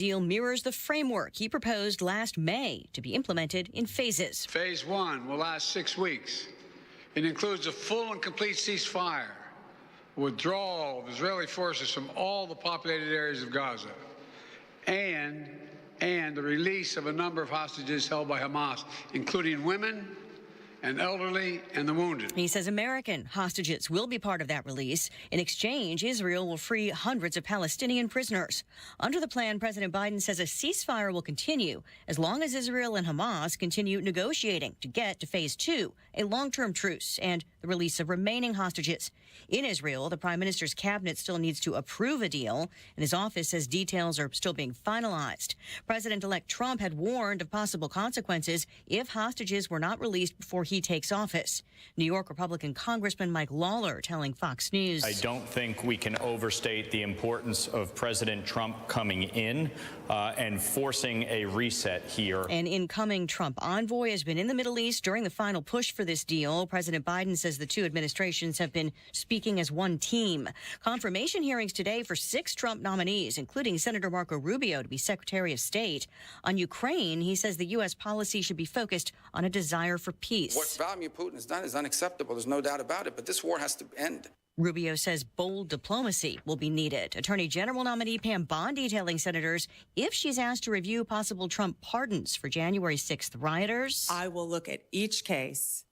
Deal mirrors the framework he proposed last May to be implemented in phases. Phase 1 will last 6 weeks. It includes a full and complete ceasefire, withdrawal of Israeli forces from all the populated areas of Gaza, and the release of a number of hostages held by Hamas, including women and elderly and the wounded. He says American hostages will be part of that release. In exchange, Israel will free hundreds of Palestinian prisoners. Under the plan, President Biden says a ceasefire will continue as long as Israel and Hamas continue negotiating to get to phase 2, a long-term truce, and the release of remaining hostages. In Israel, the prime minister's cabinet still needs to approve a deal, and his office says details are still being finalized. President-elect Trump had warned of possible consequences if hostages were not released before he takes office. New York Republican Congressman Mike Lawler telling Fox News, I don't think we can overstate the importance of President Trump coming in and forcing a reset here. An incoming Trump envoy has been in the Middle East during the final push for this deal. President Biden says the two administrations have been speaking as one team. Confirmation hearings today for 6 Trump nominees, including Senator Marco Rubio to be Secretary of State. On Ukraine, he says the U.S. policy should be focused on a desire for peace. What Vladimir Putin has done is unacceptable. There's no doubt about it. But this war has to end. Rubio says bold diplomacy will be needed. Attorney General nominee Pam Bondi telling senators if she's asked to review possible Trump pardons for January 6th rioters. I will look at each case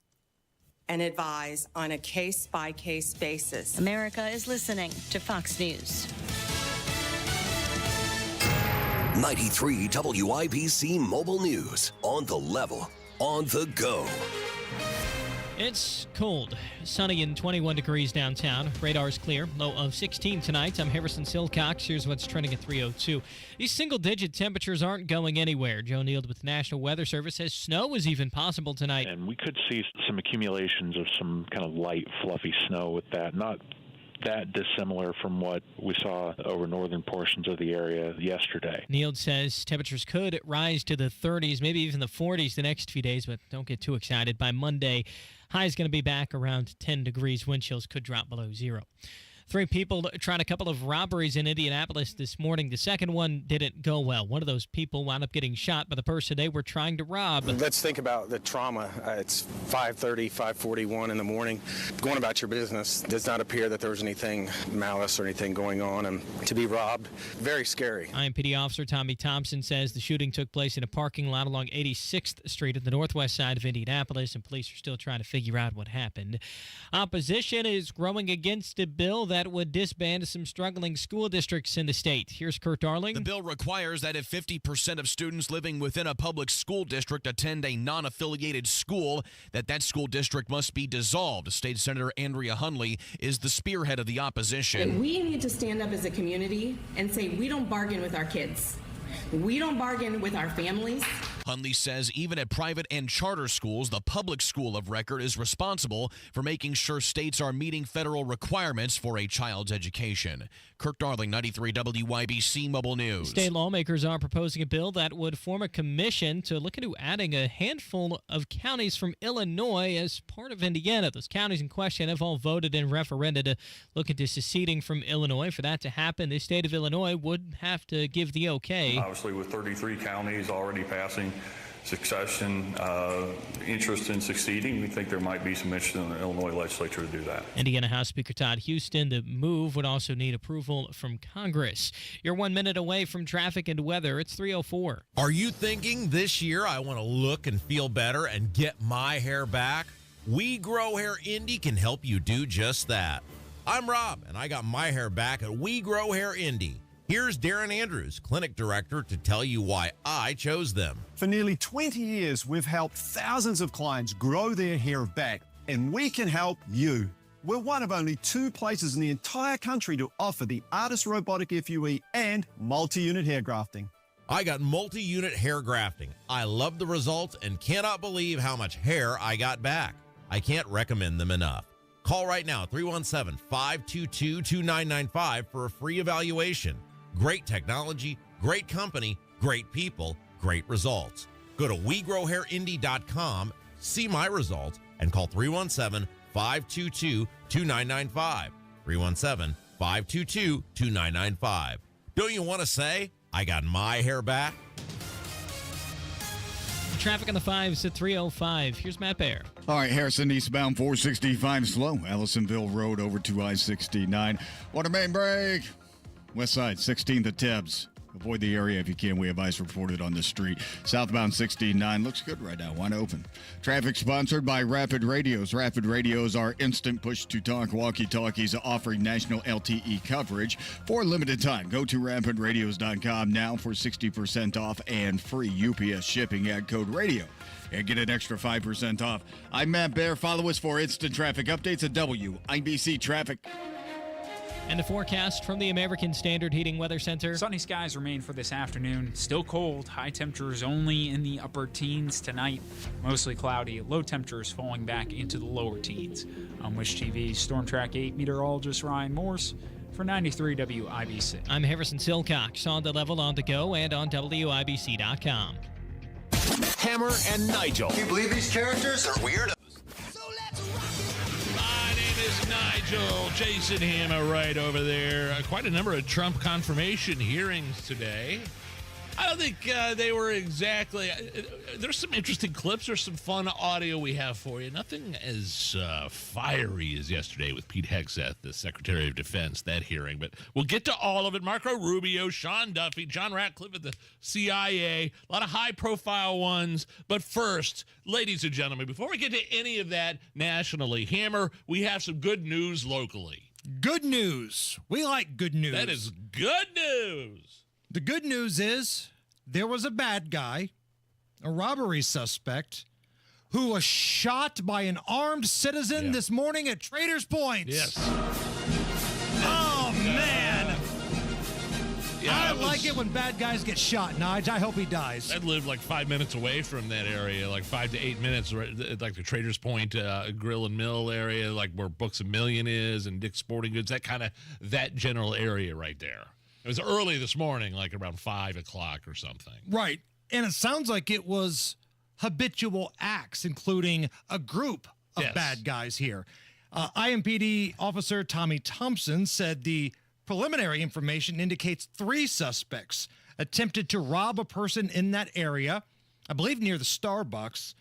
and advise on a case-by-case basis. America is listening to Fox News. 93 WIBC Mobile News. On the level, on the go. It's cold, sunny and 21 degrees downtown. Radar's clear. Low of 16 tonight. I'm Harrison Silcox. Here's what's trending at 3:02. These single-digit temperatures aren't going anywhere. Joe Neild with the National Weather Service says snow is even possible tonight. And we could see some accumulations of some kind of light, fluffy snow with that. Not that dissimilar from what we saw over northern portions of the area yesterday. Neild says temperatures could rise to the 30s, maybe even the 40s the next few days, but don't get too excited. By Monday, high is going to be back around 10 degrees. Wind chills could drop below 0. 3 people tried a couple of robberies in Indianapolis this morning. The second one didn't go well. One of those people wound up getting shot by the person they were trying to rob. Let's think about the trauma. It's 5:30, 5:41 in the morning. Going about your business, does not appear that there was anything malice or anything going on. And to be robbed, very scary. IMPD officer Tommy Thompson says the shooting took place in a parking lot along 86th Street at the northwest side of Indianapolis, and police are still trying to figure out what happened. Opposition is growing against a bill that would disband some struggling school districts in the state. Here's Kurt Darling. The bill requires that if 50% of students living within a public school district attend a non-affiliated school, that school district must be dissolved. State Senator Andrea Hundley is the spearhead of the opposition. We need to stand up as a community and say we don't bargain with our kids. We don't bargain with our families. Hundley says even at private and charter schools, the public school of record is responsible for making sure states are meeting federal requirements for a child's education. Kirk Darling, 93 WIBC Mobile News. State lawmakers are proposing a bill that would form a commission to look into adding a handful of counties from Illinois as part of Indiana. Those counties in question have all voted in referenda to look into seceding from Illinois. For that to happen, the state of Illinois would have to give the okay. Obviously, with 33 counties already passing succession interest in succeeding, we think there might be some interest in the Illinois legislature to do that. Indiana House Speaker Todd Houston, the move would also need approval from Congress. You're 1 minute away from traffic and weather. It's 3:04. Are you thinking this year I want to look and feel better and get my hair back? We Grow Hair Indy can help you do just that. I'm Rob, and I got my hair back at We Grow Hair Indy. Here's Darren Andrews, clinic director, to tell you why I chose them. For nearly 20 years, we've helped thousands of clients grow their hair back, and we can help you. We're one of only 2 places in the entire country to offer the Artist Robotic FUE and multi-unit hair grafting. I got multi-unit hair grafting. I love the results and cannot believe how much hair I got back. I can't recommend them enough. Call right now, 317-522-2995 for a free evaluation. Great technology, great company, great people, great results. Go to WeGrowHairIndy.com, see my results, and call 317-522-2995. 317-522-2995. Don't you want to say, I got my hair back. Traffic on the 5s at 3:05. Here's Matt Baer. All right, Harrison eastbound 465 slow. Allisonville Road over to I-69. Water main break. West side 16th at Tibbs. Avoid the area if you can. We have ice reported on the street. Southbound 69 looks good right now. Wide open. Traffic sponsored by Rapid Radios. Rapid Radios are instant push-to-talk walkie-talkies offering national LTE coverage for a limited time. Go to rapidradios.com now for 60% off and free UPS shipping. Add code radio and get an extra 5% off. I'm Matt Baer. Follow us for instant traffic updates at WIBC Traffic. And the forecast from the American Standard Heating Weather Center. Sunny skies remain for this afternoon. Still cold. High temperatures only in the upper teens tonight. Mostly cloudy. Low temperatures falling back into the lower teens. I'm Wish TV's Storm Track 8 meteorologist Ryan Morse for 93 WIBC. I'm Harrison Silcox on the level, on the go, and on WIBC.com. Hammer and Nigel. Can you believe these characters are weird? My name is Nigel. Jason Hammer right over there. Quite a number of Trump confirmation hearings today. I don't think they were exactly... there's some interesting clips. There's some fun audio we have for you. Nothing as fiery as yesterday with Pete Hegseth, the Secretary of Defense, that hearing. But we'll get to all of it. Marco Rubio, Sean Duffy, John Ratcliffe at the CIA. A lot of high-profile ones. But first, ladies and gentlemen, before we get to any of that nationally, Hammer, we have some good news locally. Good news. We like good news. That is good news. The good news is there was a bad guy, a robbery suspect, who was shot by an armed citizen this morning at Traders Point. Yes. Oh, man. I like it when bad guys get shot, Nige. I hope he dies. I live like 5 minutes away from that area, like 5 to 8 minutes, right, like the Traders Point Grill and Mill area, like where Books A Million is and Dick's Sporting Goods, that general area right there. It was early this morning, like around 5 o'clock or something. Right. And it sounds like it was habitual acts, including a group of bad guys here. IMPD officer Tommy Thompson said the preliminary information indicates 3 suspects attempted to rob a person in that area, I believe near the Starbucks.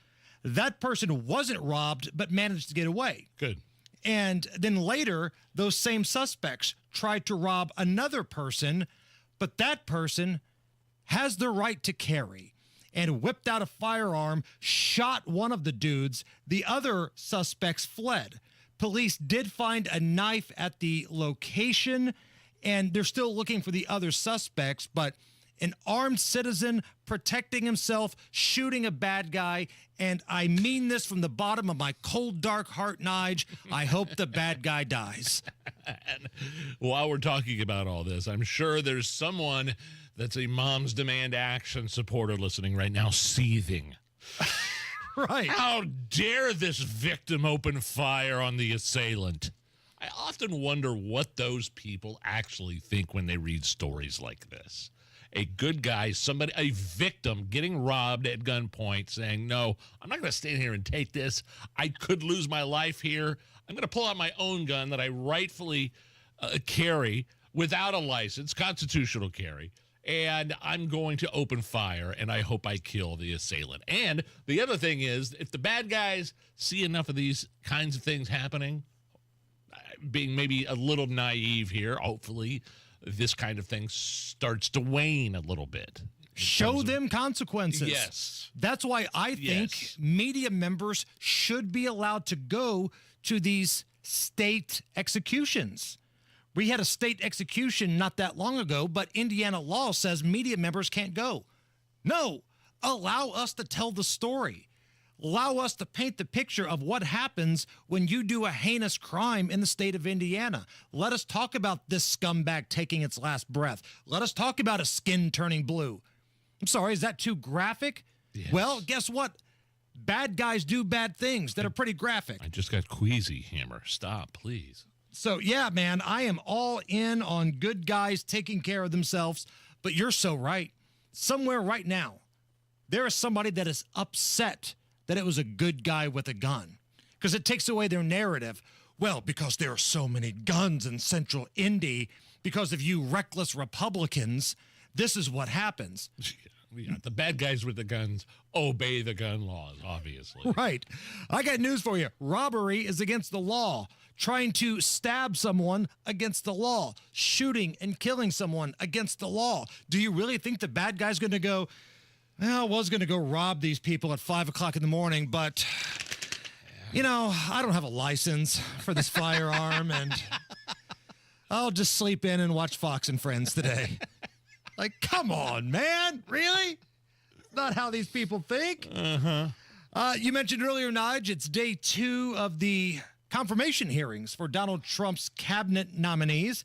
That person wasn't robbed, but managed to get away. Good. And then later, those same suspects tried to rob another person, but that person has the right to carry and whipped out a firearm, shot one of the dudes. The other suspects fled. Police did find a knife at the location, and they're still looking for the other suspects, but an armed citizen protecting himself, shooting a bad guy, and I mean this from the bottom of my cold, dark heart, Nige. I hope the bad guy dies. And while we're talking about all this, I'm sure there's someone that's a Moms Demand Action supporter listening right now, seething. Right. How dare this victim open fire on the assailant? I often wonder what those people actually think when they read stories like this. A good guy, a victim getting robbed at gunpoint saying, no, I'm not going to stand here and take this. I could lose my life here. I'm going to pull out my own gun that I rightfully carry without a license, constitutional carry, and I'm going to open fire, and I hope I kill the assailant. And the other thing is, if the bad guys see enough of these kinds of things happening, being maybe a little naive here, hopefully, this kind of thing starts to wane a little bit. Show them consequences. Yes. That's why I think media members should be allowed to go to these state executions. We had a state execution not that long ago, but Indiana law says media members can't go. No, allow us to tell the story. Allow us to paint the picture of what happens when you do a heinous crime in the state of Indiana. Let us talk about this scumbag taking its last breath. Let us talk about a skin turning blue. I'm sorry, is that too graphic? Yes. Well, guess what? Bad guys do bad things that are pretty graphic. I just got queasy, Hammer. Stop, please. So, yeah, man, I am all in on good guys taking care of themselves, but you're so right. Somewhere right now, there is somebody that is upset that it was a good guy with a gun, because it takes away their narrative. Well, because there are so many guns in Central Indy, because of you reckless Republicans, this is what happens. Yeah, the bad guys with the guns obey the gun laws, obviously. Right. I got news for you. Robbery is against the law. Trying to stab someone against the law. Shooting and killing someone against the law. Do you really think the bad guy's going to go, well, I was going to go rob these people at 5 o'clock in the morning, but, you know, I don't have a license for this firearm, and I'll just sleep in and watch Fox and Friends today. Like, come on, man. Really? Not how these people think. You mentioned earlier, Nigel, it's day 2 of the confirmation hearings for Donald Trump's cabinet nominees.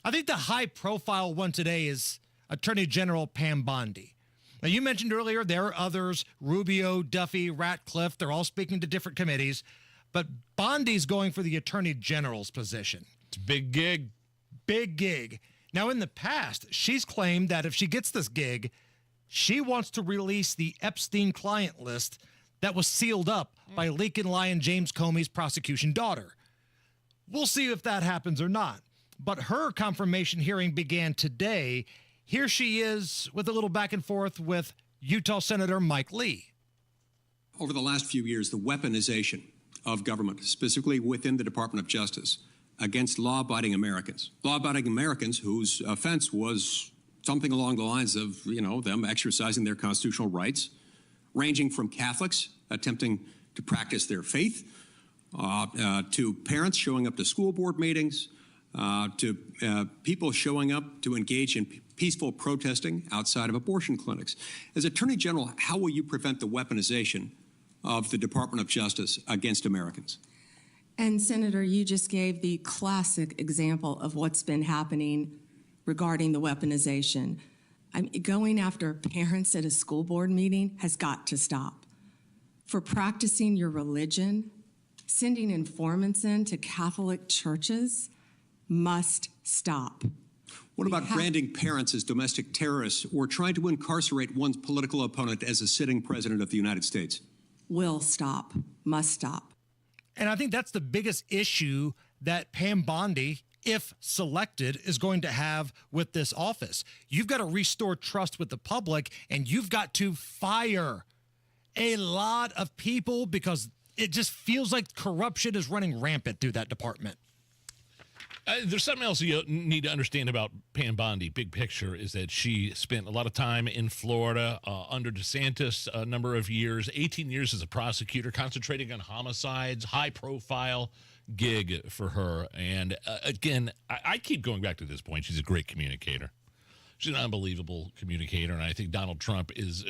I think the high-profile one today is Attorney General Pam Bondi. Now, you mentioned earlier there are others, Rubio, Duffy, Ratcliffe. They're all speaking to different committees. But Bondi's going for the Attorney General's position. It's a big gig. Big gig. Now, in the past, she's claimed that if she gets this gig, she wants to release the Epstein client list that was sealed up by leaking lion James Comey's prosecution daughter. We'll see if that happens or not. But her confirmation hearing began today. Here she is with a little back and forth with Utah Senator Mike Lee. Over the last few years, the weaponization of government, specifically within the Department of Justice, against law-abiding Americans whose offense was something along the lines of, them exercising their constitutional rights, ranging from Catholics attempting to practice their faith, to parents showing up to school board meetings, to people showing up to engage in peaceful protesting outside of abortion clinics. As Attorney General, how will you prevent the weaponization of the Department of Justice against Americans? And Senator, you just gave the classic example of what's been happening regarding the weaponization. Going after parents at a school board meeting has got to stop. For practicing your religion, sending informants into Catholic churches must stop. What about branding parents as domestic terrorists or trying to incarcerate one's political opponent as a sitting president of the United States? Will stop, must stop. And I think that's the biggest issue that Pam Bondi, if selected, is going to have with this office. You've got to restore trust with the public, and you've got to fire a lot of people because it just feels like corruption is running rampant through that department. There's something else you need to understand about Pam Bondi, big picture, is that she spent a lot of time in Florida under DeSantis a number of years, 18 years as a prosecutor, concentrating on homicides, high-profile gig for her. And again, I keep going back to this point. She's a great communicator. She's an unbelievable communicator, and I think Donald Trump is,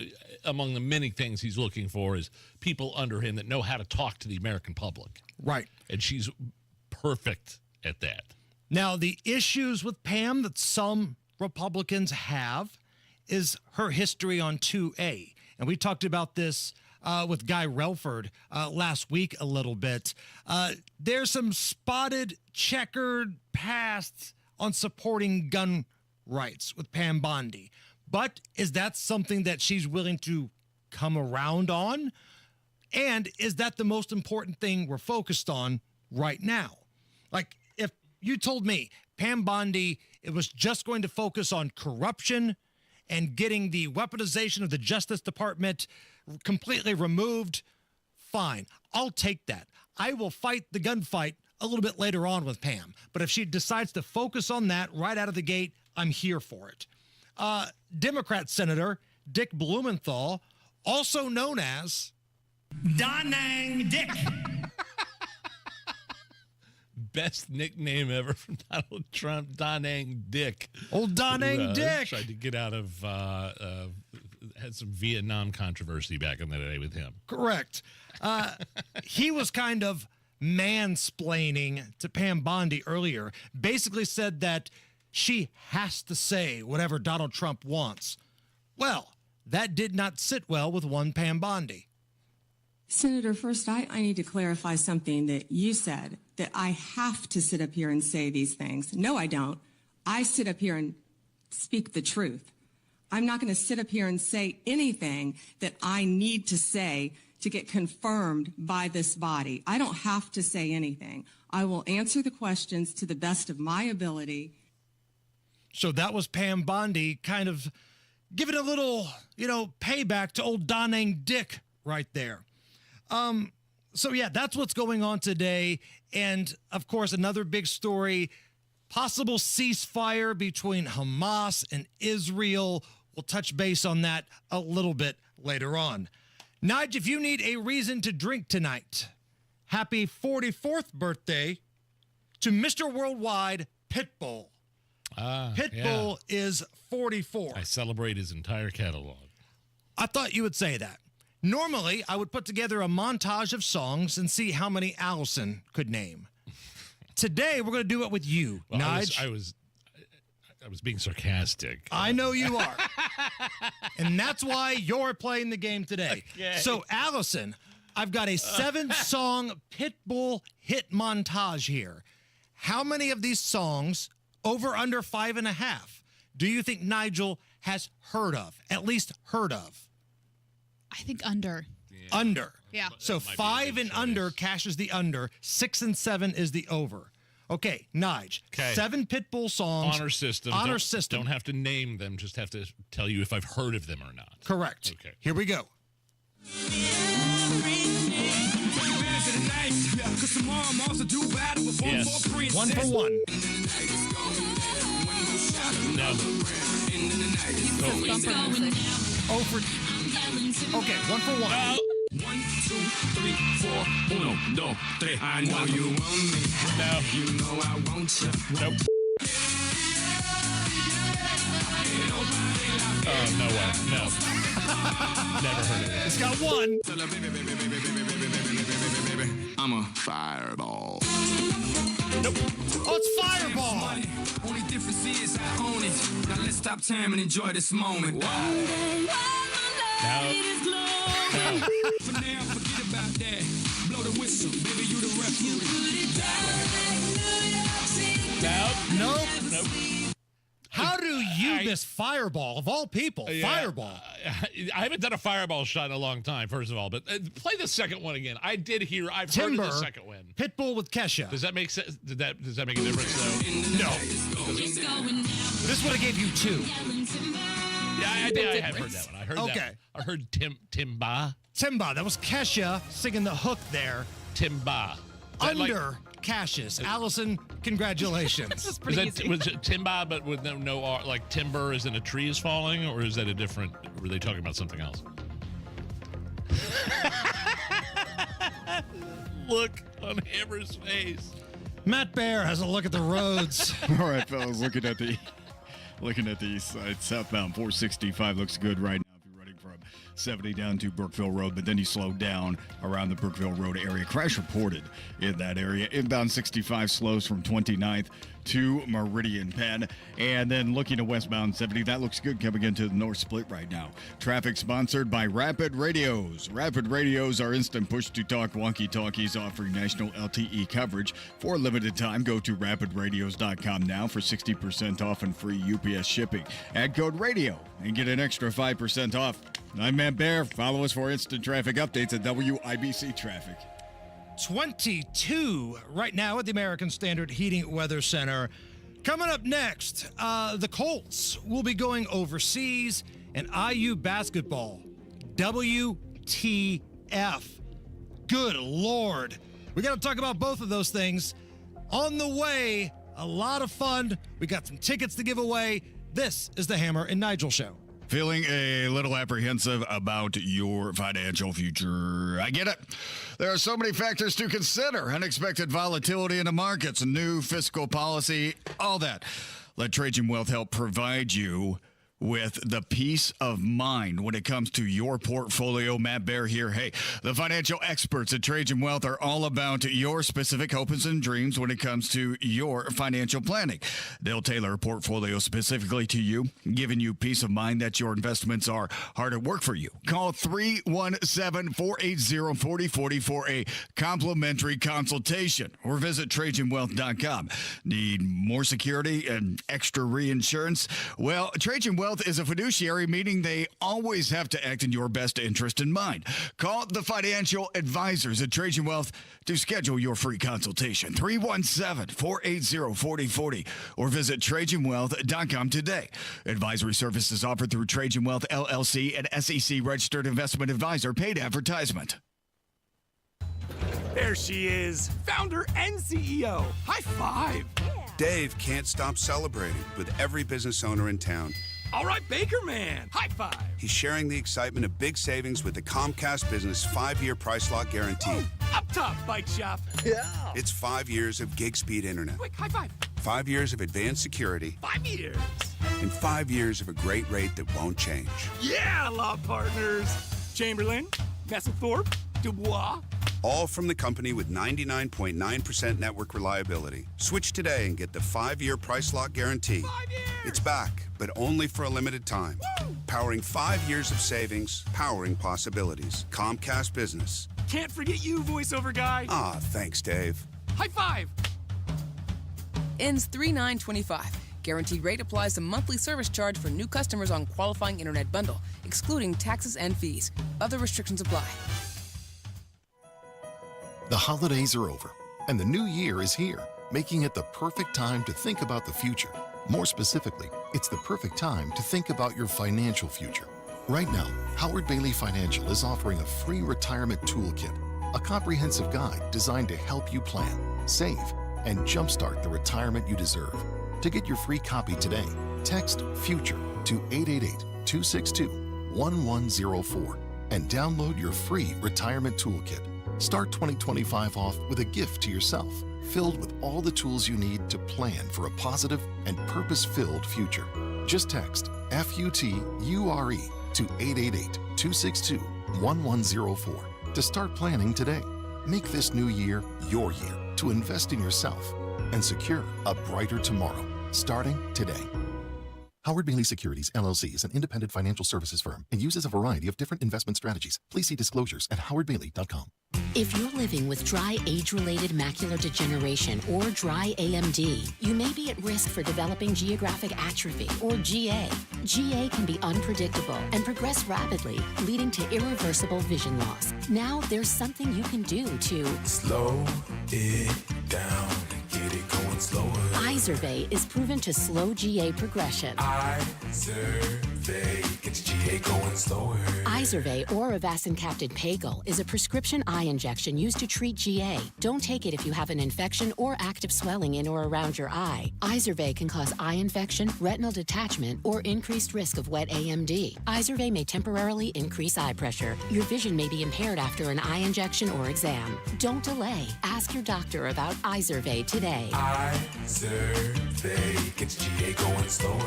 among the many things he's looking for, is people under him that know how to talk to the American public. Right. And she's perfect at that. Now, the issues with Pam that some Republicans have is her history on 2A. And we talked about this with Guy Relford last week a little bit. There's some spotted, checkered pasts on supporting gun rights with Pam Bondi. But is that something that she's willing to come around on? And is that the most important thing we're focused on right now? Like, if you told me Pam Bondi, it was just going to focus on corruption and getting the weaponization of the Justice Department completely removed, fine. I'll take that. I will fight the gunfight a little bit later on with Pam. But if she decides to focus on that right out of the gate, I'm here for it. Democrat Senator Dick Blumenthal, also known as Danang Dick. Best nickname ever from Donald Trump, Danang Dick. Old Danang Dick. Tried to get out of, had some Vietnam controversy back in the day with him. Correct. He was kind of mansplaining to Pam Bondi earlier, basically said that she has to say whatever Donald Trump wants. Well, that did not sit well with one Pam Bondi. Senator, first, I need to clarify something that you said, that I have to sit up here and say these things. No, I don't. I sit up here and speak the truth. I'm not going to sit up here and say anything that I need to say to get confirmed by this body. I don't have to say anything. I will answer the questions to the best of my ability. So that was Pam Bondi kind of giving a little, payback to old Da Nang Dick right there. So yeah, that's what's going on today. And of course, another big story, possible ceasefire between Hamas and Israel. We'll touch base on that a little bit later on. Nigel, if you need a reason to drink tonight, happy 44th birthday to Mr. Worldwide Pitbull. Pitbull is 44. I celebrate his entire catalog. I thought you would say that. Normally, I would put together a montage of songs and see how many Allison could name. Today, we're going to do it with you, Well, Nigel. I was being sarcastic. I know you are. And that's why you're playing the game today. Okay. So, Allison, I've got a 7-song Pitbull hit montage here. How many of these songs, over under 5.5, do you think Nigel has heard of? At least heard of? I think under. Yeah. Under. Yeah. So 5 and under cashes the under. 6 and 7 is the over. Okay, Nige. Okay. 7 Pitbull songs. Honor system. Don't have to name them. Just have to tell you if I've heard of them or not. Correct. Okay. Here we go. Yes. 1 for 1. No. Oh for. Okay, 1 for 1. 1, 2, 3, 4. 1, 2, 3. I know you want me. No. You know I want you. Nope. Oh, no way. No. Never heard of it. It's got 1. I'm a fireball. Nope. Oh, it's Fireball. Only difference is I own it. Now let's stop time and enjoy this moment. No. For now, forget about that. Blow the whistle, baby, you the referee. Nope. Nope. How do you miss Fireball, of all people? Yeah, Fireball. I haven't done a fireball shot in a long time, first of all, but play the second one again. I've Timber, heard of the second one. Pitbull with Kesha. Does that make sense? Does that make a difference, though? No. This would have gave you 2. Yeah, I have heard that one. I heard Okay. that. I heard Timba. Timba, that was Kesha singing the hook there. Timba. Under Cassius. Allison, congratulations. Was it Timba, but with no R, like timber as in a tree is falling, or is that a different, were they talking about something else? Look on Hammer's face. Matt Bear has a look at the roads. All right, fellas, looking at the east side, southbound 465 looks good right now. 70 down to Brookville Road, but then he slowed down around the Brookville Road area. Crash reported in that area. Inbound 65 slows from 29th to Meridian Penn. And then looking to westbound 70, that looks good coming into the North Split right now. Traffic sponsored by Rapid Radios. Rapid Radios are instant push-to-talk walkie-talkies offering national LTE coverage. For a limited time, go to rapidradios.com now for 60% off and free UPS shipping. Add code RADIO and get an extra 5% off. I'm Matt Bear. Follow us for instant traffic updates at WIBC Traffic. 22 right now at the American Standard Heating Weather Center. Coming up next, the Colts will be going overseas, and IU basketball. WTF. Good Lord. We got to talk about both of those things. On the way, a lot of fun. We got some tickets to give away. This is the Hammer and Nigel Show. Feeling a little apprehensive about your financial future. I get it. There are so many factors to consider. Unexpected volatility in the markets, new fiscal policy, all that. Let Trajan Wealth help provide you with the peace of mind when it comes to your portfolio. Matt Bear here. Hey, the financial experts at Trajan Wealth are all about your specific hopes and dreams when it comes to your financial planning. They'll tailor a portfolio specifically to you, giving you peace of mind that your investments are hard at work for you. Call 317-480-4040 for a complimentary consultation or visit TrajanWealth.com. Need more security and extra reinsurance? Well, Trajan Wealth Wealth is a fiduciary, meaning they always have to act in your best interest in mind. Call the financial advisors at Trajan Wealth to schedule your free consultation. 317-480-4040 or visit TrajanWealth.com today. Advisory services offered through Trajan Wealth LLC, an SEC registered investment advisor. Paid advertisement. There she is, founder and CEO. High five. Dave can't stop celebrating with every business owner in town. All right, Baker Man, high five. He's sharing the excitement of big savings with the Comcast Business 5-year price lock guarantee. Up top, bike shop. Yeah. It's 5 years of gig speed internet. Quick, high five. 5 years of advanced security. 5 years. And 5 years of a great rate that won't change. Yeah, law partners. Chamberlain, Messelthorpe, Dubois. All from the company with 99.9% network reliability. Switch today and get the 5-year price lock guarantee. 5 years. It's back, but only for a limited time. Woo! Powering 5 years of savings, powering possibilities. Comcast Business. Can't forget you, voiceover guy. Ah, thanks, Dave. High five. Ends 3/9/25. Guaranteed rate applies to monthly service charge for new customers on qualifying internet bundle, excluding taxes and fees. Other restrictions apply. The holidays are over, and the new year is here, making it the perfect time to think about the future. More specifically, it's the perfect time to think about your financial future. Right now, Howard Bailey Financial is offering a free retirement toolkit, a comprehensive guide designed to help you plan, save, and jumpstart the retirement you deserve. To get your free copy today, text FUTURE to 888-262-1104 and download your free retirement toolkit. Start 2025 off with a gift to yourself, filled with all the tools you need to plan for a positive and purpose-filled future. Just text FUTURE to 888-262-1104 to start planning today. Make this new year your year to invest in yourself and secure a brighter tomorrow, starting today. Howard Bailey Securities, LLC is an independent financial services firm and uses a variety of different investment strategies. Please see disclosures at howardbailey.com. If you're living with dry age-related macular degeneration or dry AMD, you may be at risk for developing geographic atrophy or GA. GA can be unpredictable and progress rapidly, leading to irreversible vision loss. Now there's something you can do to slow it down, get it going slower. Izervay is proven to slow GA progression. Izervay gets GA going slower. Izervay or avacincaptad pagel is a prescription eye injection used to treat GA. Don't take it if you have an infection or active swelling in or around your eye. Izervay can cause eye infection, retinal detachment, or increased risk of wet AMD. Izervay may temporarily increase eye pressure. Your vision may be impaired after an eye injection or exam. Don't delay. Ask your doctor about Izervay today. Izervay gets GA going slower.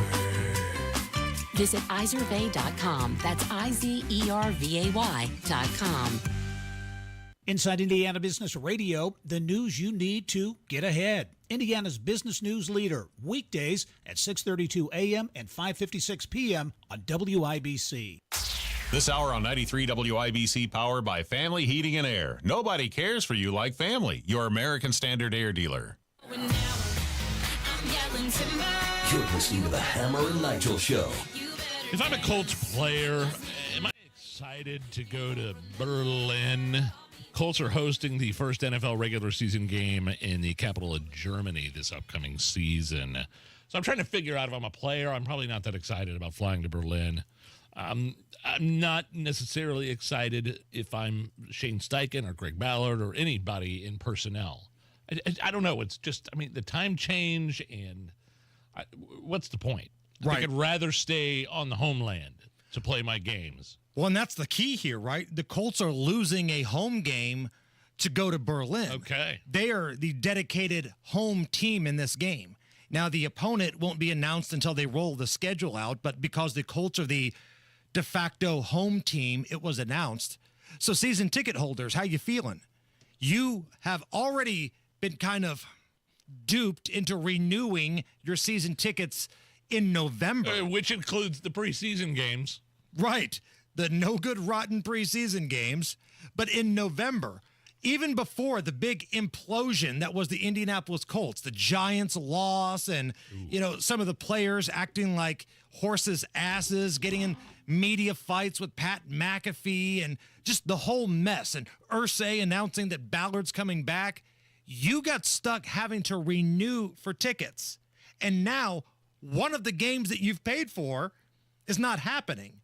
Visit Izervay.com. That's IZERVAY.com. Inside Indiana Business Radio, the news you need to get ahead. Indiana's business news leader, weekdays at 6:32 a.m. and 5:56 p.m. on WIBC. This hour on 93 WIBC, powered by Family Heating and Air. Nobody cares for you like family. Your American Standard Air dealer. You're listening to the Hammer and Nigel Show. If I'm a Colts player, am I excited to go to Berlin? Colts are hosting the first NFL regular season game in the capital of Germany this upcoming season. So I'm trying to figure out if I'm a player. I'm probably not that excited about flying to Berlin. I'm not necessarily excited if I'm Shane Steichen or Greg Ballard or anybody in personnel. I don't know. It's just, the time change and what's the point? Right. I could rather stay on the homeland to play my games. Well, and that's the key here, right? The Colts are losing a home game to go to Berlin. Okay. They are the dedicated home team in this game. Now, the opponent won't be announced until they roll the schedule out, but because the Colts are the de facto home team, it was announced. So, season ticket holders, how you feeling? You have already been kind of duped into renewing your season tickets in November. Which includes the preseason games. Right. The no good, rotten preseason games. But in November, even before the big implosion that was the Indianapolis Colts, the Giants loss, and some of the players acting like horses' asses, getting in media fights with Pat McAfee, and just the whole mess, and Irsay announcing that Ballard's coming back, you got stuck having to renew for tickets. And now one of the games that you've paid for is not happening.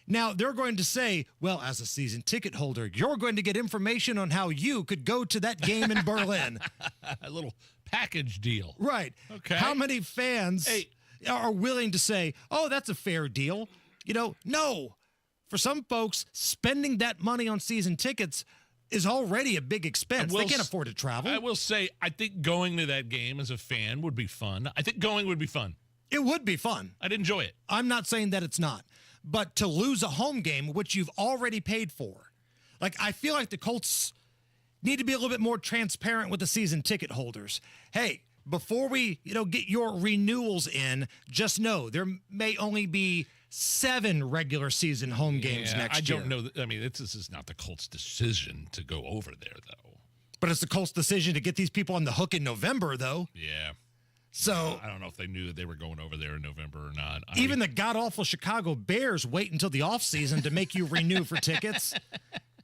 Now, they're going to say, well, as a season ticket holder, you're going to get information on how you could go to that game in Berlin. A little package deal. Right. Okay. How many fans are willing to say, oh, that's a fair deal? No. For some folks, spending that money on season tickets is already a big expense. They can't afford to travel. I will say, I think going to that game as a fan would be fun. I think going would be fun. It would be fun. I'd enjoy it. I'm not saying that it's not. But to lose a home game, which you've already paid for, I feel like the Colts need to be a little bit more transparent with the season ticket holders. Hey, before we, get your renewals in, just know there may only be 7 regular season home games next year. I don't know. This is not the Colts' decision to go over there, though. But it's the Colts' decision to get these people on the hook in November, though. Yeah. So I don't know if they knew that they were going over there in November or not. Even the god-awful Chicago Bears wait until the offseason to make you renew for tickets.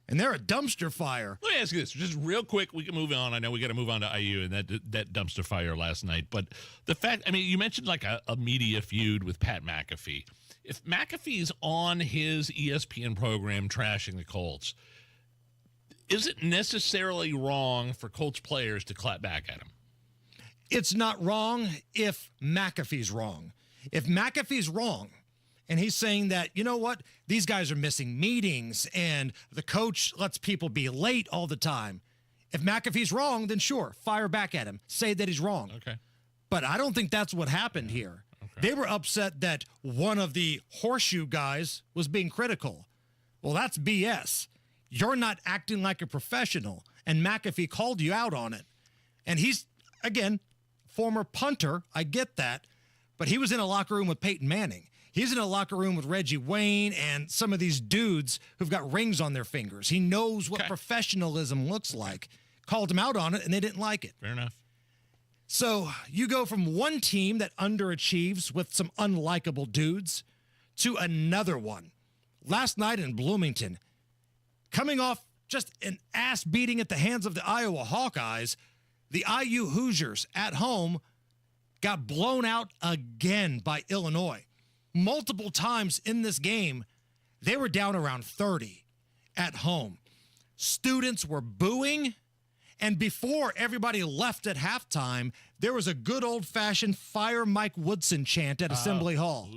And they're a dumpster fire. Let me ask you this, just real quick. We can move on. I know we got to move on to IU and that dumpster fire last night. But the fact, you mentioned like a media feud with Pat McAfee. If McAfee's on his ESPN program trashing the Colts, is it necessarily wrong for Colts players to clap back at him? It's not wrong if McAfee's wrong. If McAfee's wrong, and he's saying that, you know what, these guys are missing meetings and the coach lets people be late all the time. If McAfee's wrong, then sure, fire back at him. Say that he's wrong. Okay. But I don't think that's what happened here. Okay. They were upset that one of the horseshoe guys was being critical. Well, that's BS. You're not acting like a professional, and McAfee called you out on it. And he's, again, former punter, I get that, but he was in a locker room with Peyton Manning. He's in a locker room with Reggie Wayne and some of these dudes who've got rings on their fingers. He knows what professionalism looks like. Called him out on it, and they didn't like it. Fair enough. So you go from one team that underachieves with some unlikable dudes to another one. Last night in Bloomington, coming off just an ass beating at the hands of the Iowa Hawkeyes, the IU Hoosiers at home got blown out again by Illinois. Multiple times in this game, they were down around 30 at home. Students were booing, and before everybody left at halftime, there was a good old-fashioned Fire Mike Woodson chant at Assembly Hall.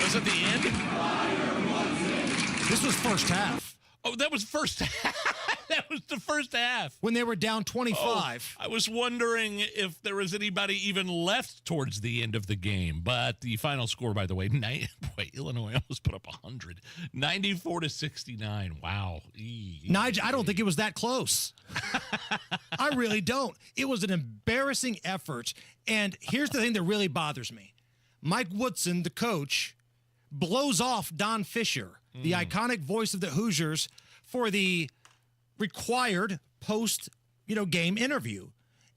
Was it the end? This was first half. Oh, that was first half. That was the first half. When they were down 25. I was wondering if there was anybody even left towards the end of the game. But the final score, by the way, Illinois almost put up 100. 94-69. Wow. Nigel, I don't think it was that close. I really don't. It was an embarrassing effort. And here's the thing that really bothers me. Mike Woodson, the coach, blows off Don Fisher, the iconic voice of the Hoosiers, for the required post-game interview.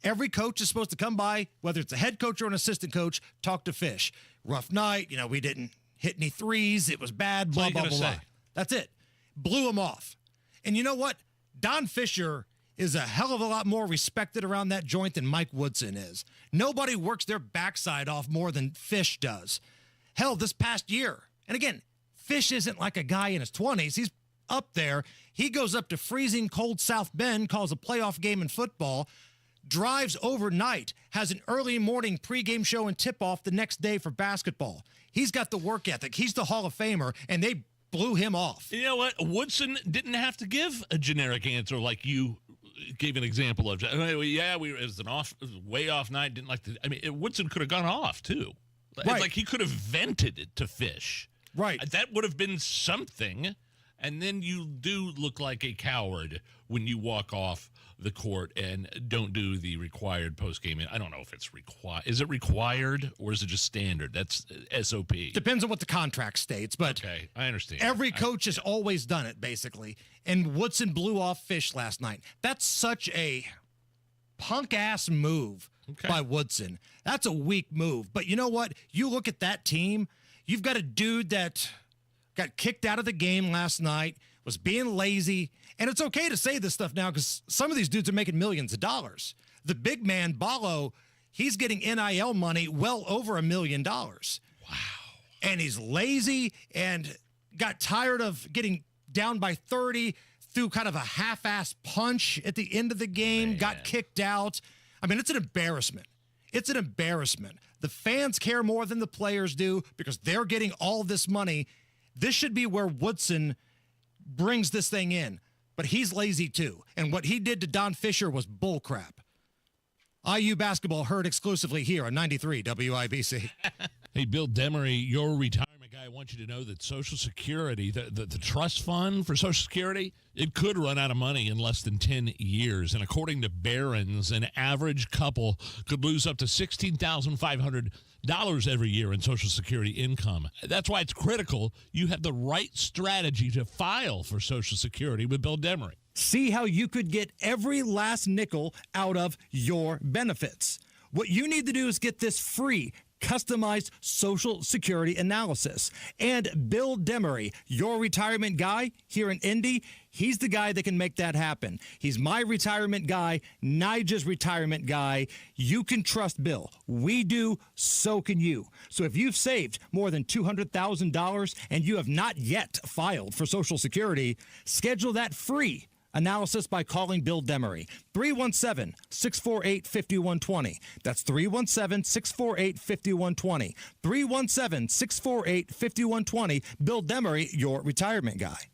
Every coach is supposed to come by, whether it's a head coach or an assistant coach, talk to Fish. Rough night, we didn't hit any threes, it was bad, blah, blah, blah, blah. That's it. Blew him off. And you know what? Don Fisher is a hell of a lot more respected around that joint than Mike Woodson is. Nobody works their backside off more than Fish does. Hell, this past year, and again, Fish isn't like a guy in his 20s. He's up there. He goes up to freezing cold South Bend, calls a playoff game in football, drives overnight, has an early morning pregame show and tip-off the next day for basketball. He's got the work ethic. He's the Hall of Famer, and they blew him off. You know what? Woodson didn't have to give a generic answer like you gave an example of. Yeah, it was an way off night. Didn't like the. Woodson could have gone off too. Right. Like he could have vented it to Fish. Right. That would have been something. And then you do look like a coward when you walk off the court and don't do the required post-game. I don't know if it's required. Is it required or is it just standard? That's SOP. Depends on what the contract states, but okay, I understand. Every coach has always done it, basically. And Woodson blew off Fish last night. That's such a punk-ass move by Woodson. That's a weak move. But you know what? You look at that team, you've got a dude that got kicked out of the game last night, was being lazy. And it's okay to say this stuff now because some of these dudes are making millions of dollars. The big man, Balo, he's getting NIL money well over $1 million. Wow. And he's lazy and got tired of getting down by 30, threw kind of a half-ass punch at the end of the game, got kicked out. I mean, it's an embarrassment. It's an embarrassment. The fans care more than the players do because they're getting all this money. This should be where Woodson brings this thing in. But he's lazy too. And what he did to Don Fisher was bullcrap. IU basketball heard exclusively here on 93 WIBC. Hey, Bill Demery, your retirement guy, I want you to know that Social Security, the trust fund for Social Security, it could run out of money in less than 10 years. And according to Barron's, an average couple could lose up to $16,500 every year in Social Security income. That's why it's critical you have the right strategy to file for Social Security with Bill Demery. See how you could get every last nickel out of your benefits. What you need to do is get this free customized Social Security analysis. And Bill Demery, your retirement guy here in Indy, he's the guy that can make that happen. He's my retirement guy, Nigel's retirement guy. You can trust Bill. We do, so can you. So if you've saved more than $200,000 and you have not yet filed for Social Security, schedule that free analysis by calling Bill Demery. 317-648-5120. That's 317-648-5120. 317-648-5120. Bill Demery, your retirement guy.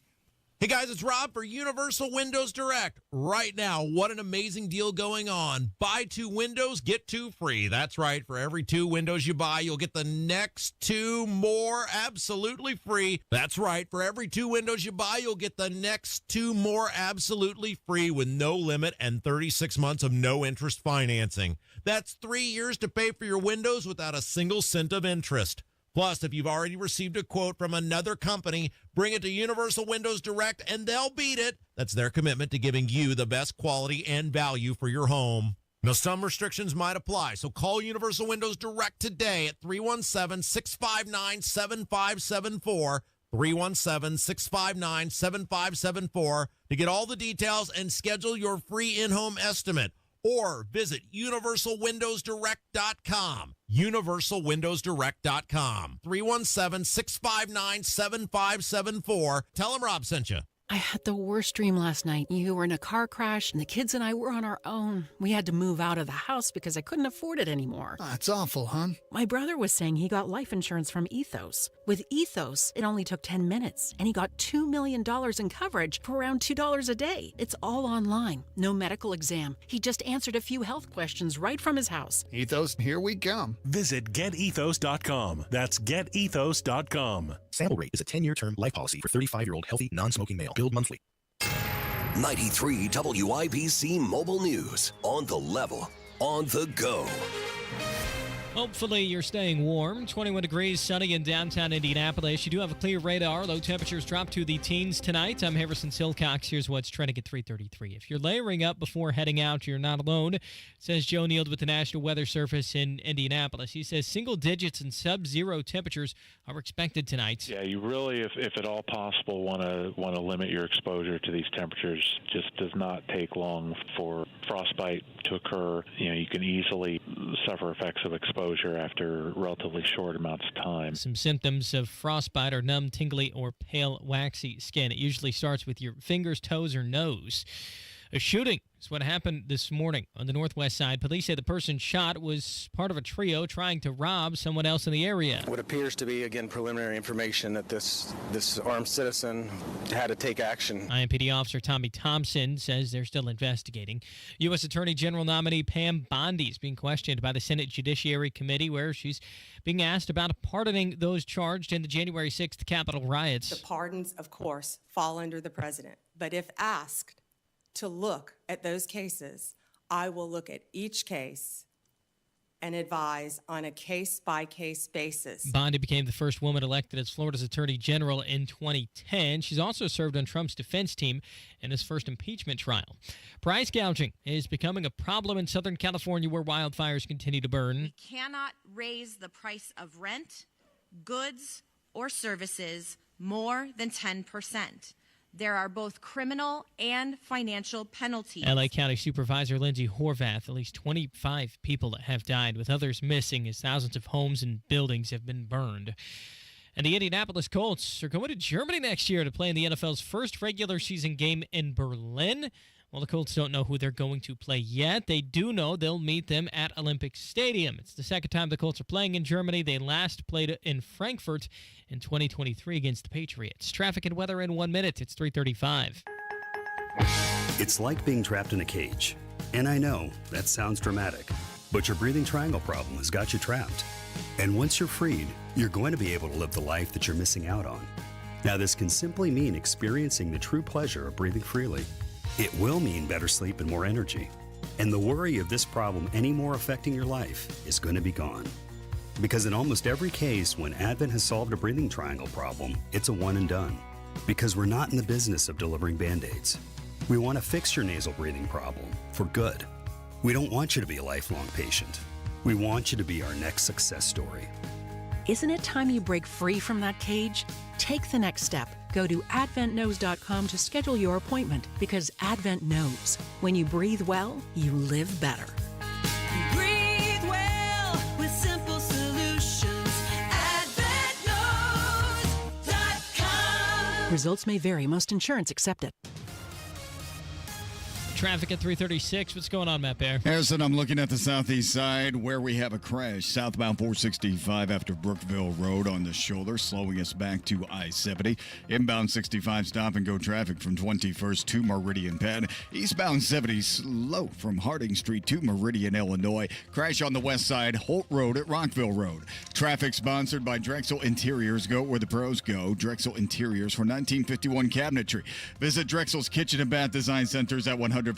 Hey guys, it's Rob for Universal Windows Direct. Right now, what an amazing deal going on. Buy 2 windows, get 2 free. That's right. For every 2 windows you buy, you'll get the next 2 more absolutely free. That's right. For every 2 windows you buy, you'll get the next 2 more absolutely free with no limit and 36 months of no interest financing. That's 3 years to pay for your windows without a single cent of interest. Plus, if you've already received a quote from another company, bring it to Universal Windows Direct and they'll beat it. That's their commitment to giving you the best quality and value for your home. Now, some restrictions might apply, so call Universal Windows Direct today at 317-659-7574, 317-659-7574 to get all the details and schedule your free in-home estimate. Or visit universalwindowsdirect.com. universalwindowsdirect.com. 317-659-7574. Tell them Rob sent you. I had the worst dream last night. You were in a car crash, and the kids and I were on our own. We had to move out of the house because I couldn't afford it anymore. That's awful, hon. My brother was saying he got life insurance from Ethos. With Ethos, it only took 10 minutes, and he got $2 million in coverage for around $2 a day. It's all online. No medical exam. He just answered a few health questions right from his house. Ethos, here we come. Visit getethos.com. That's getethos.com. Sample rate is a 10-year term life policy for 35-year-old healthy, non-smoking male. Billed monthly. 93 WIBC Mobile News. On the level, on the go. Hopefully you're staying warm. 21 degrees, sunny in downtown Indianapolis. You do have a clear radar. Low temperatures drop to the teens tonight. I'm Harrison Silcox. Here's what's trending at 3:33. If you're layering up before heading out, you're not alone, says Joe Neild with the National Weather Service in Indianapolis. He says single digits and sub-zero temperatures are expected tonight. Yeah, you really, if at all possible, want to limit your exposure to these temperatures. Just does not take long for frostbite to occur. You know, you can easily suffer effects of exposure after relatively short amounts of time. Some symptoms of frostbite are numb, tingly, or pale, waxy skin. It usually starts with your fingers, toes, or nose. A shooting is what happened this morning on the northwest side. Police say the person shot was part of a trio trying to rob someone else in the area. What appears to be, again, preliminary information that this armed citizen had to take action. IMPD Officer Tommy Thompson says they're still investigating. U.S. Attorney General nominee Pam Bondi is being questioned by the Senate Judiciary Committee, where she's being asked about pardoning those charged in the January 6th Capitol riots. The pardons, of course, fall under the president. But if asked to look at those cases, I will look at each case and advise on a case-by-case basis. Bondi became the first woman elected as Florida's Attorney General in 2010. She's also served on Trump's defense team in his first impeachment trial. Price gouging is becoming a problem in Southern California, where wildfires continue to burn. We cannot raise the price of rent, goods, or services more than 10%. There are both criminal and financial penalties. L.A. County Supervisor Lindsay Horvath, at least 25 people have died, with others missing as thousands of homes and buildings have been burned. And the Indianapolis Colts are going to Germany next year to play in the NFL's first regular season game in Berlin. Well, the Colts don't know who they're going to play yet. They do know they'll meet them at Olympic Stadium. It's the second time the Colts are playing in Germany. They last played in Frankfurt in 2023 against the Patriots. Traffic and weather in 1 minute. It's 3:35. It's like being trapped in a cage. And I know that sounds dramatic, but your breathing triangle problem has got you trapped. And once you're freed, you're going to be able to live the life that you're missing out on. Now, this can simply mean experiencing the true pleasure of breathing freely. It will mean better sleep and more energy. And the worry of this problem any more affecting your life is going to be gone. Because in almost every case, when Advent has solved a breathing triangle problem, it's a one and done. Because we're not in the business of delivering Band-Aids. We want to fix your nasal breathing problem for good. We don't want you to be a lifelong patient. We want you to be our next success story. Isn't it time you break free from that cage? Take the next step. Go to adventknows.com to schedule your appointment, because Advent knows when you breathe well, you live better. Breathe well with simple solutions. AdventKnows.com. Results may vary. Most insurance accepted. Traffic at 336. What's going on, Matt Bear? Harrison, I'm looking at the southeast side where we have a crash. Southbound 465 after Brookville Road on the shoulder, slowing us back to I-70. Inbound 65 stop and go traffic from 21st to Meridian Penn. Eastbound 70 slow from Harding Street to Meridian, Illinois. Crash on the west side, Holt Road at Rockville Road. Traffic sponsored by Drexel Interiors. Go where the pros go. Drexel Interiors for 1951 cabinetry. Visit Drexel's Kitchen and Bath Design Centers at 146th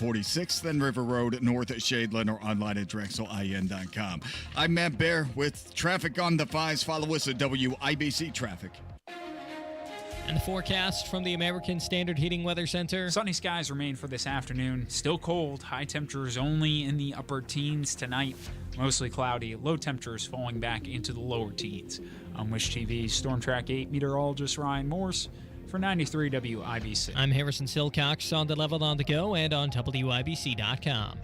and River Road, North at Shadeland, or online at DrexelIN.com. I'm Matt Bear with traffic on the 5s. Follow us at WIBC Traffic. And the forecast from the American Standard Heating Weather Center. Sunny skies remain for this afternoon. Still cold. High temperatures only in the upper teens tonight. Mostly cloudy. Low temperatures falling back into the lower teens. I'm Wish TV's Storm Track 8 meteorologist Ryan Morse for 93 WIBC. I'm Harrison Silcox on the level on the go and on WIBC.com.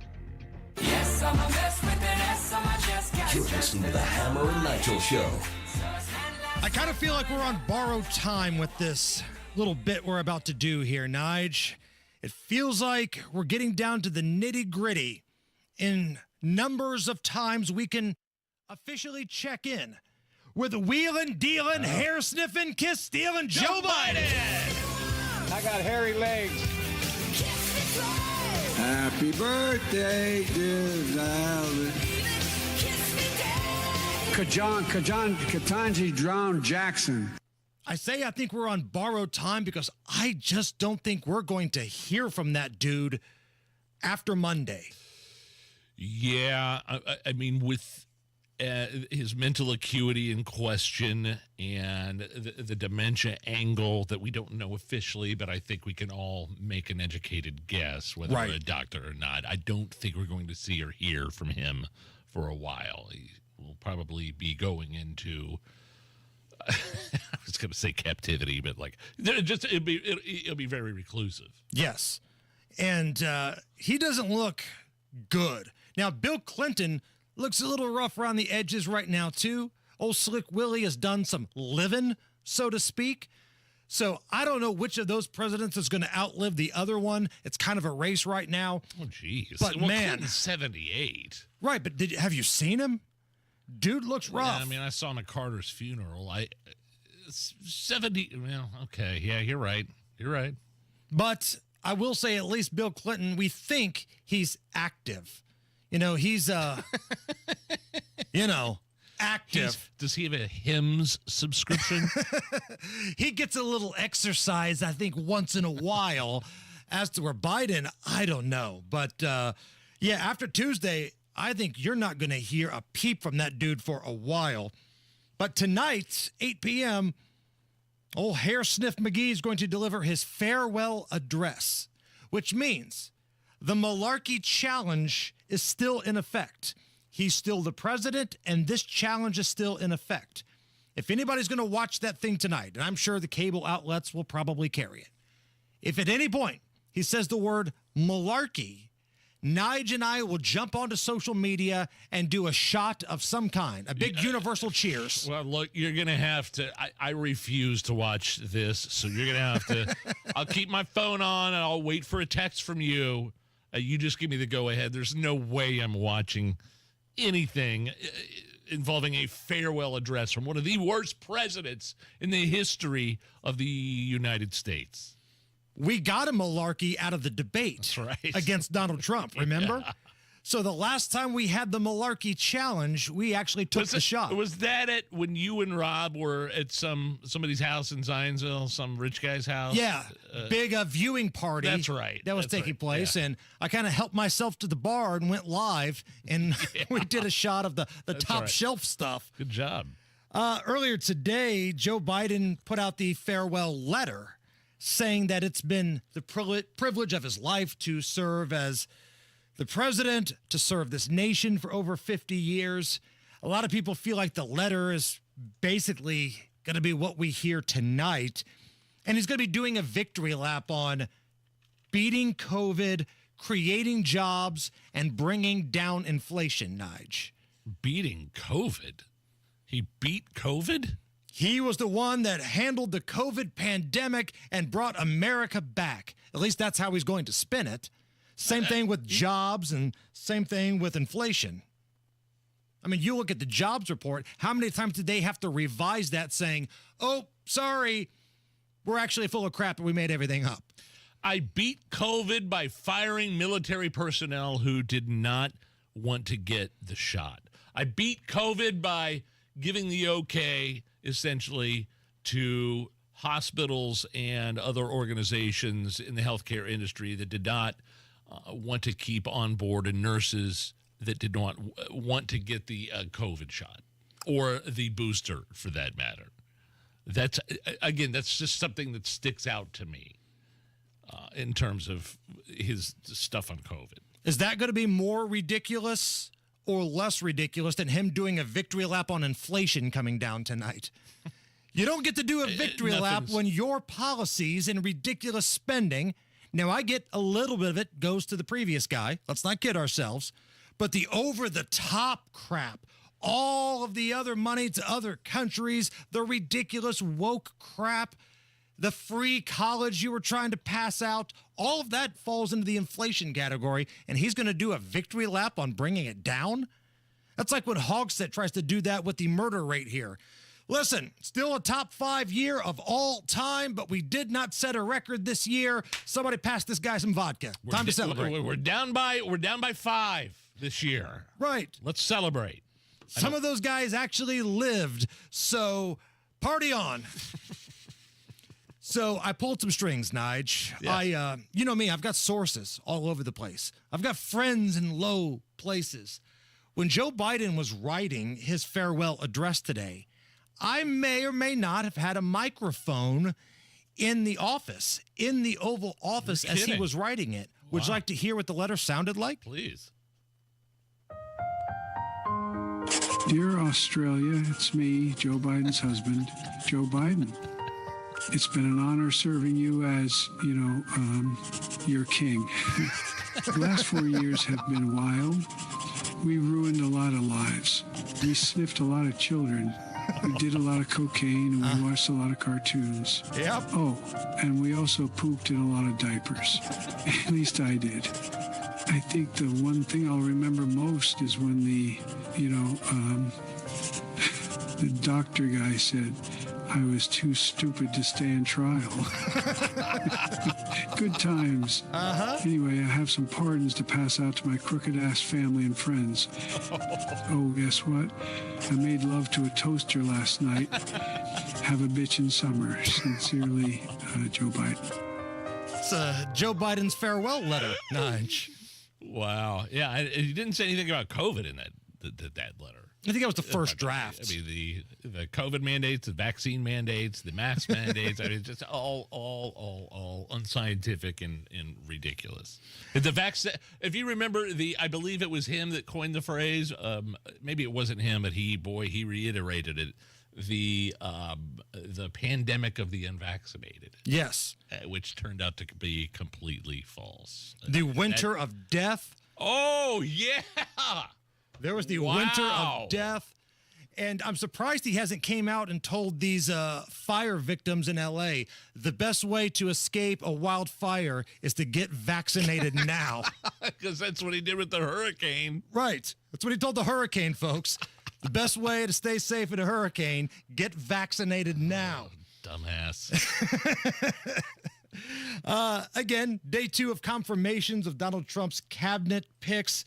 Yes, I'm a mess with an S on my chest. You're listening to the Hammer and Nigel Show. I kind of feel like we're on borrowed time with this little bit we're about to do here, Nige. It feels like we're getting down to the nitty-gritty in numbers of times we can officially check in with wheeling, dealing, hair sniffing, kiss stealing Joe Biden. I got hairy legs. Happy birthday, dear Alvin. Katanji drowned Jackson. I say I think we're on borrowed time because I just don't think we're going to hear from that dude after Monday. Yeah, I mean, with his mental acuity in question and the dementia angle that we don't know officially, but I think we can all make an educated guess, whether we're a doctor or not. I don't think we're going to see or hear from him for a while. He will probably be going into, I was going to say captivity, but like just it'll be very reclusive. Yes, and he doesn't look good. Now, Bill Clinton looks a little rough around the edges right now, too. Old Slick Willie has done some living, so to speak. So I don't know which of those presidents is going to outlive the other one. It's kind of a race right now. Oh, geez. But well, man, Clinton's 78. Right, but have you seen him? Dude looks rough. Yeah, I mean, I saw him at Carter's funeral. 70. Well, okay. Yeah, you're right. You're right. But I will say, at least Bill Clinton, we think he's active. He's active. Does he have a Hims subscription? He gets a little exercise, I think, once in a while. As to where Biden, I don't know. But, after Tuesday, I think you're not going to hear a peep from that dude for a while. But tonight, 8 p.m., old Hair Sniff McGee is going to deliver his farewell address, which means the Malarkey Challenge is still in effect. He's still the president, and this challenge is still in effect. If anybody's going to watch that thing tonight, and I'm sure the cable outlets will probably carry it, if at any point he says the word malarkey, Nigel and I will jump onto social media and do a shot of some kind, a big universal cheers. Well, look, you're going to have to, I refuse to watch this, so you're going to have to, I'll keep my phone on and I'll wait for a text from you. You just give me the go-ahead. There's no way I'm watching anything involving a farewell address from one of the worst presidents in the history of the United States. We got a malarkey out of the debate against Donald Trump, remember? Yeah. So the last time we had the malarkey challenge, we actually took the shot. Was that it when you and Rob were at somebody's house in Zionsville, some rich guy's house? Yeah, big viewing party. That's right. That was taking place, and I kind of helped myself to the bar and went live, and we did a shot of the top shelf stuff. Good job. Earlier today, Joe Biden put out the farewell letter, saying that it's been the privilege of his life to serve as the president, to serve this nation for over 50 years. A lot of people feel like the letter is basically going to be what we hear tonight. And he's going to be doing a victory lap on beating COVID, creating jobs, and bringing down inflation, Nige. Beating COVID? He beat COVID? He was the one that handled the COVID pandemic and brought America back. At least that's how he's going to spin it. Same thing with jobs and same thing with inflation. I mean, you look at the jobs report. How many times did they have to revise that saying, oh, sorry, we're actually full of crap and we made everything up? I beat COVID by firing military personnel who did not want to get the shot. I beat COVID by giving the okay, essentially, to hospitals and other organizations in the healthcare industry that did not want to keep on board, and nurses that did not want to get the COVID shot or the booster, for that matter. That's just something that sticks out to me in terms of his stuff on COVID. Is that going to be more ridiculous or less ridiculous than him doing a victory lap on inflation coming down tonight? You don't get to do a victory lap when your policies and ridiculous spending. Now, I get a little bit of it goes to the previous guy. Let's not kid ourselves. But the over-the-top crap, all of the other money to other countries, the ridiculous woke crap, the free college you were trying to pass out, all of that falls into the inflation category, and he's going to do a victory lap on bringing it down? That's like when Hogsett tries to do that with the murder rate here. Listen, still a top 5 year of all time, but we did not set a record this year. Somebody pass this guy some vodka. Time to celebrate. We're down by 5 this year. Right. Let's celebrate. Some of those guys actually lived, so party on. So I pulled some strings, Nige. Yes. You know me, I've got sources all over the place. I've got friends in low places. When Joe Biden was writing his farewell address today, I may or may not have had a microphone in the office, in the Oval Office as he was writing it. Wow. Would you like to hear what the letter sounded like? Please. Dear Australia, it's me, Joe Biden's husband, Joe Biden. It's been an honor serving you as, your king. The last 4 years have been wild. We ruined a lot of lives. We sniffed a lot of children. We did a lot of cocaine and we watched a lot of cartoons. Yep. Oh, and we also pooped in a lot of diapers. At least I did. I think the one thing I'll remember most is when the doctor guy said I was too stupid to stand trial. Good times. Anyway, I have some pardons to pass out to my crooked-ass family and friends. Oh, guess what? I made love to a toaster last night. Have a bitchin' summer. Sincerely, Joe Biden. It's Joe Biden's farewell letter, Nige. Wow. Yeah, he didn't say anything about COVID in that letter. I think that was the first draft. I mean, the COVID mandates, the vaccine mandates, the mask mandates. I mean, just all unscientific and ridiculous. The vaccine. If you remember, I believe it was him that coined the phrase. Maybe it wasn't him, but he reiterated it. The pandemic of the unvaccinated. Yes. Which turned out to be completely false. The winter of death. Oh, yeah. There was the winter of death. And I'm surprised he hasn't came out and told these fire victims in L.A. the best way to escape a wildfire is to get vaccinated now. Because that's what he did with the hurricane. Right. That's what he told the hurricane folks. The best way to stay safe in a hurricane, get vaccinated now. Oh, dumbass. Again, day 2 of confirmations of Donald Trump's cabinet picks.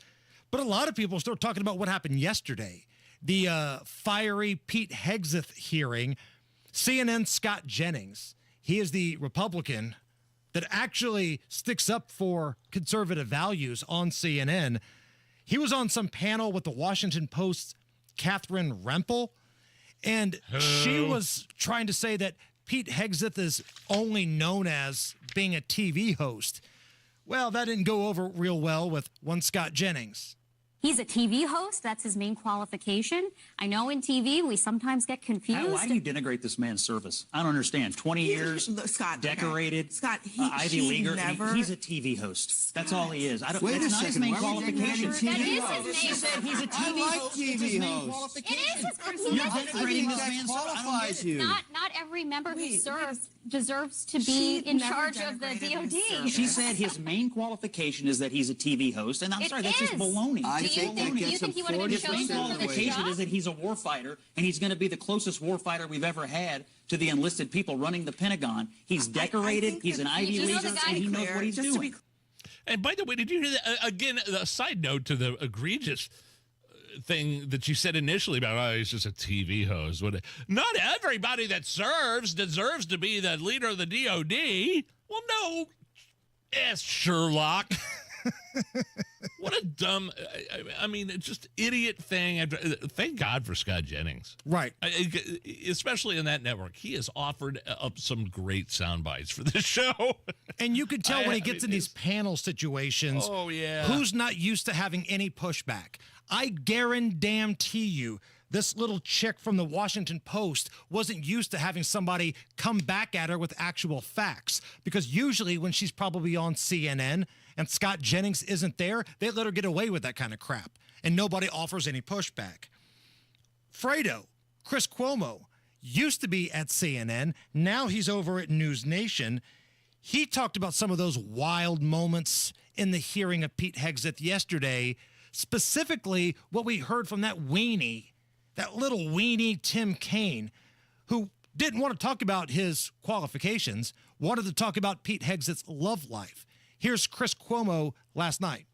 But a lot of people are still talking about what happened yesterday. The fiery Pete Hegseth hearing. CNN's Scott Jennings, he is the Republican that actually sticks up for conservative values on CNN. He was on some panel with the Washington Post's Catherine Rempel, and she was trying to say that Pete Hegseth is only known as being a TV host. Well, that didn't go over real well with one Scott Jennings. He's a TV host. That's his main qualification. I know in TV we sometimes get confused. Why do you denigrate this man's service? I don't understand. 20 years, Scott, decorated, okay. Scott, Ivy Leaguer. He's a TV host. Scott. That's all he is. Wait it's a not second. his main Why qualification. That is He's a TV host. TV It's his main host. qualification. It is. You're denigrating this man's qualifies you. Not every member who serves deserves to be in charge of the DOD. She said his main qualification is that he's a TV host, and I'm sorry, that's just baloney. I think that gets him His main qualification is that he's a warfighter, and he's going to be the closest warfighter we've ever had to the enlisted people running the Pentagon. He's decorated, he's an Ivy Leaguer, and he knows what he's doing. And by the way, did you hear that? Again, a side note to the egregious thing that you said initially about, oh, he's just a TV host. Not everybody that serves deserves to be the leader of the DOD. Well, no. Yes, Sherlock. What a dumb, I mean, it's just idiot thing. Thank God for Scott Jennings. Right. Especially in that network. He has offered up some great sound bites for this show. And you can tell when he gets in these panel situations, oh, yeah, who's not used to having any pushback. I guarantee you, this little chick from the Washington Post wasn't used to having somebody come back at her with actual facts. Because usually when she's probably on CNN and Scott Jennings isn't there, they let her get away with that kind of crap. And nobody offers any pushback. Fredo, Chris Cuomo, used to be at CNN. Now he's over at News Nation. He talked about some of those wild moments in the hearing of Pete Hegseth yesterday, specifically what we heard from that weenie, that little weenie Tim Kaine, who didn't want to talk about his qualifications, wanted to talk about Pete Hegseth's love life. Here's Chris Cuomo last night.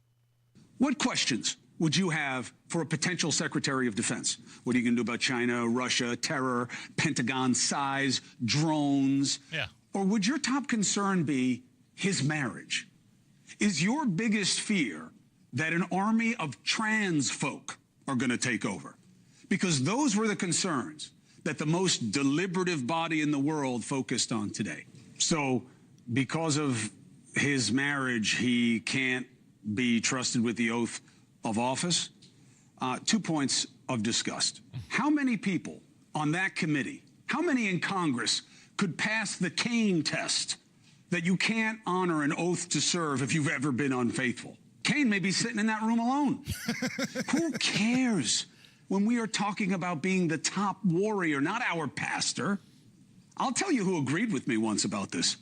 What questions would you have for a potential Secretary of Defense? What are you going to do about China, Russia, terror, Pentagon size, drones? Yeah. Or would your top concern be his marriage? Is your biggest fear that an army of trans folk are going to take over? Because those were the concerns that the most deliberative body in the world focused on today. So because of his marriage, he can't be trusted with the oath of office. 2 points of disgust. How many people on that committee, how many in Congress could pass the Kaine test that you can't honor an oath to serve if you've ever been unfaithful? Kaine may be sitting in that room alone. Who cares when we are talking about being the top warrior, not our pastor. I'll tell you who agreed with me once about this.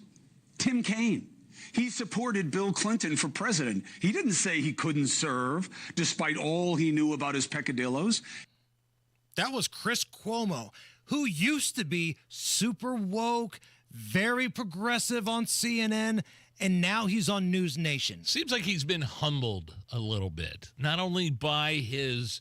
Tim Kaine. He supported Bill Clinton for president. He didn't say he couldn't serve, despite all he knew about his peccadillos. That was Chris Cuomo, who used to be super woke, very progressive on CNN, and now he's on News Nation. Seems like he's been humbled a little bit, not only by his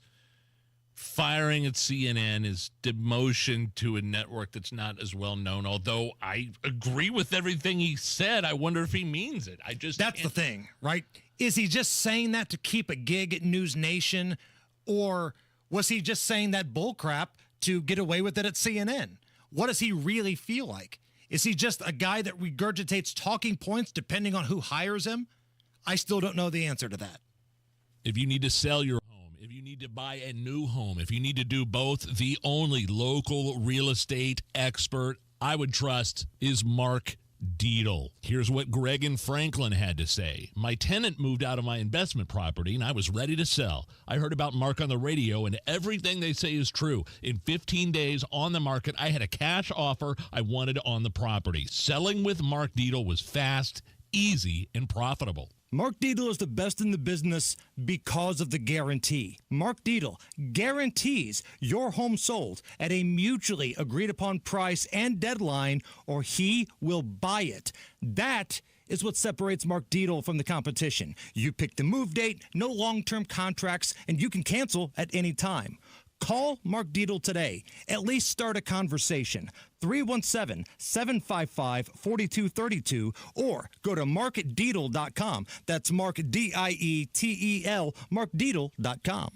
firing at CNN, his demotion to a network that's not as well known, although I agree with everything he said. I wonder if he means it. That's the thing, right? Is he just saying that to keep a gig at News Nation, or was he just saying that bullcrap to get away with it at CNN? What does he really feel like? Is he just a guy that regurgitates talking points depending on who hires him? I still don't know the answer to that. If you need to sell your home, if you need to buy a new home, if you need to do both, the only local real estate expert I would trust is Mark Deedle. Here's what Greg in Franklin had to say. My tenant moved out of my investment property and I was ready to sell. I heard about Mark on the radio and everything they say is true. In 15 days on the market, I had a cash offer I wanted on the property. Selling with Mark Deedle was fast, easy, and profitable. Mark Deedle is the best in the business because of the guarantee. Mark Deedle guarantees your home sold at a mutually agreed upon price and deadline, or he will buy it. That is what separates Mark Deedle from the competition. You pick the move date, no long-term contracts, and you can cancel at any time. Call Mark Deedle today. At least start a conversation. 317-755-4232 or go to markdeedle.com. That's Mark, D-I-E-T-E-L, markdeedle.com.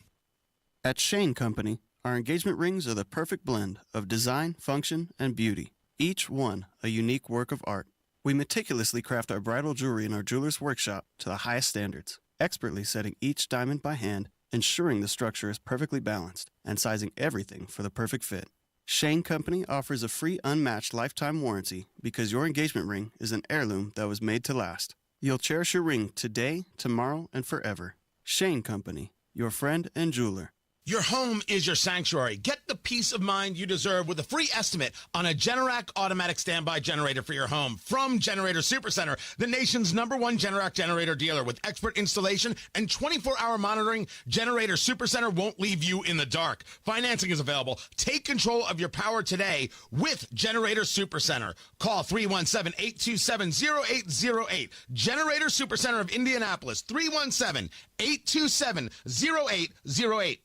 At Shane Company, our engagement rings are the perfect blend of design, function, and beauty. Each one a unique work of art. We meticulously craft our bridal jewelry in our jeweler's workshop to the highest standards, expertly setting each diamond by hand, ensuring the structure is perfectly balanced, and sizing everything for the perfect fit. Shane Company offers a free unmatched lifetime warranty because your engagement ring is an heirloom that was made to last. You'll cherish your ring today, tomorrow, and forever. Shane Company, your friend and jeweler. Your home is your sanctuary. Get the peace of mind you deserve with a free estimate on a Generac automatic standby generator for your home from Generator Supercenter, the nation's #1 Generac generator dealer. With expert installation and 24-hour monitoring, Generator Supercenter won't leave you in the dark. Financing is available. Take control of your power today with Generator Supercenter. Call 317-827-0808. Generator Supercenter of Indianapolis, 317-827-0808.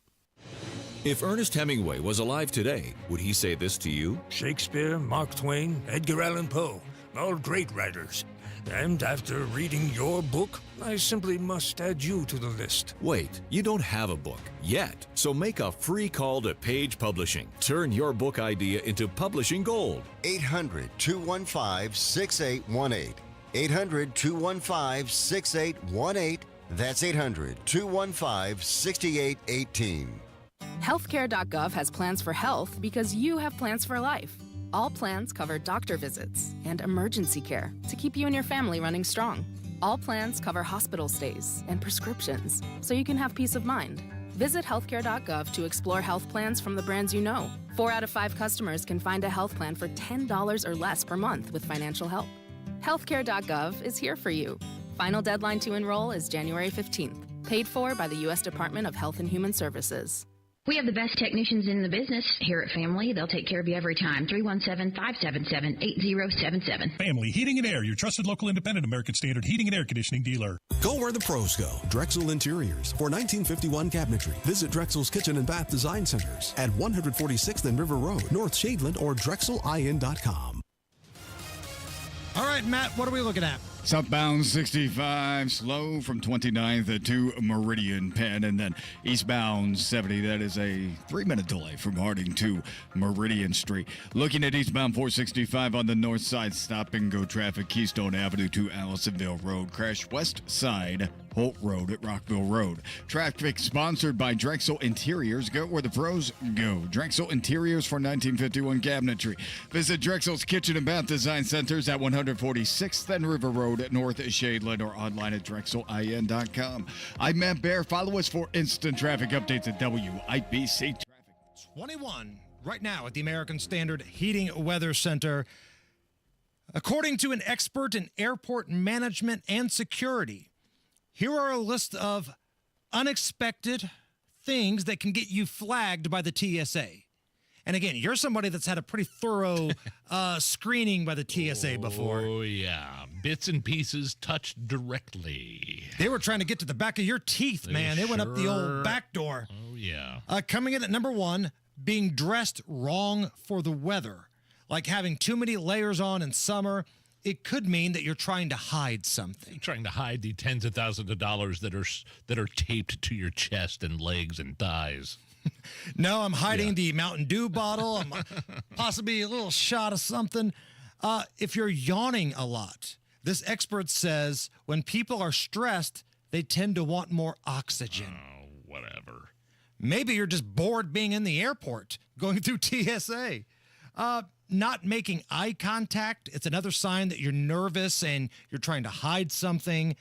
If Ernest Hemingway was alive today, would he say this to you? Shakespeare, Mark Twain, Edgar Allan Poe, all great writers. And after reading your book, I simply must add you to the list. Wait, you don't have a book yet, so make a free call to Page Publishing. Turn your book idea into publishing gold. 800-215-6818. 800-215-6818. That's 800-215-6818. Healthcare.gov has plans for health because you have plans for life. All plans cover doctor visits and emergency care to keep you and your family running strong. All plans cover hospital stays and prescriptions so you can have peace of mind. Visit healthcare.gov to explore health plans from the brands you know. 4 out of 5 customers can find a health plan for $10 or less per month with financial help. Healthcare.gov is here for you. Final deadline to enroll is January 15th. Paid for by the U.S. Department of Health and Human Services. We have the best technicians in the business here at Family. They'll take care of you every time. 317-577-8077. Family Heating and Air, your trusted local independent American Standard heating and air conditioning dealer. Go where the pros go. Drexel Interiors for 1951 cabinetry. Visit Drexel's Kitchen and Bath Design Centers at 146th and River Road, North Shadeland, or drexelin.com. All right, Matt, what are we looking at? Southbound 65, slow from 29th to Meridian Penn, and then eastbound 70, that is a 3-minute delay from Harding to Meridian Street. Looking at eastbound 465 on the north side, stop and go traffic, Keystone Avenue to Allisonville Road, crash west side, Holt Road at Rockville Road. Traffic sponsored by Drexel Interiors. Go where the pros go. Drexel Interiors for 1951 cabinetry. Visit Drexel's Kitchen and Bath Design Centers at 146th and River Road at North Shadeland, or online at drexelin.com. I'm Matt Bear. Follow us for instant traffic updates at WIBC Traffic. 21 right now at the American Standard Heating Weather Center. According to an expert in airport management and security, here are a list of unexpected things that can get you flagged by the TSA. And again, you're somebody that's had a pretty thorough screening by the TSA before. Oh, yeah. Bits and pieces touched directly. They were trying to get to the back of your teeth, man. They went up the old back door. Oh, yeah. Coming in at number 1, being dressed wrong for the weather. Like having too many layers on in summer. It could mean that you're trying to hide something. You're trying to hide the tens of thousands of dollars that are taped to your chest and legs and thighs. No, I'm hiding the Mountain Dew bottle. I'm possibly a little shot of something. If you're yawning a lot, this expert says when people are stressed, they tend to want more oxygen. Oh, whatever. Maybe you're just bored being in the airport, going through TSA. Not making eye contact. It's another sign that you're nervous and you're trying to hide something.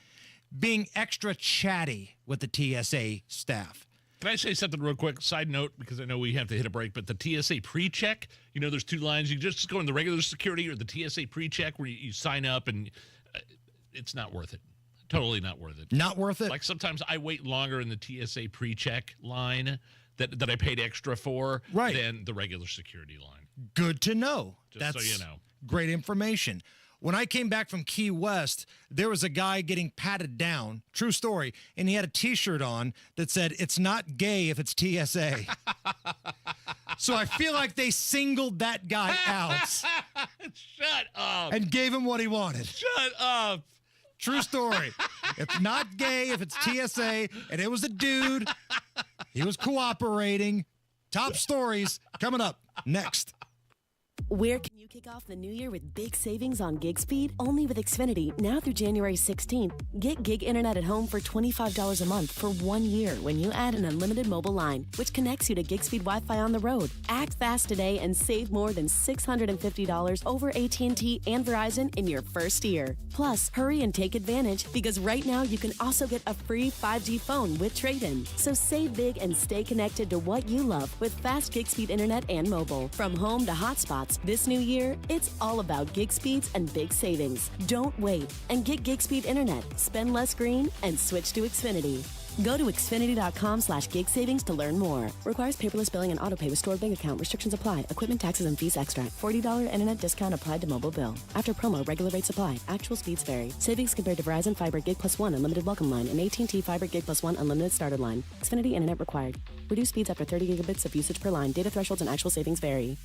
Being extra chatty with the TSA staff. Can I say something real quick? Side note, because I know we have to hit a break, but the TSA pre-check, there's 2 lines. You just go in the regular security or the TSA pre-check where you sign up, and it's not worth it. Totally not worth it. Not worth it? Like sometimes I wait longer in the TSA pre-check line that I paid extra for than the regular security line. Good to know. Just so you know. Great information. When I came back from Key West, there was a guy getting patted down, true story, and he had a T-shirt on that said, "It's not gay if it's TSA." So I feel like they singled that guy out. Shut up. And gave him what he wanted. Shut up. True story. It's not gay if it's TSA, and it was a dude. He was cooperating. Top stories coming up next. Where can you kick off the new year with big savings on gig speed? Only with Xfinity, now through January 16th. Get gig internet at home for $25 a month for 1 year when you add an unlimited mobile line, which connects you to gig speed Wi-Fi on the road. Act fast today and save more than $650 over AT&T and Verizon in your first year. Plus, hurry and take advantage because right now you can also get a free 5G phone with trade-in. So save big and stay connected to what you love with fast gig speed internet and mobile. From home to hotspots, this new year, it's all about gig speeds and big savings. Don't wait and get gig speed internet. Spend less green and switch to Xfinity. Go to Xfinity.com/gig savings to learn more. Requires paperless billing and autopay with stored bank account. Restrictions apply. Equipment, taxes, and fees extra. $40 internet discount applied to mobile bill. After promo, regular rates apply. Actual speeds vary. Savings compared to Verizon Fiber Gig Plus 1 Unlimited Welcome Line and AT&T Fiber Gig Plus 1 Unlimited Starter Line. Xfinity internet required. Reduced speeds after 30 gigabits of usage per line. Data thresholds and actual savings vary.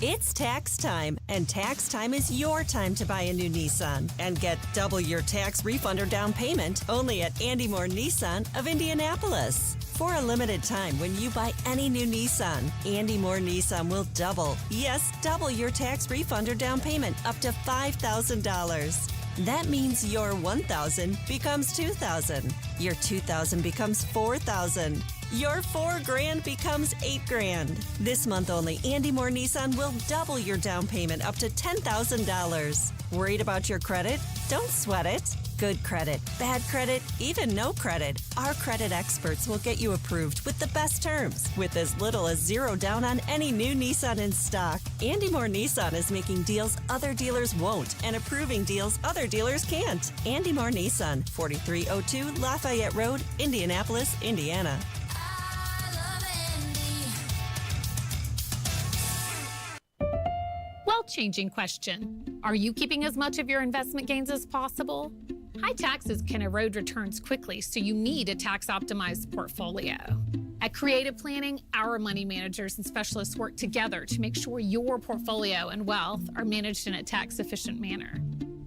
It's tax time, and tax time is your time to buy a new Nissan and get double your tax refund or down payment only at Andy Moore Nissan of Indianapolis. For a limited time, when you buy any new Nissan, Andy Moore Nissan will double your tax refund or down payment up to $5,000. That means your $1,000 becomes $2,000. Your $2,000 becomes $4,000. Your $4,000 becomes $8,000. This month only, Andy Moore Nissan will double your down payment up to $10,000. Worried about your credit? Don't sweat it. Good credit, bad credit, even no credit. Our credit experts will get you approved with the best terms with as little as $0 down on any new Nissan in stock. Andy Moore Nissan is making deals other dealers won't and approving deals other dealers can't. Andy Moore Nissan, 4302 Lafayette Road, Indianapolis, Indiana. Changing question. Are you keeping as much of your investment gains as possible? High taxes can erode returns quickly, so you need a tax-optimized portfolio. At Creative Planning, our money managers and specialists work together to make sure your portfolio and wealth are managed in a tax-efficient manner.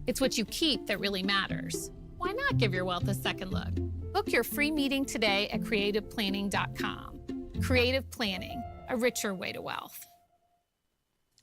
It's what you keep that really matters. Why not give your wealth a second look? Book your free meeting today at creativeplanning.com. Creative Planning, a richer way to wealth.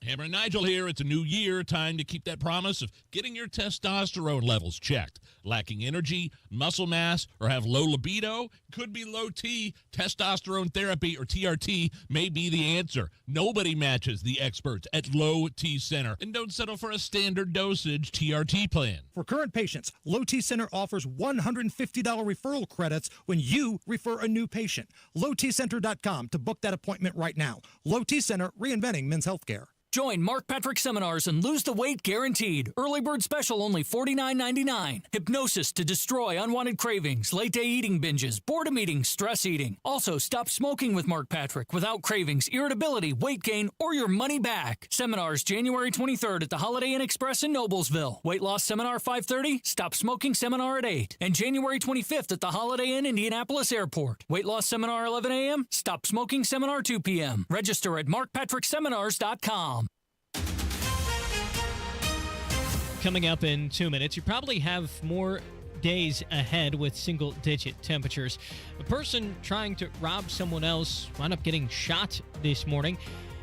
Hammer and Nigel here. It's a new year. Time to keep that promise of getting your testosterone levels checked. Lacking energy, muscle mass, or have low libido? Could be low T. Testosterone therapy, or TRT, may be the answer. Nobody matches the experts at Low T Center. And don't settle for a standard dosage TRT plan. For current patients, Low T Center offers $150 referral credits when you refer a new patient. LowTCenter.com to book that appointment right now. Low T Center, reinventing men's healthcare. Join Mark Patrick Seminars and lose the weight guaranteed. Early bird special only $49.99. Hypnosis to destroy unwanted cravings, late day eating binges, boredom eating, stress eating. Also, stop smoking with Mark Patrick without cravings, irritability, weight gain, or your money back. Seminars January 23rd at the Holiday Inn Express in Noblesville. Weight loss seminar 5:30, stop smoking seminar at 8. And January 25th at the Holiday Inn Indianapolis Airport. Weight loss seminar 11 a.m., stop smoking seminar 2 p.m. Register at markpatrickseminars.com. Coming up in 2 minutes, you probably have more days ahead with single-digit temperatures. A person trying to rob someone else wound up getting shot this morning.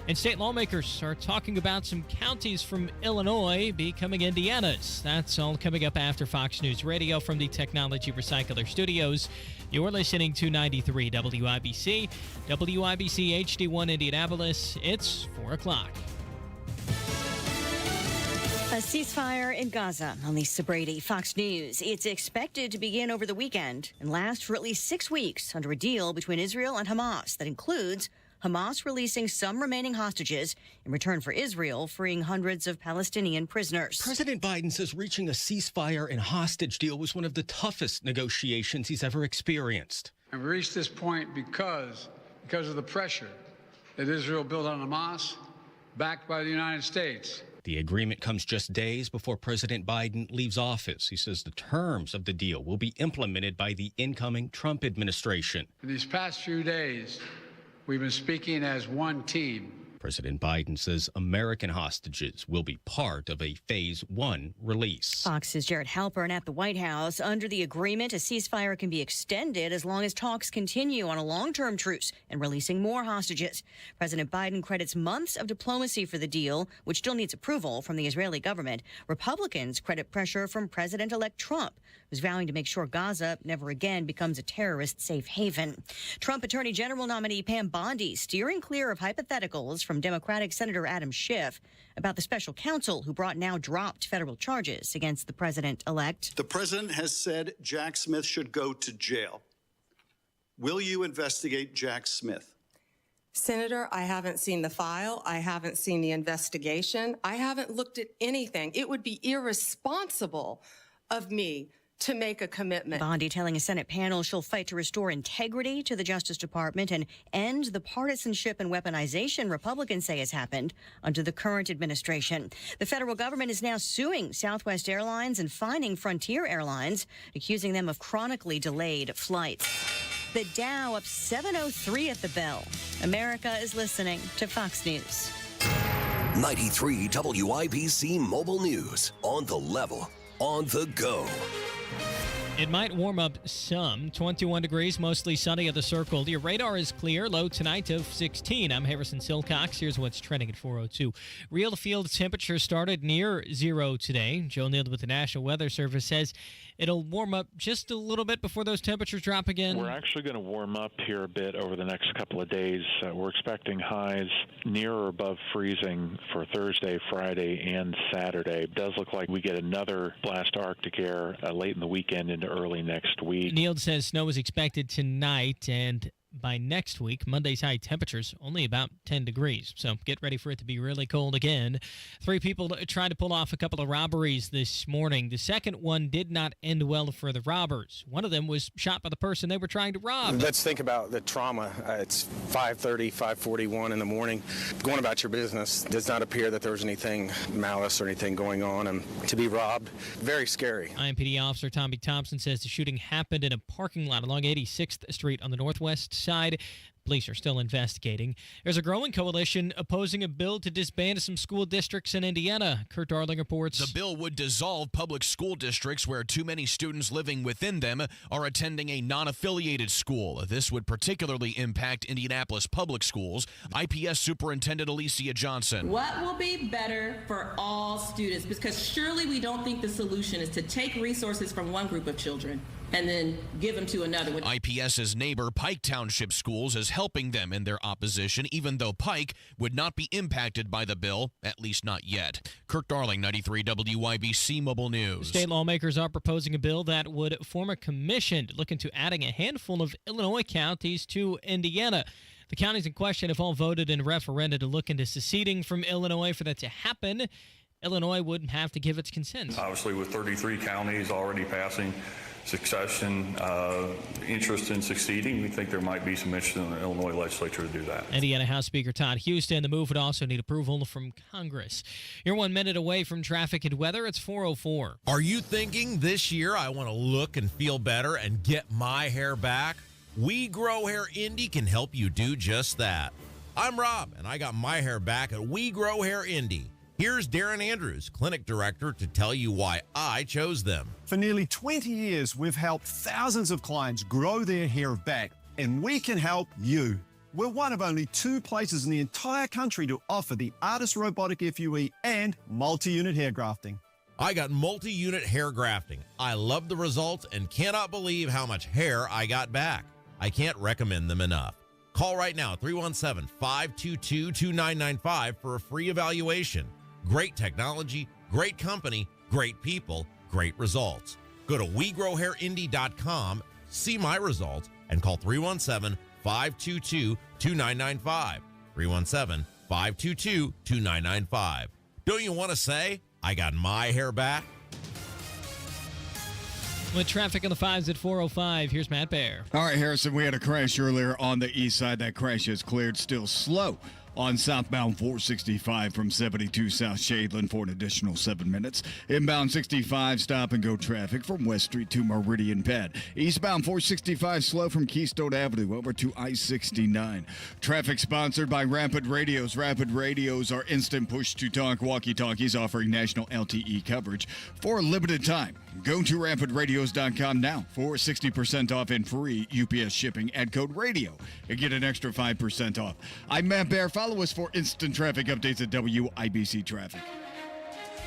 And state lawmakers are talking about some counties from Illinois becoming Indiana's. That's all coming up after Fox News Radio from the Technology Recycler Studios. You're listening to 93 WIBC, WIBC HD1 Indianapolis. It's 4 o'clock. A ceasefire in Gaza. I'm Lisa Brady, Fox News. It's expected to begin over the weekend and last for at least 6 weeks under a deal between Israel and Hamas that includes Hamas releasing some remaining hostages in return for Israel freeing hundreds of Palestinian prisoners. President Biden says reaching a ceasefire and hostage deal was one of the toughest negotiations he's ever experienced. And we reached this point because of the pressure that Israel built on Hamas, backed by the United States. The agreement comes just days before President Biden leaves office. He says the terms of the deal will be implemented by the incoming Trump administration. In these past few days, we've been speaking as one team. President Biden says American hostages will be part of a Phase 1 release. Fox's Jared Halpern at the White House. Under the agreement, a ceasefire can be extended as long as talks continue on a long-term truce and releasing more hostages. President Biden credits months of diplomacy for the deal, which still needs approval from the Israeli government. Republicans credit pressure from President-elect Trump, who's vowing to make sure Gaza never again becomes a terrorist safe haven. Trump Attorney General nominee Pam Bondi steering clear of hypotheticals from Democratic Senator Adam Schiff about the special counsel who brought now dropped federal charges against the president-elect. The president has said Jack Smith should go to jail. Will you investigate Jack Smith? Senator, I haven't seen the file. I haven't seen the investigation. I haven't looked at anything. It would be irresponsible of me to make a commitment. Bondi telling a Senate panel she'll fight to restore integrity to the Justice Department and end the partisanship and weaponization Republicans say has happened under the current administration. The federal government is now suing Southwest Airlines and fining Frontier Airlines, accusing them of chronically delayed flights. The Dow up 703 at the bell. America is listening to Fox News. 93 WIBC Mobile News. On the level, on the go. It might warm up some. 21 degrees, mostly sunny at the Circle. Your radar is clear. Low tonight of 16. I'm Harrison Silcox. Here's what's trending at 4:02. Real field temperature started near zero today. Joe Neal with the National Weather Service says it'll warm up just a little bit before those temperatures drop again. We're actually going to warm up here a bit over the next couple of days. We're expecting highs near or above freezing for Thursday, Friday, and Saturday. It does look like we get another blast Arctic air late in the weekend into early next week. Neal says snow is expected tonight, and by next week, Monday's high temperatures only about 10 degrees. So get ready for it to be really cold again. 3 people tried to pull off a couple of robberies this morning. The second one did not end well for the robbers. One of them was shot by the person they were trying to rob. Let's think about the trauma. It's 5:30, 5:41 in the morning. Going about your business. Does not appear that there was anything malice or anything going on. And to be robbed, very scary. IMPD officer Tommy Thompson says the shooting happened in a parking lot along 86th Street on the northwest side. Police are still investigating. There's a growing coalition opposing a bill to disband some school districts in Indiana. Kurt Darling reports. The bill would dissolve public school districts where too many students living within them are attending a non-affiliated school. This would particularly impact Indianapolis public schools. IPS Superintendent Alicia Johnson. What will be better for all students? Because surely we don't think the solution is to take resources from one group of children and then give them to another. IPS's neighbor Pike Township Schools is helping them in their opposition, even though Pike would not be impacted by the bill, at least not yet. Kirk Darling, 93 WIBC Mobile News. State lawmakers are proposing a bill that would form a commission to look into adding a handful of Illinois counties to Indiana. The counties in question have all voted in a referenda to look into seceding from Illinois. For that to happen, Illinois wouldn't have to give its consent. Obviously, with 33 counties already passing succession, interest in succeeding, we think there might be some interest in the Illinois legislature to do that. Indiana House Speaker Todd Houston. The move would also need approval from Congress. You're 1 minute away from traffic and weather. It's 4:04. Are you thinking this year I want to look and feel better and get my hair back? We Grow Hair Indy can help you do just that. I'm Rob, and I got my hair back at We Grow Hair Indy. Here's Darren Andrews, clinic director, to tell you why I chose them. For nearly 20 years, we've helped thousands of clients grow their hair back, and we can help you. We're one of only 2 places in the entire country to offer the Artist Robotic FUE and multi-unit hair grafting. I got multi-unit hair grafting. I love the results and cannot believe how much hair I got back. I can't recommend them enough. Call right now, 317-522-2995 for a free evaluation. Great technology, great company, great people, great results. Go to WeGrowHairIndy.com, see my results, and call 317-522-2995. 317-522-2995. Don't you want to say, I got my hair back? With traffic on the 5s at 4:05, here's Matt Bear. All right, Harrison, we had a crash earlier on the east side. That crash has cleared, still slow on southbound 465 from 72 South Shadeland for an additional 7 minutes. Inbound 65 stop-and-go traffic from West Street to Meridian Pad. Eastbound 465 slow from Keystone Avenue over to I-69. Traffic sponsored by Rapid Radios. Rapid Radios are instant push-to-talk walkie-talkies offering national LTE coverage for a limited time. Go to rapidradios.com now for 60% off and free UPS shipping at code radio and get an extra 5% off. I'm Matt Bear. Follow us for instant traffic updates at WIBC Traffic.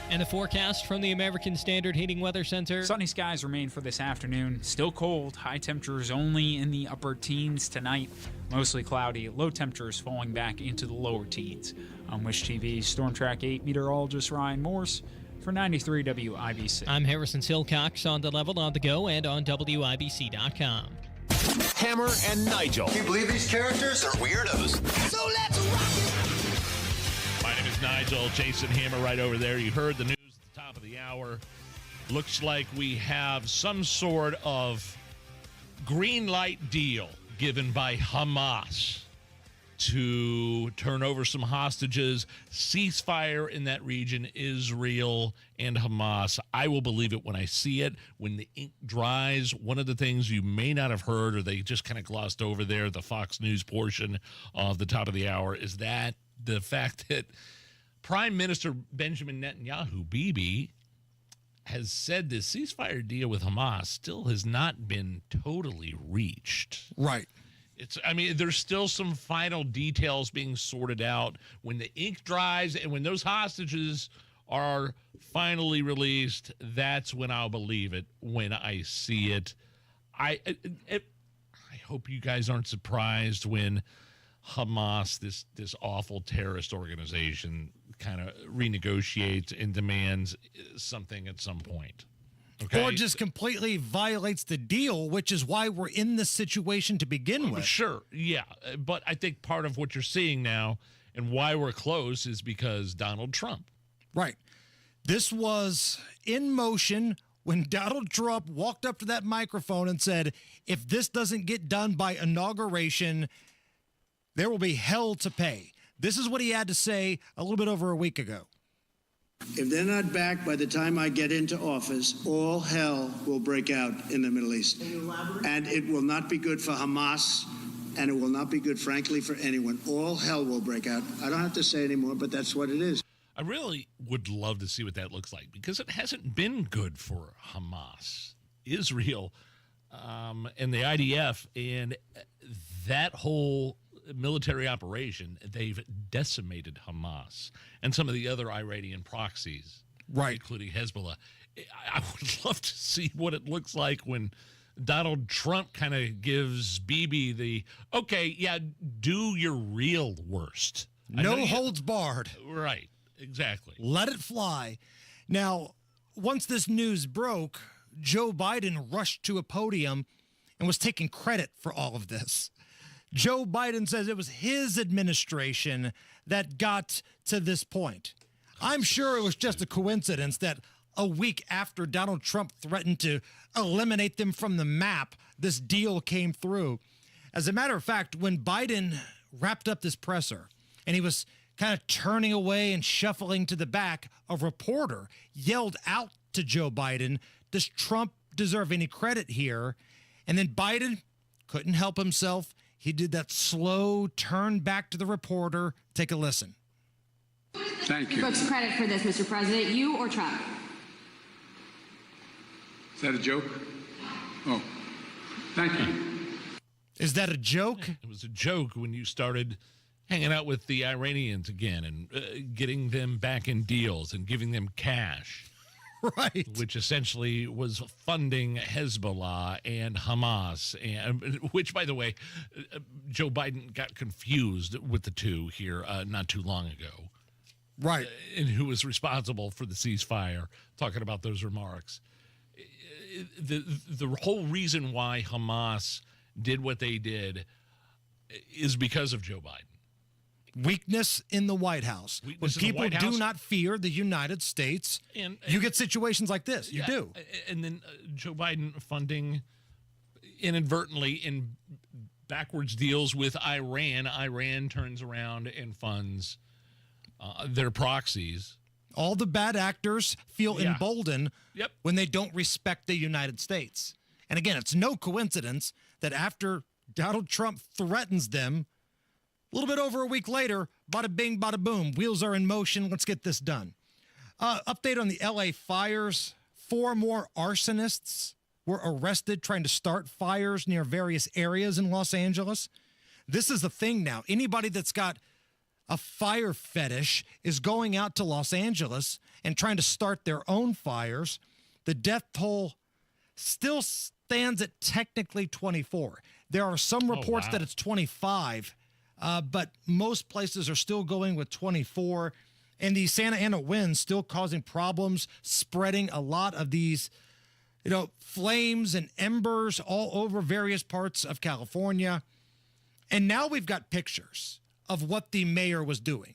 And the forecast from the American Standard Heating Weather Center. Sunny skies remain for this afternoon. Still cold. High temperatures only in the upper teens tonight. Mostly cloudy. Low temperatures falling back into the lower teens. I'm Wish TV Storm Track 8 meteorologist Ryan Morse for 93 WIBC. I'm Harrison Silcox on the level, on the go, and on WIBC.com. Hammer and Nigel. Can you believe these characters are weirdos? So let's rock it! My name is Nigel. Jason Hammer right over there. You heard the news at the top of the hour. Looks like we have some sort of green light deal given by Hamas to turn over some hostages, ceasefire in that region, Israel and Hamas. I will believe it when I see it. When the ink dries, one of the things you may not have heard, or they just kind of glossed over there, the Fox News portion of the top of the hour, is that the fact that Prime Minister Benjamin Netanyahu, Bibi, has said this ceasefire deal with Hamas still has not been totally reached. Right. There's still some final details being sorted out. When the ink dries and when those hostages are finally released, that's when I'll believe it, when I see it. I hope you guys aren't surprised when Hamas, this awful terrorist organization, kind of renegotiates and demands something at some point. Okay. Or just completely violates the deal, which is why we're in this situation to begin with. Sure, yeah. But I think part of what you're seeing now and why we're close is because Donald Trump. Right. This was in motion when Donald Trump walked up to that microphone and said, if this doesn't get done by inauguration, there will be hell to pay. This is what he had to say a little bit over a week ago. If they're not back by the time I get into office, all hell will break out in the Middle East. And it will not be good for Hamas, and it will not be good, frankly, for anyone. All hell will break out. I don't have to say anymore, but that's what it is. I really would love to see what that looks like, because it hasn't been good for Hamas, Israel, and the IDF, and that whole military operation. They've decimated Hamas and some of the other Iranian proxies, right, including Hezbollah. I would love to see what it looks like when Donald Trump kind of gives Bibi the, okay, yeah, do your real worst. No holds barred. Right, exactly. Let it fly. Now, once this news broke, Joe Biden rushed to a podium and was taking credit for all of this. Joe Biden says it was his administration that got to this point. I'm sure it was just a coincidence that a week after Donald Trump threatened to eliminate them from the map, this deal came through. As a matter of fact, when Biden wrapped up this presser and he was kind of turning away and shuffling to the back, a reporter yelled out to Joe Biden, "Does Trump deserve any credit here?" And then Biden couldn't help himself. He did that slow turn back to the reporter. Take a listen. Thank you. Folks, credit for this, Mr. President, you or Trump? Is that a joke? Oh, thank you. Is that a joke? It was a joke when you started hanging out with the Iranians again and getting them back in deals and giving them cash. Right. Which essentially was funding Hezbollah and Hamas, and which, by the way, Joe Biden got confused with the two here not too long ago. Right. And who was responsible for the ceasefire, talking about those remarks. The whole reason why Hamas did what they did is because of Joe Biden. Weakness in the White House. When people do not fear the United States, and you get situations like this. You do. And then Joe Biden funding inadvertently in backwards deals with Iran. Iran turns around and funds their proxies. All the bad actors feel emboldened Yep. when they don't respect the United States. And again, it's no coincidence that after Donald Trump threatens them, a little bit over a week later, bada bing, bada boom, wheels are in motion. Let's get this done. Update on the LA fires. 4 more arsonists were arrested trying to start fires near various areas in Los Angeles. This is the thing now. Anybody that's got a fire fetish is going out to Los Angeles and trying to start their own fires. The death toll still stands at technically 24. There are some reports that it's 25. But most places are still going with 24. And the Santa Ana winds still causing problems, spreading a lot of these, flames and embers all over various parts of California. And now we've got pictures of what the mayor was doing.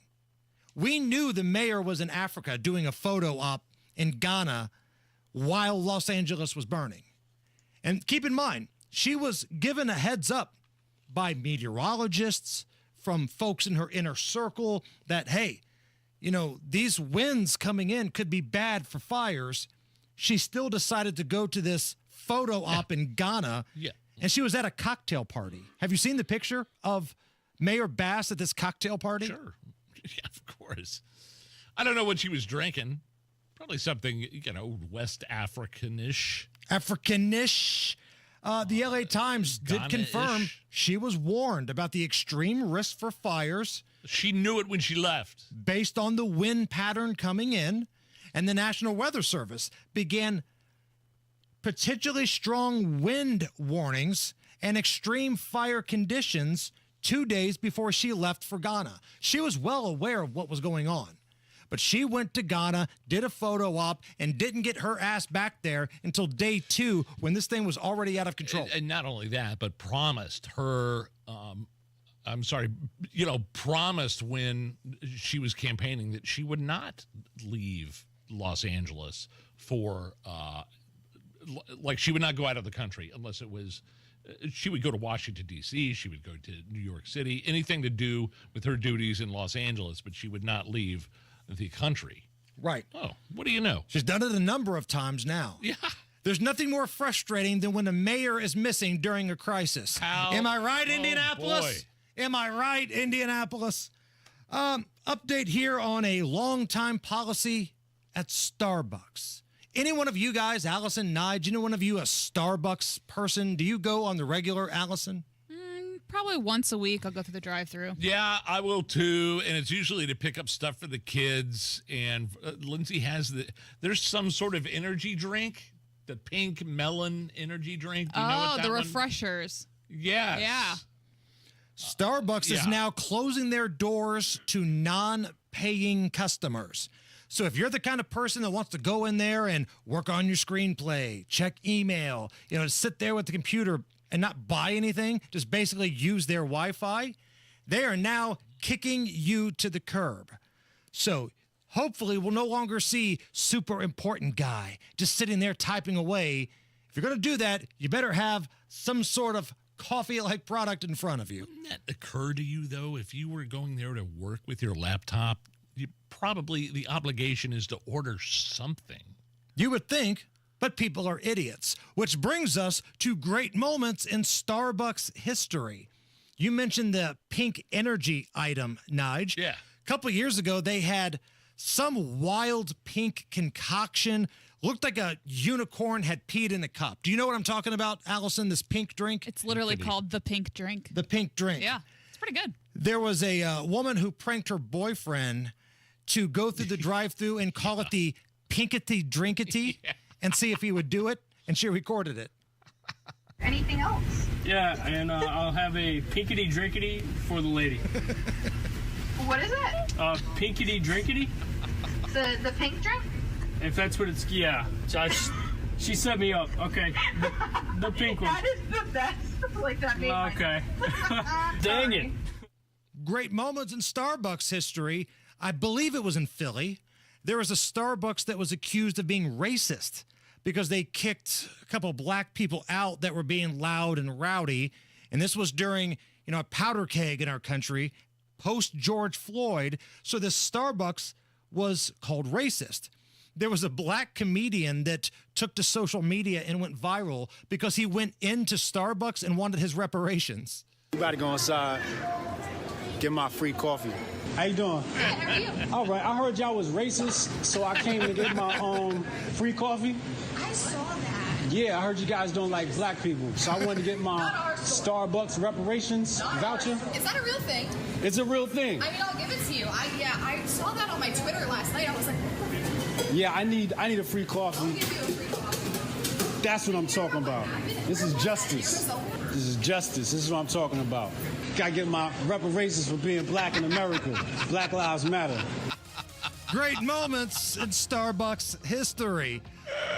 We knew the mayor was in Africa doing a photo op in Ghana while Los Angeles was burning. And keep in mind, she was given a heads up by meteorologists, from folks in her inner circle that, hey, these winds coming in could be bad for fires. She still decided to go to this photo op in Ghana. Yeah. And she was at a cocktail party. Have you seen the picture of Mayor Bass at this cocktail party? Sure. Yeah, of course. I don't know what she was drinking. Probably something, West African-ish. African-ish. The LA Times did confirm she was warned about the extreme risk for fires. She knew it when she left. Based on the wind pattern coming in, and the National Weather Service began particularly strong wind warnings and extreme fire conditions 2 days before she left for Ghana. She was well aware of what was going on. But she went to Ghana, did a photo op, and didn't get her ass back there until day 2 when this thing was already out of control. And not only that, but promised her, promised when she was campaigning that she would not leave Los Angeles for, she would not go out of the country unless it was, she would go to Washington, D.C., she would go to New York City, anything to do with her duties in Los Angeles, but she would not leave the country. Right. Oh, what do you know? She's done it a number of times now. Yeah. There's nothing more frustrating than when a mayor is missing during a crisis. Am I right, Indianapolis? Am I right, Indianapolis? Update here on a long-time policy at Starbucks. Any one of you guys, Allison, Nigel, any one of you a Starbucks person? Do you go on the regular, Allison? Probably once a week I'll go through the drive-thru. Yeah, I will too, and it's usually to pick up stuff for the kids. And Lindsay has there's some sort of energy drink, the pink melon energy drink. Do you know what that the one? refreshers. Yes. Yeah. Starbucks is now closing their doors to non-paying customers. So if you're the kind of person that wants to go in there and work on your screenplay, check email, sit there with the computer and not buy anything, just basically use their Wi-Fi, they are now kicking you to the curb. So hopefully we'll no longer see super important guy just sitting there typing away. If you're going to do that, you better have some sort of coffee-like product in front of you. Wouldn't that occur to you, though, if you were going there to work with your laptop, the obligation is to order something. You would think, but people are idiots, which brings us to great moments in Starbucks history. You mentioned the pink energy item, Nigel. Yeah. A couple years ago, they had some wild pink concoction. Looked like a unicorn had peed in a cup. Do you know what I'm talking about, Allison, this pink drink? It's literally called the pink drink. The pink drink. Yeah, it's pretty good. There was a woman who pranked her boyfriend to go through the drive-thru and call it the pinkety drinkety and see if he would do it, and she recorded it. Anything else? Yeah, and I'll have a pinkety drinkety for the lady. What is it? Pinkety drinkety. The pink drink? If that's what it's, yeah. She set me up. Okay, the pink one. That is the best. Like that made okay. Dang it. Great moments in Starbucks history. I believe it was in Philly. There was a Starbucks that was accused of being racist because they kicked a couple of black people out that were being loud and rowdy. And this was during, a powder keg in our country, post George Floyd. So this Starbucks was called racist. There was a black comedian that took to social media and went viral because he went into Starbucks and wanted his reparations. You got to go inside, get my free coffee. How you doing? Good, how are you? All right, I heard y'all was racist, so I came to get my free coffee. I saw that. Yeah, I heard you guys don't like black people, so I wanted to get my Starbucks reparations voucher. Is that a real thing? It's a real thing. I mean, I'll give it to you. I saw that on my Twitter last night. I was like, yeah, I need a free coffee. I'll give you a free coffee. That's what I'm talking about. This is justice. This is justice. This is what I'm talking about. Gotta get my reparations for being black in America. Black Lives Matter. Great moments in Starbucks history.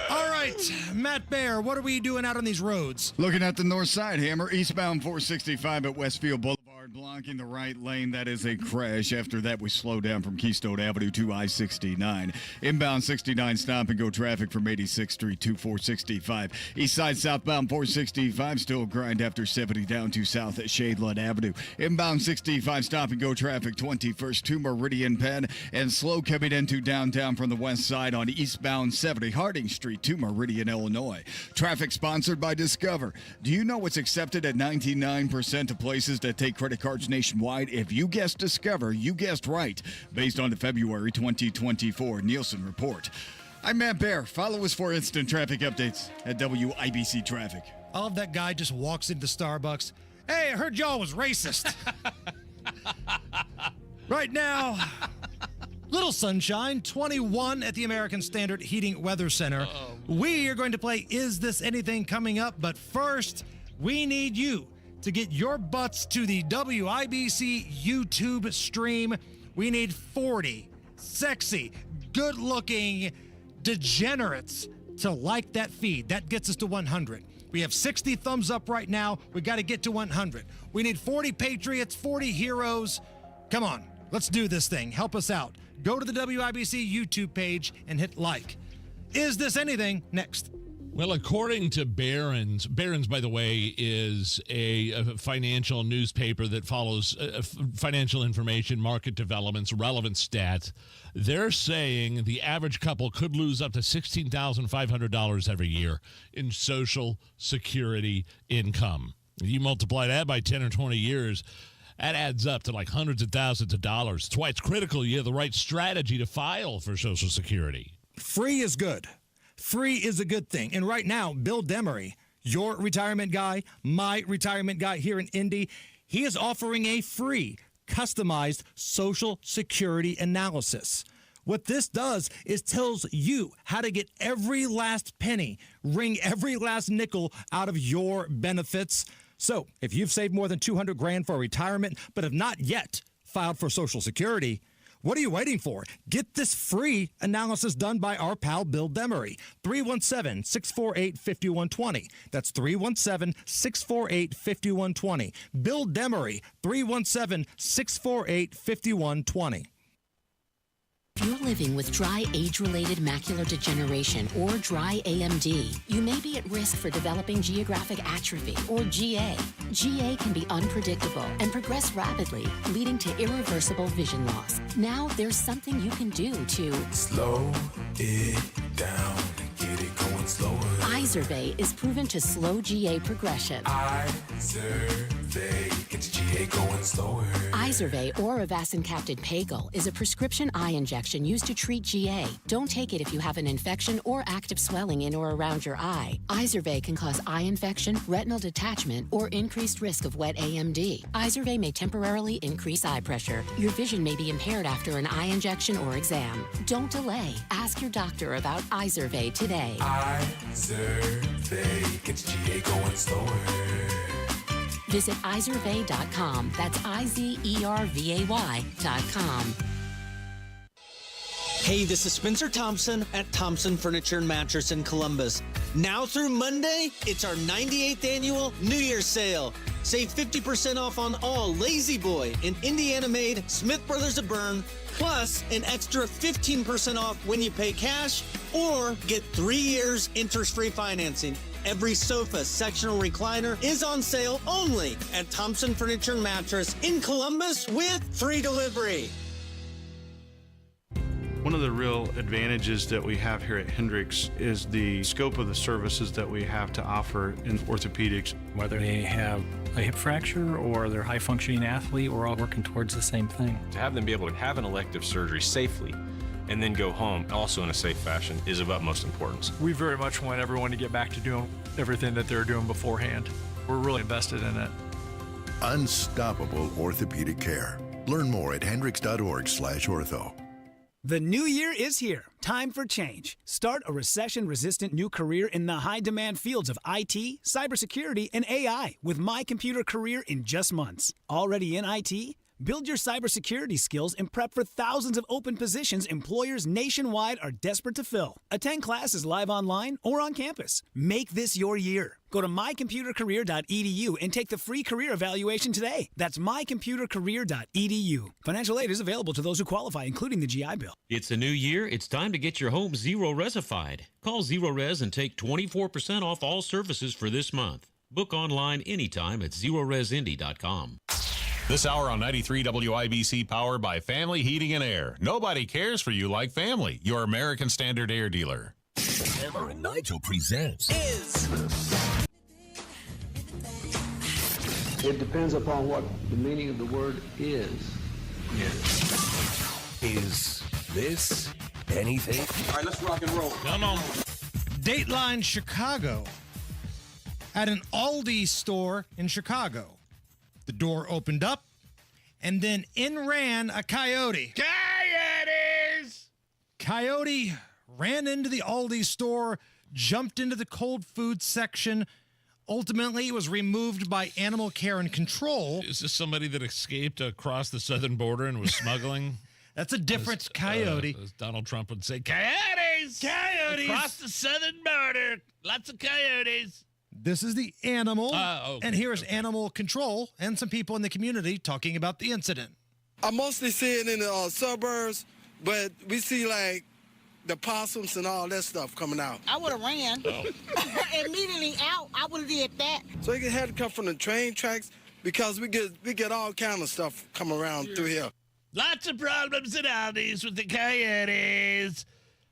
All right, Matt Bear, what are we doing out on these roads? Looking at the north side, Hammer, eastbound 465 at Westfield Boulevard, blocking the right lane. That is a crash. After that, we slow down from Keystone Avenue to I-69. Inbound 69 stop and go traffic from 86th Street to 465. East side southbound 465 still grind after 70 down to South at Shadeland Avenue. Inbound 65 stop and go traffic 21st to Meridian Penn, and slow coming into downtown from the west side on eastbound 70 Harding Street to Meridian, Illinois. Traffic sponsored by Discover. Do you know what's accepted at 99% of places that take credit cards nationwide? If you guessed Discover, you guessed right, based on the February 2024 Nielsen report. I'm Matt Bear. Follow us for instant traffic updates at WIBC Traffic. I love that guy just walks into Starbucks. Hey, I heard y'all was racist. Right now, little sunshine, 21 at the American Standard Heating Weather Center. We are going to play Is This Anything coming up, but first, we need you to get your butts to the WIBC YouTube stream. We need 40 sexy, good-looking degenerates to like that feed. That gets us to 100. We have 60 thumbs up right now. We got to get to 100. We need 40 patriots, 40 heroes. Come on, let's do this thing. Help us out. Go to the WIBC YouTube page and hit like. Is This Anything? Next. Well, according to Barron's, by the way, is a financial newspaper that follows financial information, market developments, relevant stats. They're saying the average couple could lose up to $16,500 every year in Social Security income. You multiply that by 10 or 20 years, that adds up to like hundreds of thousands of dollars. That's why it's critical you have the right strategy to file for Social Security. Free is good. Free is a good thing. And right now, Bill Demery, your retirement guy, my retirement guy here in Indy, he is offering a free, customized Social Security analysis. What this does is tells you how to get every last penny, wring every last nickel out of your benefits. So if you've saved more than $200,000 for retirement, but have not yet filed for Social Security, what are you waiting for? Get this free analysis done by our pal Bill Demery. 317-648-5120. That's 317-648-5120. Bill Demery, 317-648-5120. If you're living with dry age-related macular degeneration or dry AMD, you may be at risk for developing geographic atrophy or GA. GA can be unpredictable and progress rapidly, leading to irreversible vision loss. Now there's something you can do to slow it down and get it going slower. Izervay is proven to slow GA progression. Izervay gets GA going slower. Izervay or avacincaptad pagel is a prescription eye injection used to treat GA. Don't take it if you have an infection or active swelling in or around your eye. Izervay can cause eye infection, retinal detachment, or increased risk of wet AMD. Izervay may temporarily increase eye pressure. Your vision may be impaired after an eye injection or exam. Don't delay. Ask your doctor about Izervay today. Izervay gets GA going slower. Visit Izervay.com. That's IZERVAY.com. Hey, this is Spencer Thompson at Thompson Furniture and Mattress in Columbus. Now through Monday, it's our 98th annual New Year's sale. Save 50% off on all Lazy Boy and Indiana-made Smith Brothers of Bern, plus an extra 15% off when you pay cash or get 3 years interest-free financing. Every sofa, sectional recliner is on sale only at Thompson Furniture and Mattress in Columbus with free delivery. One of the real advantages that we have here at Hendricks is the scope of the services that we have to offer in orthopedics. Whether they have a hip fracture or they're a high-functioning athlete, we're all working towards the same thing. To have them be able to have an elective surgery safely and then go home also in a safe fashion is of utmost importance. We very much want everyone to get back to doing everything that they were doing beforehand. We're really invested in it. Unstoppable orthopedic care. Learn more at hendricks.org/ortho. The new year is here. Time for change. Start a recession-resistant new career in the high-demand fields of IT, cybersecurity, and AI with My Computer Career in just months. Already in IT? Build your cybersecurity skills and prep for thousands of open positions employers nationwide are desperate to fill. Attend classes live online or on campus. Make this your year. Go to mycomputercareer.edu and take the free career evaluation today. That's mycomputercareer.edu. Financial aid is available to those who qualify, including the GI Bill. It's a new year. It's time to get your home zero-resified. Call Zero Res and take 24% off all services for this month. Book online anytime at zeroresindy.com. This hour on 93 WIBC, powered by Family Heating and Air. Nobody cares for you like family. Your American Standard Air dealer. Hammer and Nigel presents It depends upon what the meaning of the word is. Is this anything? All right, let's rock and roll. Come on. Dateline Chicago. At an Aldi store in Chicago. The door opened up, and then in ran a coyote. Coyotes! Coyote ran into the Aldi store, jumped into the cold food section. Ultimately, it was removed by Animal Care and Control. Is this somebody that escaped across the southern border and was smuggling? That's a different coyote. As Donald Trump would say, coyotes! Coyotes! Across the southern border, lots of coyotes. This is the animal, and here is Animal Control and some people in the community talking about the incident. I mostly see it in the suburbs, but we see like the possums and all that stuff coming out. I would have ran. Immediately out, I would have did that. So it had to come from the train tracks because we get all kind of stuff come around through here. Lots of problems at Aldi's with the coyotes.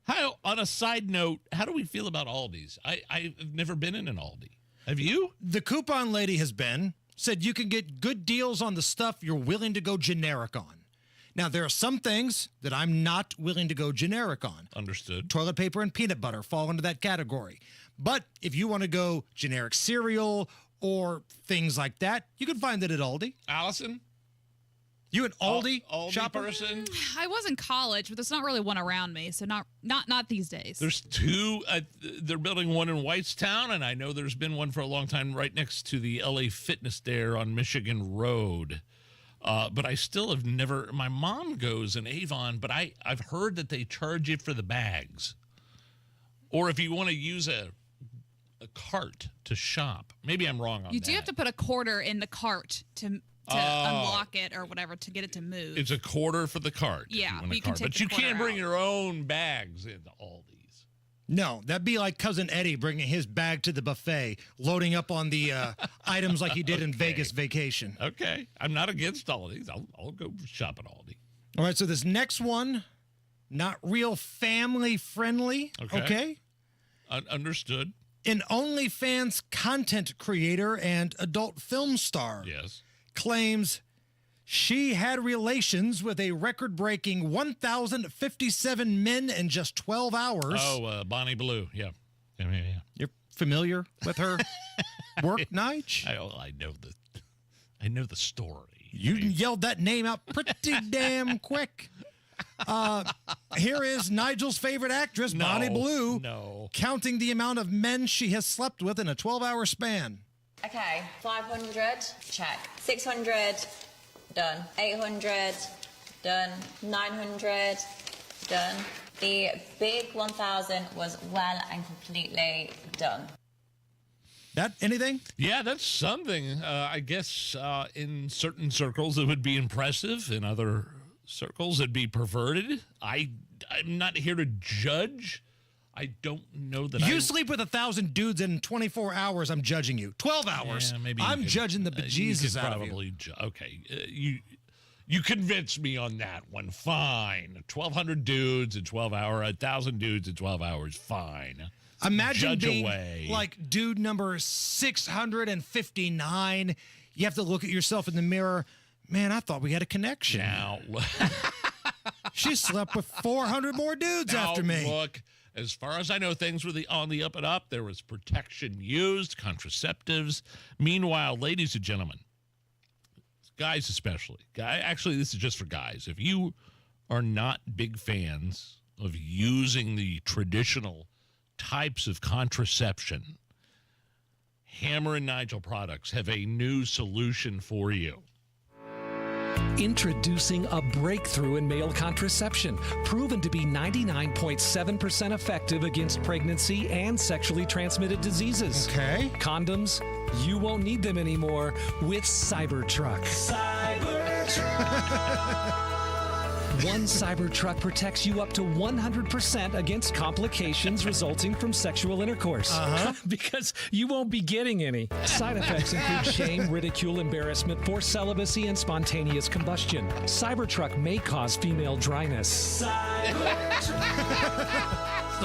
How, on a side note, how do we feel about Aldi's? I've never been in an Aldi. Have you? The coupon lady has been. Said you can get good deals on the stuff you're willing to go generic on. Now, there are some things that I'm not willing to go generic on. Understood. Toilet paper and peanut butter fall into that category. But if you want to go generic cereal or things like that, you can find it at Aldi. Allison? You an Aldi, Aldi shopper? person? I was in college, but there's not really one around me, so not these days. There's two. They're building one in Whitestown, and I know there's been one for a long time right next to the LA Fitness there on Michigan Road. But I still have never. My mom goes in Avon, but I've heard that they charge you for the bags, or if you want to use a cart to shop. Maybe I'm wrong on that. You do have to put a quarter in the cart to unlock it or whatever to get it to move. It's a quarter for the cart. Yeah, but you can't bring your own bags into Aldi's. No, that'd be like Cousin Eddie bringing his bag to the buffet, loading up on the items like he did in Vegas Vacation. Okay, I'm not against Aldi's. I'll go shop at Aldi. All right, so this next one, not real family friendly. Okay. Understood. An OnlyFans content creator and adult film star. Yes. Claims she had relations with a record-breaking 1,057 men in just 12 hours. Oh, Bonnie Blue. Yeah. You're familiar with her work, Nige? I know the story. You yelled that name out pretty damn quick. Here is Nigel's favorite actress, Bonnie Blue, counting the amount of men she has slept with in a 12-hour span. Okay, 500, check. 600, done. 800, done. 900, done. The big 1,000 was well and completely done. That anything? Yeah, that's something. I guess in certain circles it would be impressive. In other circles it'd be perverted. I'm not here to judge. I don't know that you sleep with 1,000 dudes in 24 hours. I'm judging you. 12 hours. Yeah, maybe I'm judging the bejesus out of you. Okay, you convinced me on that one. Fine. 1,200 dudes in 12 hours. 1,000 dudes in 12 hours. Fine. Imagine judge being away. like dude number 659. You have to look at yourself in the mirror. Man, I thought we had a connection. Now, she slept with 400 more dudes after me. Look. As far as I know, things were on the up and up. There was protection used, contraceptives. Meanwhile, ladies and gentlemen, guys especially, actually this is just for guys. If you are not big fans of using the traditional types of contraception, Hammer and Nigel products have a new solution for you. Introducing a breakthrough in male contraception, proven to be 99.7% effective against pregnancy and sexually transmitted diseases. Okay. Condoms, you won't need them anymore with Cybertruck. One Cybertruck protects you up to 100% against complications resulting from sexual intercourse. Because you won't be getting any. Side effects include shame, ridicule, embarrassment, forced celibacy, and spontaneous combustion. Cybertruck may cause female dryness. The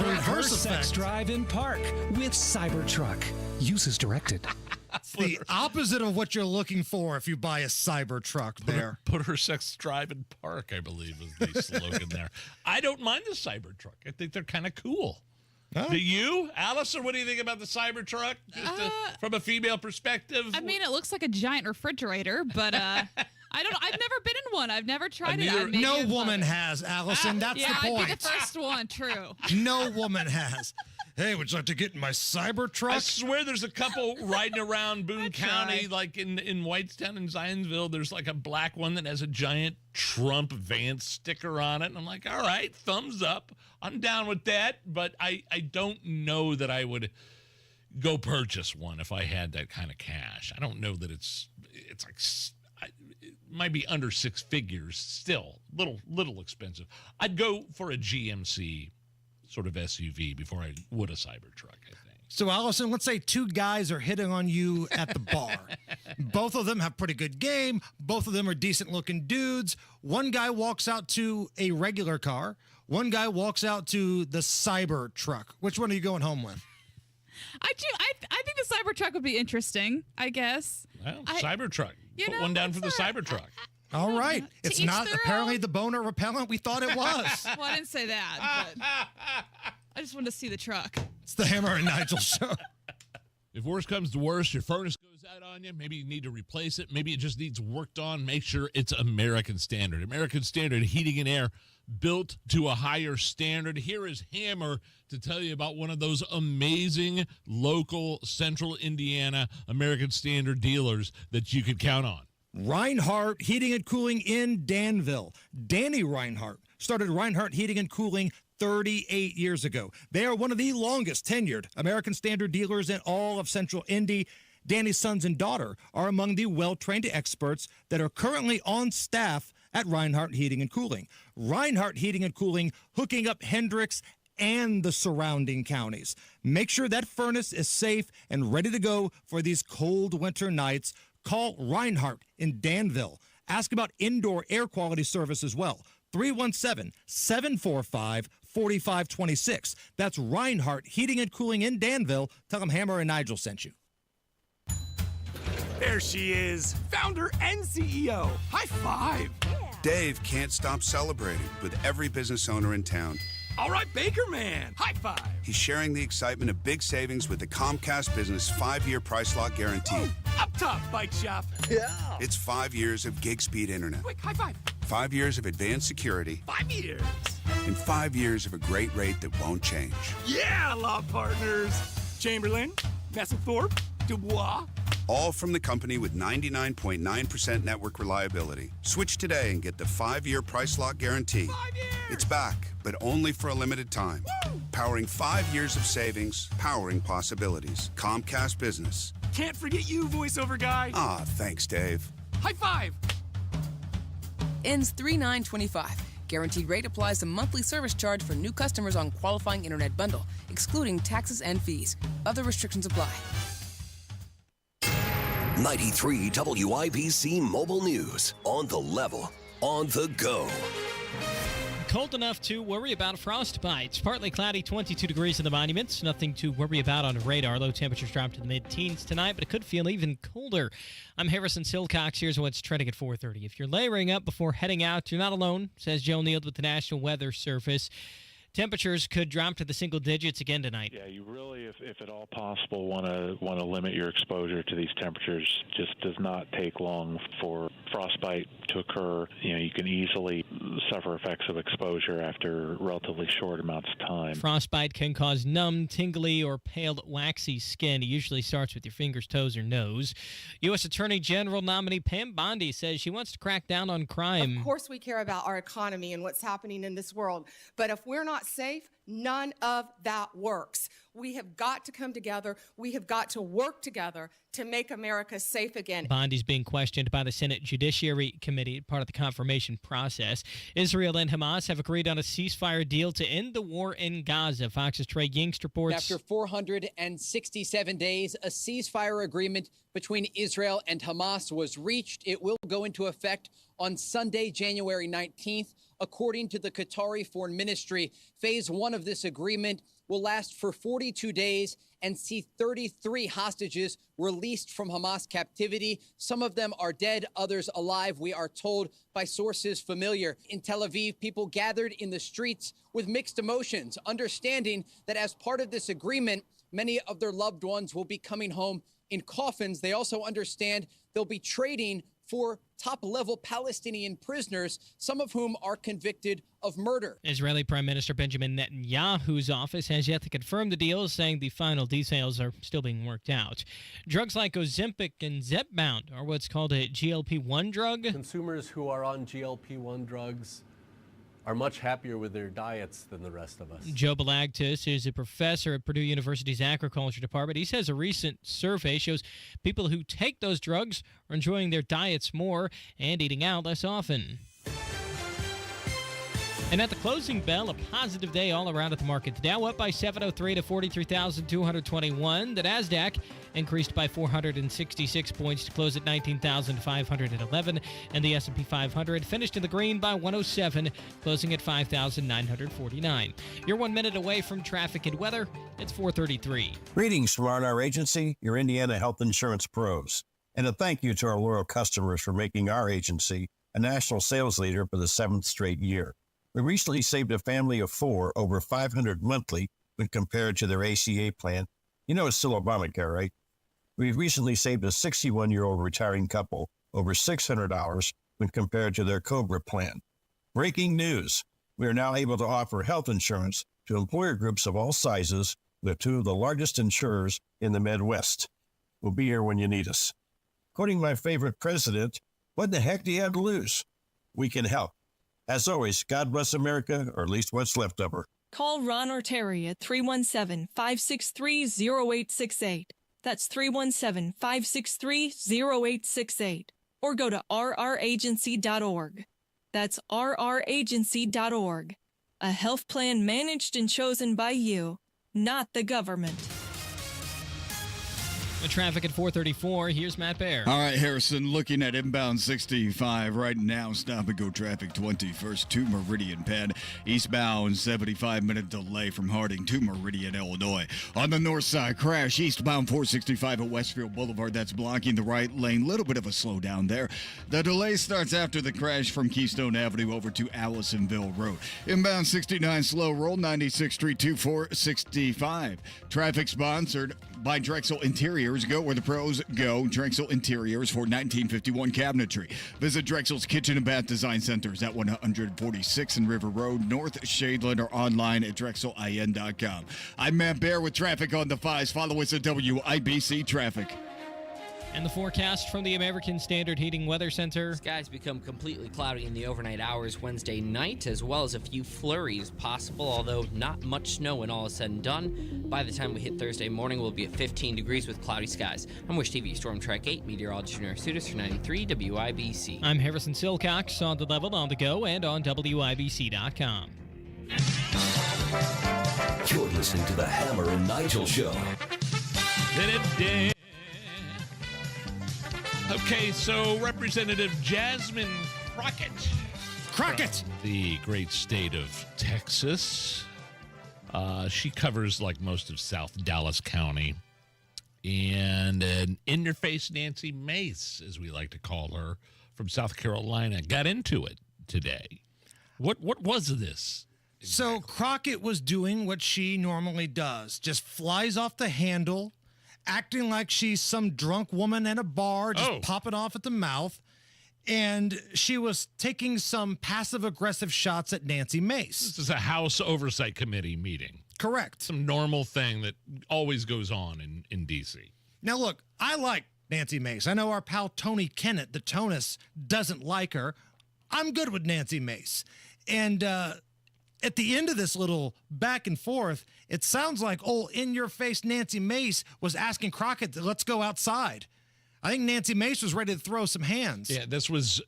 reverse sex drive in park with Cybertruck. Use as directed. It's the opposite of what you're looking for if you buy a Cybertruck there. Put her sex drive in park, I believe is the slogan there. I don't mind the Cybertruck. I think they're kind of cool. Huh? Do you? Allison, what do you think about the Cybertruck? From a female perspective? I mean, it looks like a giant refrigerator, but I've never been in one. I've never tried it. No woman has, Allison. That's the point. I'd be the first one. True. No woman has. Hey, would you like to get in my Cybertruck? I swear there's a couple riding around Boone County, like in Whitestown and Zionsville. There's like a black one that has a giant Trump Vance sticker on it. And I'm like, all right, thumbs up. I'm down with that. But I don't know that I would go purchase one if I had that kind of cash. I don't know that it's like, it might be under six figures still. Little expensive. I'd go for a GMC sort of SUV before I would a Cybertruck, I think. So, Allison, let's say two guys are hitting on you at the bar. Both of them have pretty good game. Both of them are decent-looking dudes. One guy walks out to a regular car. One guy walks out to the Cybertruck. Which one are you going home with? I think the Cybertruck would be interesting, I guess. Well, Cybertruck. Put one down for the Cybertruck. All right. It's not apparently the boner repellent we thought it was. Well, I didn't say that, but I just wanted to see the truck. It's the Hammer and Nigel show. If worse comes to worse, your furnace goes out on you, maybe you need to replace it. Maybe it just needs worked on. Make sure it's American Standard. American Standard Heating and Air, built to a higher standard. Here is Hammer to tell you about one of those amazing local Central Indiana American Standard dealers that you could count on. Reinhardt Heating and Cooling in Danville. Danny Reinhardt started Reinhardt Heating and Cooling 38 years ago. They are one of the longest tenured American Standard dealers in all of Central Indy. Danny's sons and daughter are among the well-trained experts that are currently on staff at Reinhardt Heating and Cooling. Reinhardt Heating and Cooling hooking up Hendricks and the surrounding counties. Make sure that furnace is safe and ready to go for these cold winter nights. Call Reinhardt in Danville. Ask about indoor air quality service as well. 317-745-4526. That's Reinhardt Heating and Cooling in Danville. Tell them Hammer and Nigel sent you. There she is, founder and CEO. High five. Dave can't stop celebrating with every business owner in town. All right, Baker Man. High five. He's sharing the excitement of big savings with the Comcast Business 5-year price lock guarantee. Ooh, up top, bike shop. Yeah. It's 5 years of gig speed internet. Quick, high five. 5 years of advanced security. 5 years. And 5 years of a great rate that won't change. Yeah, law partners. Chamberlain, Messelthorpe, Dubois. All from the company with 99.9% network reliability. Switch today and get the 5-year price lock guarantee. 5 years. It's back, but only for a limited time. Woo! Powering 5 years of savings, powering possibilities. Comcast Business. Can't forget you, voiceover guy. Ah, thanks, Dave. High five. Ends 3/9/25. Guaranteed rate applies to monthly service charge for new customers on qualifying internet bundle, excluding taxes and fees. Other restrictions apply. 93 WIBC Mobile News. On the level, on the go. Cold enough to worry about frost bites. Partly cloudy, 22 degrees in the monuments. Nothing to worry about on radar. Low temperatures drop to the mid-teens tonight, but it could feel even colder. I'm Harrison Silcox. Here's what's trending at 4:30. If you're layering up before heading out, you're not alone, says Joe Neal with the National Weather Service. Temperatures could drop to the single digits again tonight. Yeah, you really, if at all possible, want to limit your exposure to these temperatures. Just does not take long for frostbite to occur. You know, you can easily suffer effects of exposure after relatively short amounts of time. Frostbite can cause numb, tingly, or pale, waxy skin. It usually starts with your fingers, toes, or nose. U.S. Attorney General nominee Pam Bondi says she wants to crack down on crime. Of course we care about our economy and what's happening in this world, but if we're not safe, none of that works. We have got to come together. We have got to work together to make America safe again. Bondi's being questioned by the Senate Judiciary Committee, part of the confirmation process. Israel and Hamas have agreed on a ceasefire deal to end the war in Gaza. Fox's Trey Yingst reports. After 467 days, a ceasefire agreement between Israel and Hamas was reached. It will go into effect on Sunday, January 19th. According to the Qatari Foreign Ministry, phase 1 of this agreement will last for 42 days and see 33 hostages released from Hamas captivity. Some of them are dead, others alive, we are told by sources familiar. In Tel Aviv, people gathered in the streets with mixed emotions, understanding that as part of this agreement, many of their loved ones will be coming home in coffins. They also understand they'll be trading for top-level Palestinian prisoners, some of whom are convicted of murder. Israeli Prime Minister Benjamin Netanyahu's office has yet to confirm the deal, saying the final details are still being worked out. Drugs like Ozempic and Zepbound are what's called a GLP-1 drug. Consumers who are on GLP-1 drugs are much happier with their diets than the rest of us. Joe Balagtas is a professor at Purdue University's Agriculture Department. He says a recent survey shows people who take those drugs are enjoying their diets more and eating out less often. And at the closing bell, a positive day all around at the market. The Dow up by 703 to 43,221. The Nasdaq increased by 466 points to close at 19,511. And the S&P 500 finished in the green by 107, closing at 5,949. You're 1 minute away from traffic and weather. It's 4:33. Greetings from R&R Agency, your Indiana health insurance pros. And a thank you to our loyal customers for making our agency a national sales leader for the 7th straight year. We recently saved a family of 4 over $500 monthly when compared to their ACA plan. You know it's still Obamacare, right? We've recently saved a 61-year-old retiring couple over $600 when compared to their COBRA plan. Breaking news. We are now able to offer health insurance to employer groups of all sizes with 2 of the largest insurers in the Midwest. We'll be here when you need us. Quoting my favorite president, what the heck do you have to lose? We can help. As always, God bless America, or at least what's left of her. Call Ron or Terry at 317-563-0868. That's 317-563-0868. Or go to rragency.org. That's rragency.org. A health plan managed and chosen by you, not the government. The traffic at 4:34. Here's Matt Bear. All right, Harrison, looking at inbound 65 right now. Stop and go traffic 21st to Meridian Penn. Eastbound 75-minute delay from Harding to Meridian, Illinois. On the north side, crash eastbound 465 at Westfield Boulevard. That's blocking the right lane. Little bit of a slowdown there. The delay starts after the crash from Keystone Avenue over to Allisonville Road. Inbound 69 slow roll, 96th Street to 465. Traffic sponsored by Drexel Interiors. Go where the pros go. Drexel Interiors for 1951 cabinetry. Visit Drexel's Kitchen and Bath Design Centers at 146 and River Road, North Shadeland, or online at drexelin.com. I'm Matt Bear with traffic on the 5s. Follow us at WIBC Traffic. And the forecast from the American Standard Heating Weather Center. Skies become completely cloudy in the overnight hours Wednesday night, as well as a few flurries possible, although not much snow when all is said and done. By the time we hit Thursday morning, we'll be at 15 degrees with cloudy skies. I'm Wish TV Storm Track 8 meteorologist Junior Sutis for 93 WIBC. I'm Harrison Silcox on the level, on the go, and on WIBC.com. You're listening to the Hammer and Nigel Show. Okay, so Representative Jasmine Crockett. The great state of Texas. She covers like most of South Dallas County. And an in-your-face Nancy Mace, as we like to call her, from South Carolina, got into it today. What was this? So Crockett was doing what she normally does, just flies off the handle, acting like she's some drunk woman in a bar, just popping off at the mouth. And she was taking some passive-aggressive shots at Nancy Mace. This is a House Oversight Committee meeting. Correct. Some normal thing that always goes on in D.C. Now, look, I like Nancy Mace. I know our pal Tony Kennett, the Tonus, doesn't like her. I'm good with Nancy Mace. And at the end of this little back and forth, it sounds like in-your-face Nancy Mace was asking Crockett, let's go outside. I think Nancy Mace was ready to throw some hands. Yeah, this was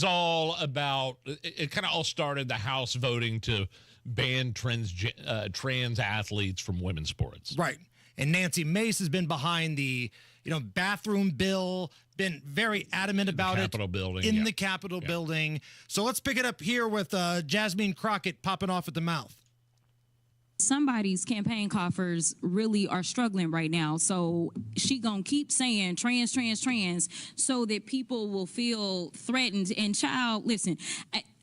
all about, it kind of all started the House voting to ban trans athletes from women's sports. Right. And Nancy Mace has been behind the, bathroom bill, been very adamant about it. Capitol building. In the Capitol building. So let's pick it up here with Jasmine Crockett popping off at the mouth. Somebody's campaign coffers really are struggling right now. So she gonna keep saying trans, so that people will feel threatened. And child, listen,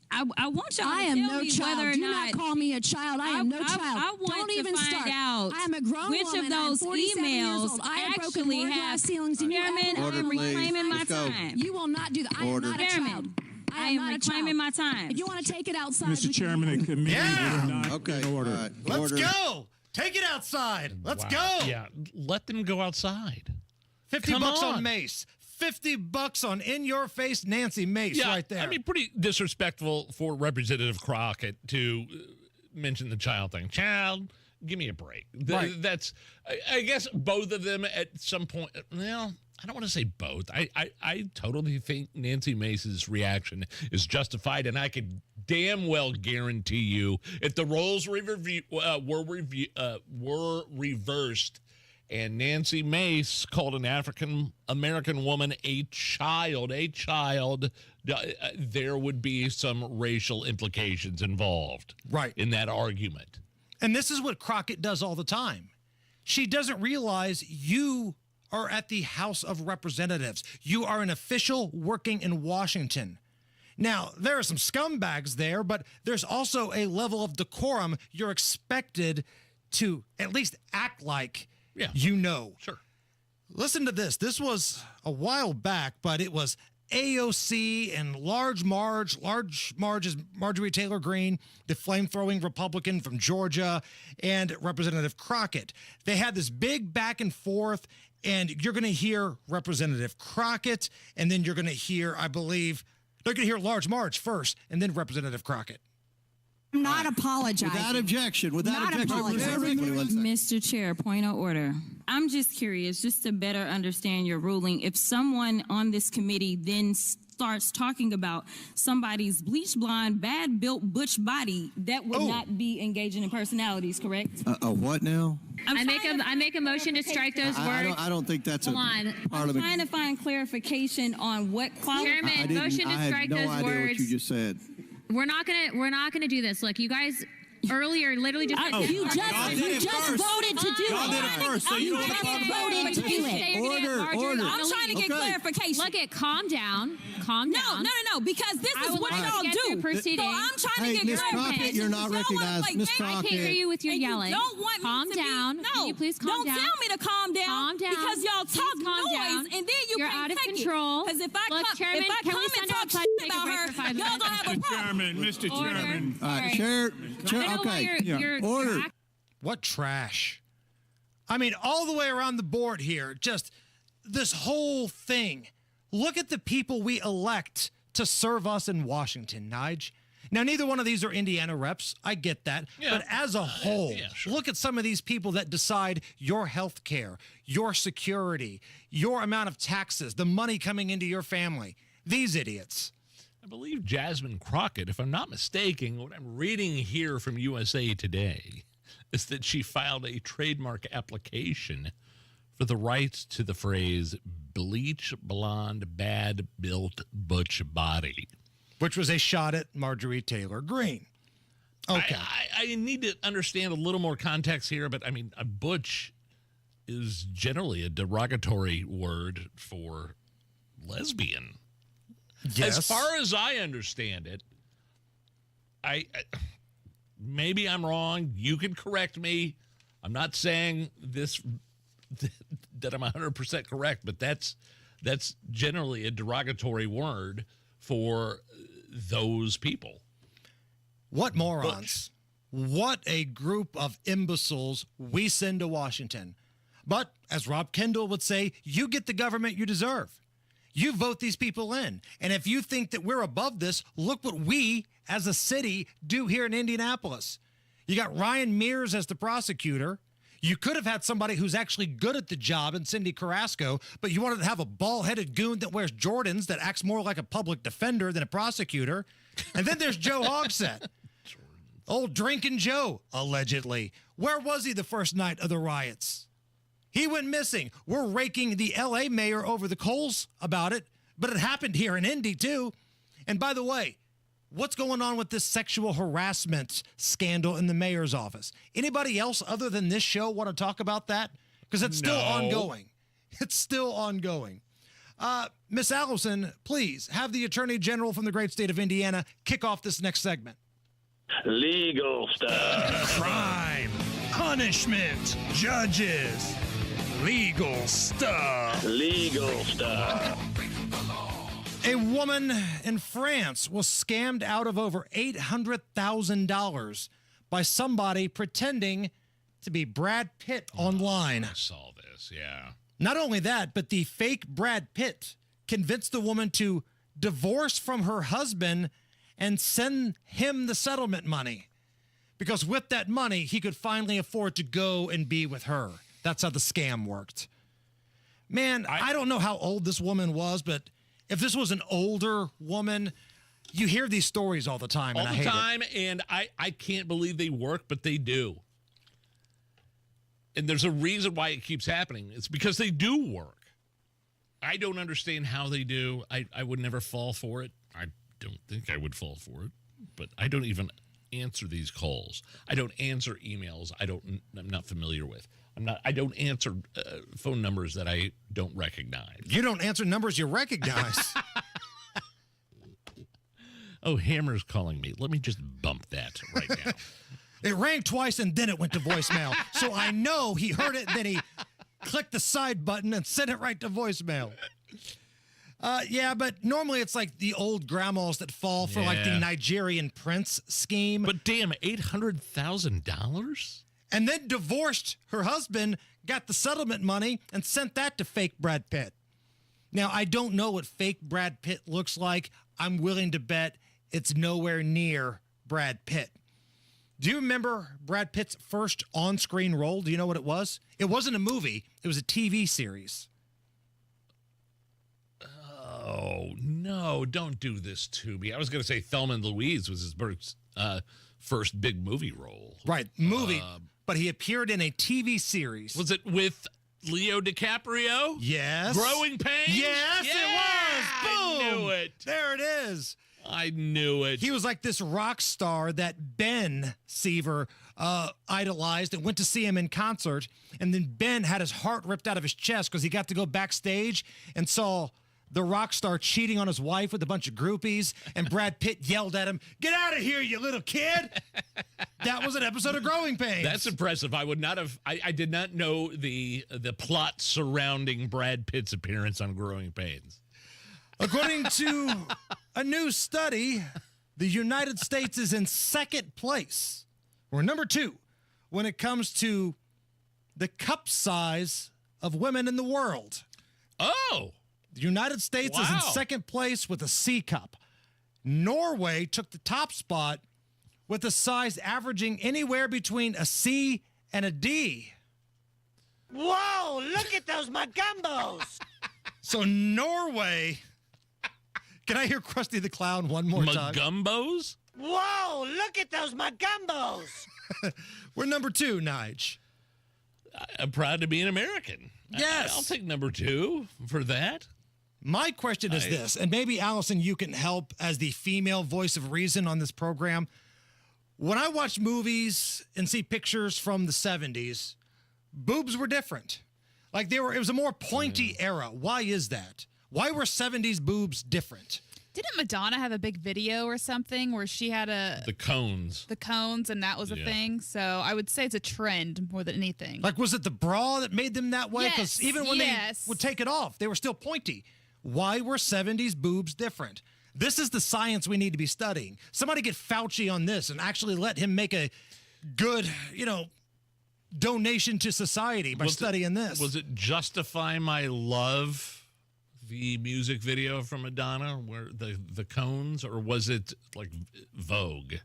I want y'all to tell me whether or Do not call me a child. I am no child. I want Don't to even find start. out I am a grown which woman. of those I am 47 years emails old. I have broken actually more have glass ceilings than you Chairman, ever I am reclaiming my Let's go. time. You will not do that. I am not a child. I am reclaiming my time. If you want to take it outside, Mr. Chairman and committee, Okay. in order. Let's go. Take it outside. Let's go. Yeah, let them go outside. $50 on Mace. $50 on in-your-face Nancy Mace right there. I mean, pretty disrespectful for Representative Crockett to mention the child thing. Child, give me a break. Right. That's, I guess both of them at some point, well, I don't want to say both. I totally think Nancy Mace's reaction is justified, and I could damn well guarantee you, if the roles were reversed and Nancy Mace called an African American woman a child, there would be some racial implications involved in that argument. And this is what Crockett does all the time. She doesn't realize you are at the House of Representatives. You are an official working in Washington. Now, there are some scumbags there, but there's also a level of decorum you're expected to at least act like you know. Sure. Listen to this. This was a while back, but it was AOC and Large Marge is Marjorie Taylor Greene, the flame-throwing Republican from Georgia, and Representative Crockett. They had this big back and forth, and you're going to hear Representative Crockett, and then you're going to hear, I believe, they're going to hear Large Marge first, and then Representative Crockett. I'm not apologizing. Without objection. Mr. Chair, point of order. I'm just curious, just to better understand your ruling. If someone on this committee then starts talking about somebody's bleach blonde, bad built butch body, that would not be engaging in personalities, correct? What now? I make a motion to strike those words. I don't think that's Hold on. I'm trying to find clarification on what quality. Chairman, motion to strike those words. I had no idea what you just said. We're not gonna do this. Look, you guys earlier literally just said you just voted to do it. Y'all did it first, so you don't voted to do it. Order. I'm trying to get clarification. Look, calm down. No, because this is what y'all do. So I'm trying to get Miss Crockett, you're not recognized. Miss Crockett. I can't hear you with your yelling. You don't want me calm to down. No, Can you please calm down? Don't tell me to calm down. Calm down. Because y'all talk noise, and then You're can't out of take control. Because if I Look, Chairman, come and talk shit about her, y'all gonna have a problem. Mr. Chairman. All right, Chair. Okay. Order. What trash. I mean, all the way around the board here, just this whole thing. Look at the people we elect to serve us in Washington, Nige. Now, neither one of these are Indiana reps. I get that. Yeah. But as a whole, look at some of these people that decide your health care, your security, your amount of taxes, the money coming into your family. These idiots. I believe Jasmine Crockett, if I'm not mistaken, what I'm reading here from USA Today is that she filed a trademark application for the rights to the phrase bleach blonde, bad built butch body. Which was a shot at Marjorie Taylor Greene. Okay. I need to understand a little more context here, but I mean, a butch is generally a derogatory word for lesbian. Yes. As far as I understand it, I maybe I'm wrong. You can correct me. I'm not saying this that I'm 100% correct, but that's generally a derogatory word for those people. What morons. What a group of imbeciles we send to Washington. But as Rob Kendall would say, you get the government you deserve. You vote these people in. And if you think that we're above this, look what we as a city do here in Indianapolis. You got Ryan Mears as the prosecutor. You could have had somebody who's actually good at the job in Cindy Carrasco, but you wanted to have a bald-headed goon that wears Jordans that acts more like a public defender than a prosecutor. And then there's Joe Hogsett. Old Drinking Joe, allegedly. Where was he the first night of the riots? He went missing. We're raking the L.A. mayor over the coals about it, but it happened here in Indy, too. And by the way, what's going on with this sexual harassment scandal in the mayor's office? Anybody else other than this show want to talk about that? Because it's still ongoing. It's still ongoing. Miss Allison, please have the Attorney General from the great state of Indiana kick off this next segment. Legal stuff. Crime, punishment, judges, legal stuff. Legal stuff. A woman in France was scammed out of over $800,000 by somebody pretending to be Brad Pitt online. I saw this, yeah. Not only that, but the fake Brad Pitt convinced the woman to divorce from her husband and send him the settlement money. Because with that money, he could finally afford to go and be with her. That's how the scam worked. Man, I don't know how old this woman was, but if this was an older woman, You hear these stories all the time, and I hate it. And I can't believe they work, but they do. And there's a reason why it keeps happening. It's because they do work. I don't understand how they do. I would never fall for it. I don't think I would fall for it. But I don't even answer these calls. I don't answer emails I'm not familiar with. I don't answer phone numbers that I don't recognize. You don't answer numbers you recognize. Oh, Hammer's calling me. Let me just bump that right now. It rang twice and then it went to voicemail. So I know he heard it, then he clicked the side button and sent it right to voicemail. Yeah, but normally it's like the old grandmas that fall for like the Nigerian prince scheme. But damn, $800,000? And then divorced her husband, got the settlement money, and sent that to fake Brad Pitt. Now, I don't know what fake Brad Pitt looks like. I'm willing to bet it's nowhere near Brad Pitt. Do you remember Brad Pitt's first on-screen role? Do you know what it was? It wasn't a movie. It was a TV series. Oh, no, don't do this to me. I was going to say Thelma and Louise was his first big movie role. Right, movie, but he appeared in a TV series. Was it with Leo DiCaprio? Yes. Growing Pains? Yes, yeah, it was. Boom. I knew it. There it is. I knew it. He was like this rock star that Ben Seaver idolized and went to see him in concert. And then Ben had his heart ripped out of his chest because he got to go backstage and saw the rock star cheating on his wife with a bunch of groupies. And Brad Pitt yelled at him, "Get out of here, you little kid." That was an episode of Growing Pains. That's impressive. I would not have. I did not know the plot surrounding Brad Pitt's appearance on Growing Pains. According to a new study, the United States is in second place, or number 2, when it comes to the cup size of women in the world. Oh! The United States is in second place with a C cup. Norway took the top spot with a size averaging anywhere between a C and a D. Whoa, look at those Magumbos. So Norway... Can I hear Krusty the Clown one more time? Magumbos? Whoa, look at those Magumbos. We're number 2, Nige. I'm proud to be an American. Yes. I'll take number 2 for that. My question is this, and maybe, Allison, you can help as the female voice of reason on this program. When I watch movies and see pictures from the 70s, boobs were different. Like it was a more pointy era. Why is that? Why were 70s boobs different? Didn't Madonna have a big video or something where she had the cones? The cones, and that was a thing. So I would say it's a trend more than anything. Like, was it the bra that made them that way? Because Yes, even when they would take it off, they were still pointy. Why were 70s boobs different? This is the science we need to be studying. Somebody get Fauci on this and actually let him make a good, donation to society by studying this. Was it Justify My Love? The music video from Madonna where the cones, or was it like Vogue?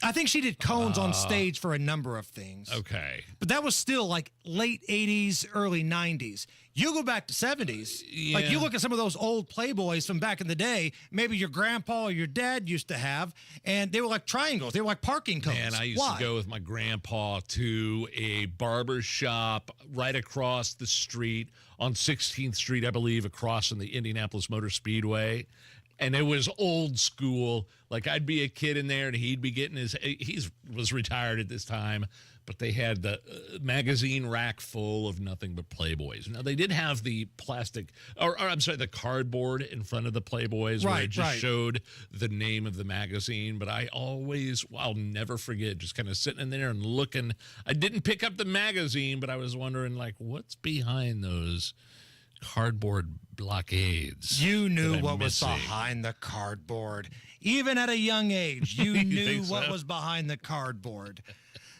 I think she did cones on stage for a number of things. Okay. But that was still like late 80s, early 90s. You go back to 70s. Yeah. Like you look at some of those old Playboys from back in the day, maybe your grandpa or your dad used to have, and they were like triangles. They were like parking cones. Man, I used to go with my grandpa to a barber shop right across the street on 16th Street, I believe, across from the Indianapolis Motor Speedway. And it was old school. Like I'd be a kid in there and he'd be getting he was retired at this time, but they had the magazine rack full of nothing but Playboys. Now they did have the plastic, or I'm sorry, the cardboard in front of the Playboys where it just showed the name of the magazine. But I'll never forget just kind of sitting in there and looking. I didn't pick up the magazine, but I was wondering like, what's behind those cardboard blockades? You knew what was behind the cardboard. Even at a young age, you knew what was behind the cardboard.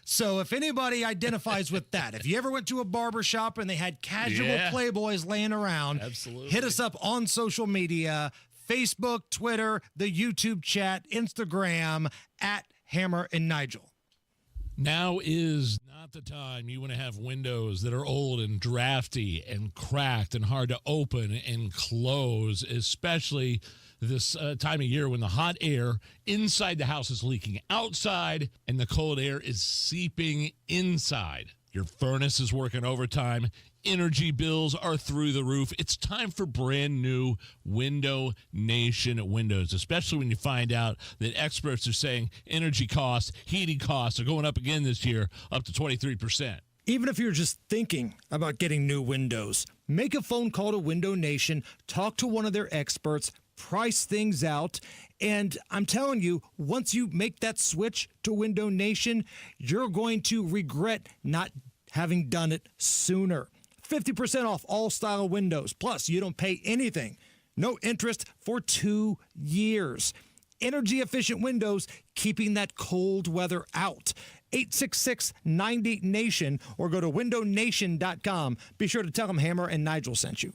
So if anybody identifies with that, if you ever went to a barber shop and they had casual Playboys laying around, hit us up on social media, Facebook, Twitter, the YouTube chat, Instagram, at Hammer and Nigel. Now is not not the time you want to have windows that are old and drafty and cracked and hard to open and close, especially this time of year when the hot air inside the house is leaking outside and the cold air is seeping inside. Your furnace is working overtime. Energy bills are through the roof. It's time for brand new Window Nation windows, especially when you find out that experts are saying energy costs, heating costs are going up again this year, up to 23%. Even if you're just thinking about getting new windows, make a phone call to Window Nation, talk to one of their experts, price things out, and I'm telling you, once you make that switch to Window Nation, you're going to regret not having done it sooner. 50% off all style windows, plus you don't pay anything. No interest for 2 years. Energy-efficient windows, keeping that cold weather out. 866-90-NATION or go to windownation.com. Be sure to tell them Hammer and Nigel sent you.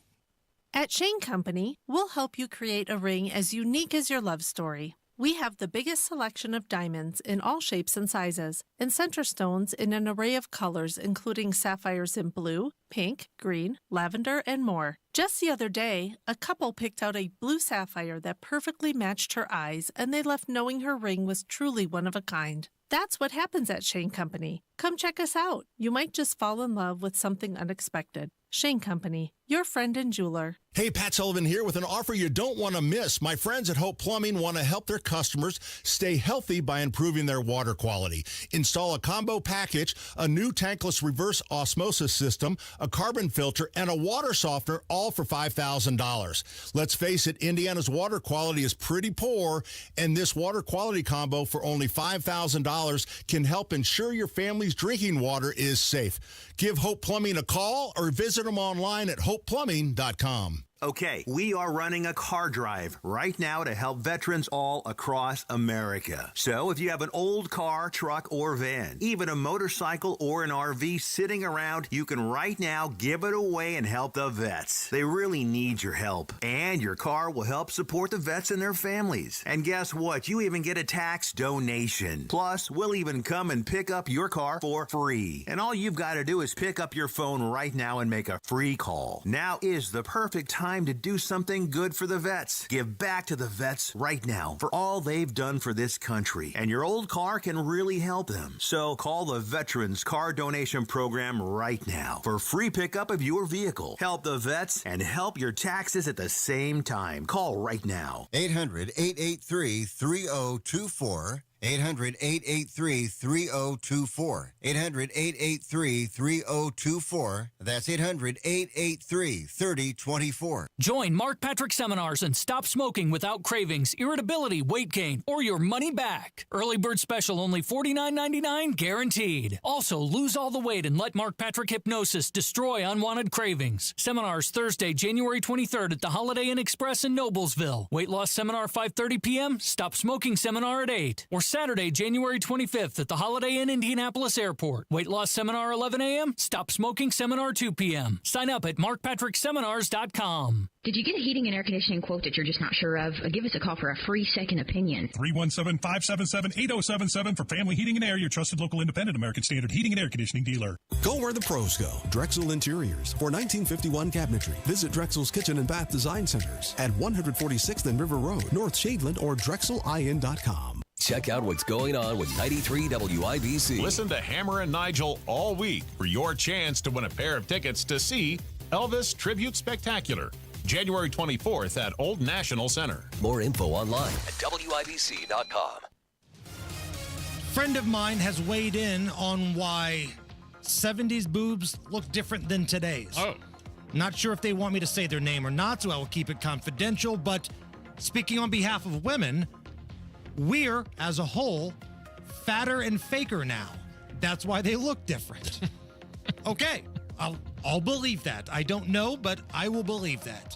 At Shane Company, we'll help you create a ring as unique as your love story. We have the biggest selection of diamonds in all shapes and sizes, and center stones in an array of colors, including sapphires in blue, pink, green, lavender, and more. Just the other day, a couple picked out a blue sapphire that perfectly matched her eyes, and they left knowing her ring was truly one of a kind. That's what happens at Shane Company. Come check us out. You might just fall in love with something unexpected. Shane Company, your friend and jeweler. Hey, Pat Sullivan here with an offer you don't want to miss. My friends at Hope Plumbing want to help their customers stay healthy by improving their water quality. Install a combo package, a new tankless reverse osmosis system, a carbon filter, and a water softener, all for $5,000. Let's face it, Indiana's water quality is pretty poor, and this water quality combo for only $5,000 can help ensure your family's drinking water is safe. Give Hope Plumbing a call or visit them online at hopeplumbing.com. Okay, we are running a car drive right now to help veterans all across America. So if you have an old car, truck, or van, even a motorcycle or an RV sitting around, you can right now give it away and help the vets. They really need your help. And your car will help support the vets and their families. And guess what? You even get a tax donation. Plus, we'll even come and pick up your car for free. And all you've got to do is pick up your phone right now and make a free call. Now is the perfect time to do something good for the vets. Give back to the vets right now for all they've done for this country. And your old car can really help them. So call the Veterans Car Donation Program right now for free pickup of your vehicle. Help the vets and help your taxes at the same time. Call right now. 800-883-3024. 800-883-3024. 800-883-3024. That's 800-883-3024. Join Mark Patrick seminars and stop smoking without cravings, irritability, weight gain, or your money back. Early bird special only $49.99 guaranteed. Also, lose all the weight and let Mark Patrick hypnosis destroy unwanted cravings. Seminars Thursday, January 23rd at the Holiday Inn Express in Noblesville. Weight loss seminar 5:30 p.m. Stop smoking seminar at 8. Or Saturday, January 25th at the Holiday Inn Indianapolis Airport. Weight loss seminar 11 a.m. Stop smoking seminar 2 p.m. Sign up at markpatrickseminars.com. Did you get a heating and air conditioning quote that you're just not sure of? Give us a call for a free second opinion. 317-577-8077 for Family Heating and Air, your trusted local independent American Standard heating and air conditioning dealer. Go where the pros go. Drexel Interiors for 1951 cabinetry. Visit Drexel's Kitchen and Bath Design Centers at 146th and River Road, North Shadeland, or drexelin.com. Check out what's going on with 93 WIBC. Listen to Hammer and Nigel all week for your chance to win a pair of tickets to see Elvis Tribute Spectacular, January 24th at Old National Center. More info online at WIBC.com. Friend of mine has weighed in on why 70s boobs look different than today's. Oh. Not sure if they want me to say their name or not, so I will keep it confidential, but speaking on behalf of women, we're, as a whole, fatter and faker now. That's why they look different. Okay, I'll believe that. I don't know, but I will believe that.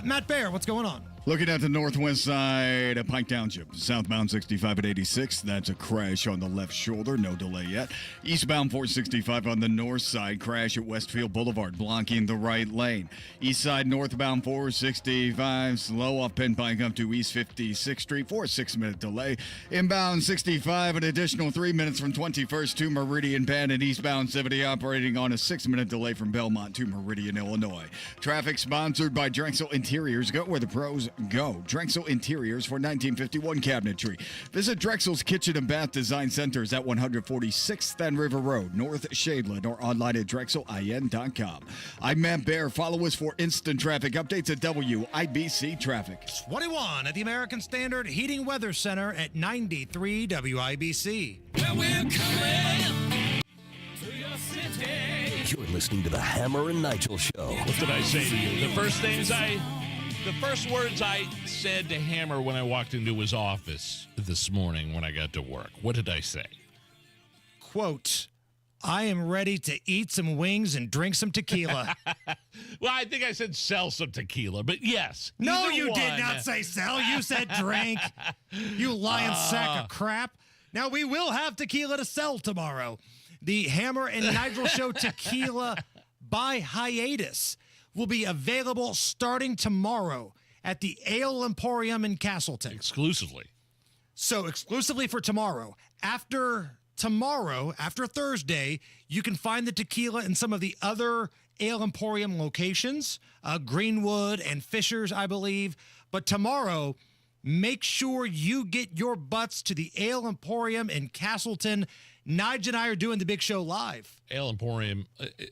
Matt Baer, what's going on? Looking at the northwest side of Pike Township, southbound 65 at 86. That's a crash on the left shoulder. No delay yet. Eastbound 465 on the north side. Crash at Westfield Boulevard, blocking the right lane. East side northbound 465. Slow off Penn Pike up to East 56th Street for a 6-minute delay. Inbound 65, an additional 3 minutes from 21st to Meridian Penn. And eastbound 70 operating on a 6-minute delay from Belmont to Meridian, Illinois. Traffic sponsored by Drexel Interiors. Go where the pros go. Drexel Interiors for 1951 cabinetry. Visit Drexel's Kitchen and Bath Design Centers at 146th and River Road, North Shadeland, or online at drexelin.com. I'm Matt Bear. Follow us for instant traffic updates at WIBC Traffic. 21 at the American Standard Heating Weather Center at 93 WIBC. Well, we're coming to your city. You're listening to the Hammer and Nigel Show. What did I say to you? The first words I said to Hammer when I walked into his office this morning when I got to work. What did I say? Quote, I am ready to eat some wings and drink some tequila. Well, I think I said sell some tequila, but yes. No, you did not say sell. You said drink. You lying sack of crap. Now, we will have tequila to sell tomorrow. The Hammer and Nigel Show Tequila by Hiatus will be available starting tomorrow at the Ale Emporium in Castleton. Exclusively. So exclusively for tomorrow. After Thursday, you can find the tequila in some of the other Ale Emporium locations, Greenwood and Fishers, I believe. But tomorrow, make sure you get your butts to the Ale Emporium in Castleton. Nigel and I are doing the big show live. Ale Emporium,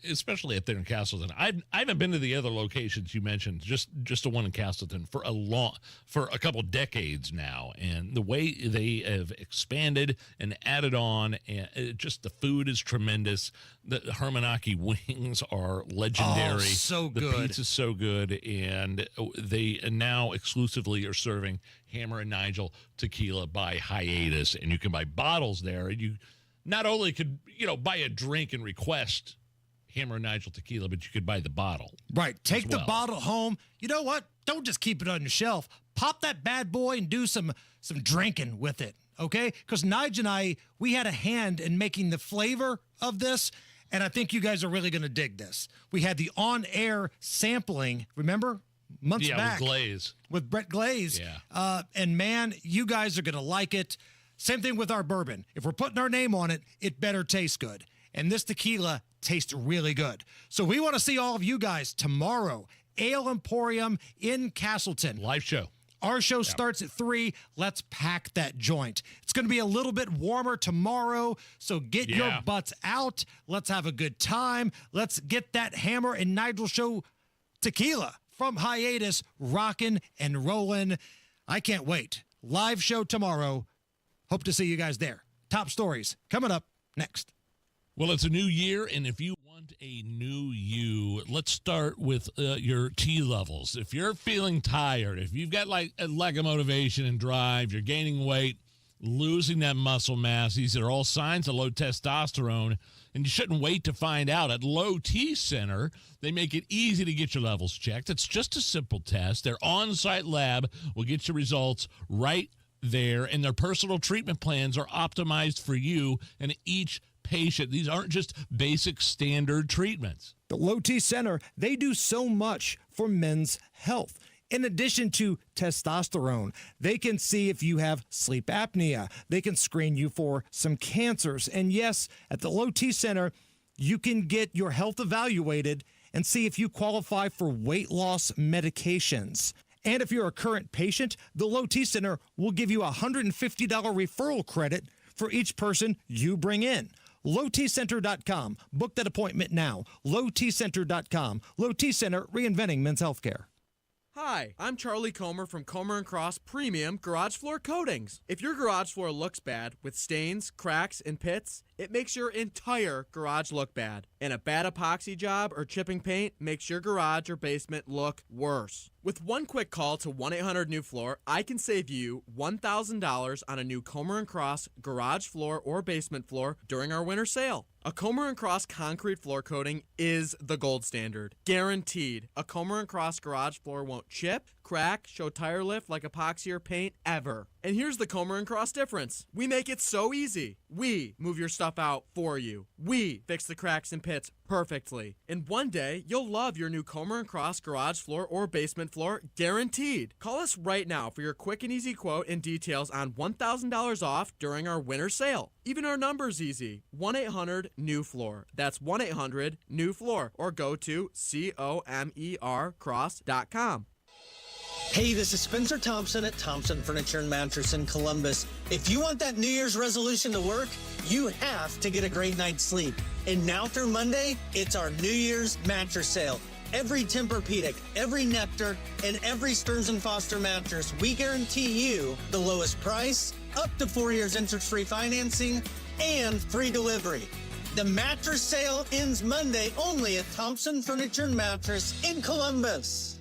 especially up there in Castleton. I haven't been to the other locations you mentioned, just the one in Castleton for a couple decades now. And the way they have expanded and added on, and just the food is tremendous. The Hermanaki wings are legendary. Oh, so good. The pizza's so good, and they now exclusively are serving Hammer and Nigel Tequila by Hiatus, and you can buy bottles there, and you not only could, buy a drink and request Hammer and Nigel Tequila, but you could buy the bottle. Right. Take the bottle home. You know what? Don't just keep it on your shelf. Pop that bad boy and do some drinking with it, okay? Because Nigel and I, we had a hand in making the flavor of this, and I think you guys are really going to dig this. We had the on-air sampling, remember? Months back. With Glaze. With Brett Glaze. Yeah. And, man, you guys are going to like it. Same thing with our bourbon. If we're putting our name on it, it better taste good. And this tequila tastes really good. So we want to see all of you guys tomorrow. Ale Emporium in Castleton. Live show. Our show starts at 3. Let's pack that joint. It's going to be a little bit warmer tomorrow, so get your butts out. Let's have a good time. Let's get that Hammer and Nigel Show tequila from Hiatus rocking and rolling. I can't wait. Live show tomorrow. Hope to see you guys there. Top stories coming up next. Well, it's a new year, and if you want a new you, let's start with your T levels. If you're feeling tired, if you've got like a lack of motivation and drive, you're gaining weight, losing that muscle mass, these are all signs of low testosterone, and you shouldn't wait to find out. At Low T Center, they make it easy to get your levels checked. It's just a simple test. Their on-site lab will get your results right there, and their personal treatment plans are optimized for you and each patient. These aren't just basic standard treatments. The Low T Center, they do so much for men's health. In addition to testosterone, they can see if you have sleep apnea. They can screen you for some cancers. And yes, at the Low T Center, you can get your health evaluated and see if you qualify for weight loss medications. And if you're a current patient, the Low T Center will give you a $150 referral credit for each person you bring in. LowTCenter.com. Book that appointment now. LowTCenter.com. Low T Center, reinventing men's healthcare. Hi, I'm Charlie Comer from Comer & Cross Premium Garage Floor Coatings. If your garage floor looks bad with stains, cracks, and pits, it makes your entire garage look bad. And a bad epoxy job or chipping paint makes your garage or basement look worse. With one quick call to 1-800-NEW-FLOOR, I can save you $1,000 on a new Comer & Cross garage floor or basement floor during our winter sale. A Comer & Cross concrete floor coating is the gold standard. Guaranteed. A Comer & Cross garage floor won't chip, crack, show tire lift like epoxy or paint ever. And here's the Comer & Cross difference. We make it so easy. We move your stuff out for you. We fix the cracks and pits perfectly. And one day, you'll love your new Comer & Cross garage floor or basement floor, guaranteed. Call us right now for your quick and easy quote and details on $1,000 off during our winter sale. Even our number's easy. 1-800-NEW-FLOOR. That's 1-800-NEW-FLOOR. Or go to COMERcross.com. Hey, this is Spencer Thompson at Thompson Furniture and Mattress in Columbus. If you want that New Year's resolution to work, you have to get a great night's sleep. And now through Monday, it's our New Year's mattress sale. Every Tempur-Pedic, every Nectar, and every Stearns & Foster mattress, we guarantee you the lowest price, up to 4 years interest-free financing, and free delivery. The mattress sale ends Monday only at Thompson Furniture and Mattress in Columbus.